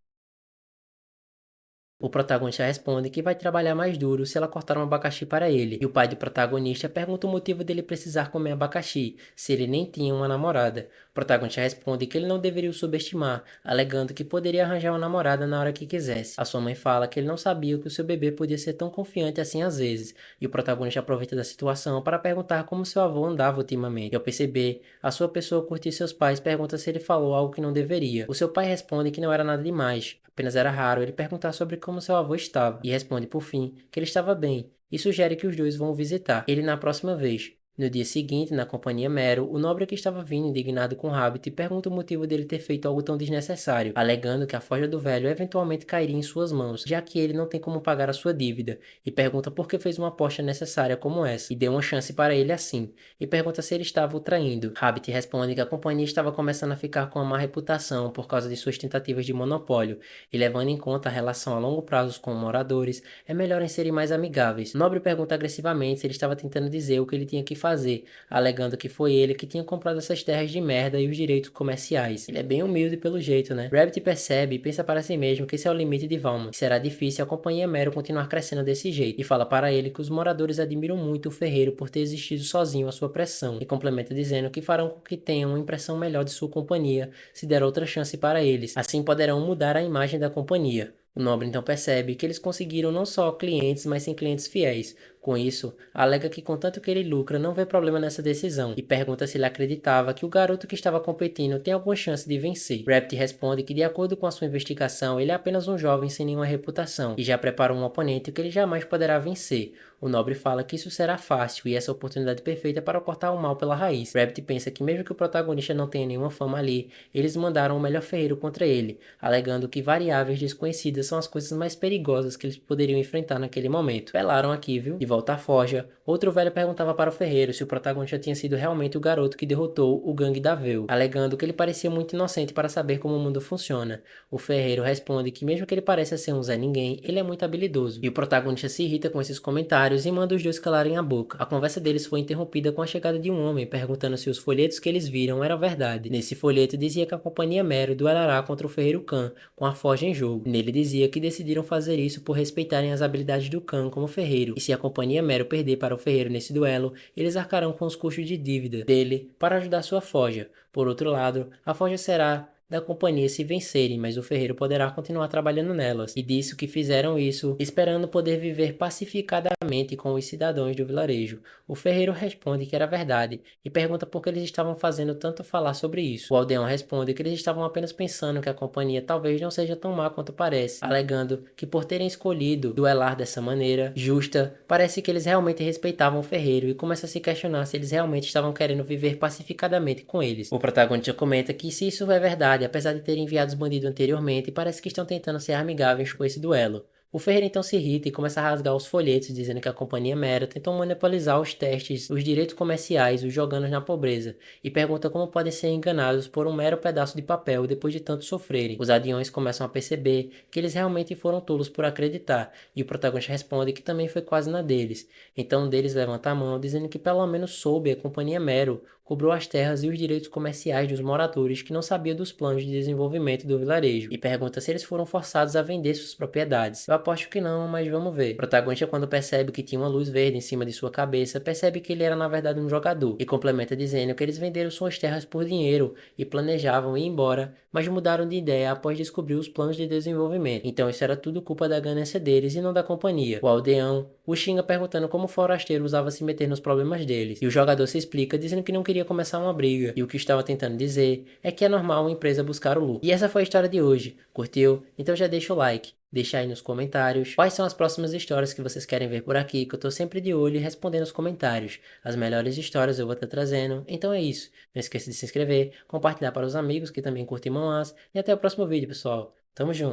O protagonista responde que vai trabalhar mais duro se ela cortar um abacaxi para ele, e o pai do protagonista pergunta o motivo dele precisar comer abacaxi, se ele nem tinha uma namorada. O protagonista responde que ele não deveria o subestimar, alegando que poderia arranjar uma namorada na hora que quisesse. A sua mãe fala que ele não sabia que o seu bebê podia ser tão confiante assim às vezes, e o protagonista aproveita da situação para perguntar como seu avô andava ultimamente. E ao perceber a sua pessoa curtir seus pais, pergunta se ele falou algo que não deveria. O seu pai responde que não era nada demais, apenas era raro ele perguntar sobre como seu avô estava, e responde por fim que ele estava bem, e sugere que os dois vão visitar ele na próxima vez. No dia seguinte, na companhia Mero, o nobre que estava vindo indignado com Rabbit pergunta o motivo dele ter feito algo tão desnecessário, alegando que a forja do velho eventualmente cairia em suas mãos, já que ele não tem como pagar a sua dívida, e pergunta por que fez uma aposta necessária como essa, e deu uma chance para ele assim, e pergunta se ele estava o traindo. Rabbit responde que a companhia estava começando a ficar com uma má reputação por causa de suas tentativas de monopólio, e levando em conta a relação a longo prazo com moradores, é melhor em serem mais amigáveis. O nobre pergunta agressivamente se ele estava tentando dizer o que ele tinha que fazer, alegando que foi ele que tinha comprado essas terras de merda e os direitos comerciais. Ele é bem humilde pelo jeito, né? Rabbit percebe e pensa para si mesmo que esse é o limite de Valmont, que será difícil a companhia Mero continuar crescendo desse jeito, e fala para ele que os moradores admiram muito o ferreiro por ter existido sozinho à sua pressão, e complementa dizendo que farão com que tenham uma impressão melhor de sua companhia se der outra chance para eles, assim poderão mudar a imagem da companhia. O nobre então percebe que eles conseguiram não só clientes, mas sim clientes fiéis. Com isso, alega que contanto que ele lucra, não vê problema nessa decisão, e pergunta se ele acreditava que o garoto que estava competindo tem alguma chance de vencer. Rabbit responde que, de acordo com a sua investigação, ele é apenas um jovem sem nenhuma reputação, e já prepara um oponente que ele jamais poderá vencer. O nobre fala que isso será fácil, e essa é a oportunidade perfeita para cortar o mal pela raiz. Rabbit pensa que mesmo que o protagonista não tenha nenhuma fama ali, eles mandaram o melhor ferreiro contra ele, alegando que variáveis desconhecidas são as coisas mais perigosas que eles poderiam enfrentar naquele momento. Pelaram aqui, viu? De volta à forja, outro velho perguntava para o ferreiro se o protagonista tinha sido realmente o garoto que derrotou o gangue da Veu, alegando que ele parecia muito inocente para saber como o mundo funciona. O ferreiro responde que mesmo que ele pareça ser um Zé Ninguém, ele é muito habilidoso, e o protagonista se irrita com esses comentários e manda os dois calarem a boca. A conversa deles foi interrompida com a chegada de um homem perguntando se os folhetos que eles viram eram verdade. Nesse folheto dizia que a companhia Mero duelará contra o ferreiro Khan, com a forja em jogo. Nele dizia que decidiram fazer isso por respeitarem as habilidades do Khan como ferreiro, e se a companhia Mero perder para o ferreiro nesse duelo, eles arcarão com os custos de dívida dele para ajudar sua forja. Por outro lado, a forja será da companhia se vencerem, mas o ferreiro poderá continuar trabalhando nelas, e disse que fizeram isso esperando poder viver pacificadamente com os cidadãos do vilarejo. O ferreiro responde que era verdade, e pergunta por que eles estavam fazendo tanto falar sobre isso. O aldeão responde que eles estavam apenas pensando que a companhia talvez não seja tão má quanto parece, alegando que por terem escolhido duelar dessa maneira justa, parece que eles realmente respeitavam o ferreiro, e começa a se questionar se eles realmente estavam querendo viver pacificadamente com eles. O protagonista comenta que se isso é verdade, apesar de terem enviado os bandidos anteriormente, parece que estão tentando ser amigáveis com esse duelo. O ferreiro então se irrita e começa a rasgar os folhetos, dizendo que a companhia Mera tentou monopolizar os testes, os direitos comerciais, os jogando na pobreza, e pergunta como podem ser enganados por um mero pedaço de papel depois de tanto sofrerem. Os adiões começam a perceber que eles realmente foram tolos por acreditar, e o protagonista responde que também foi quase na deles. Então um deles levanta a mão, dizendo que pelo menos soube a companhia Mero cobrou as terras e os direitos comerciais dos moradores que não sabiam dos planos de desenvolvimento do vilarejo e pergunta se eles foram forçados a vender suas propriedades. Eu aposto que não, mas vamos ver. O protagonista, quando percebe que tinha uma luz verde em cima de sua cabeça, percebe que ele era na verdade um jogador e complementa dizendo que eles venderam suas terras por dinheiro e planejavam ir embora, mas mudaram de ideia após descobrir os planos de desenvolvimento. Então isso era tudo culpa da ganância deles e não da companhia. O aldeão o xinga perguntando como o forasteiro usava se meter nos problemas deles, e o jogador se explica dizendo que não queria começar uma briga, e o que estava tentando dizer é que é normal uma empresa buscar o lucro. E essa foi a história de hoje. Curtiu? Então já deixa o like. Deixa aí nos comentários quais são as próximas histórias que vocês querem ver por aqui, que eu tô sempre de olho e respondendo os comentários. As melhores histórias eu vou estar trazendo. Então é isso. Não esqueça de se inscrever, compartilhar para os amigos que também curtem manhwas, e até o próximo vídeo, pessoal. Tamo junto.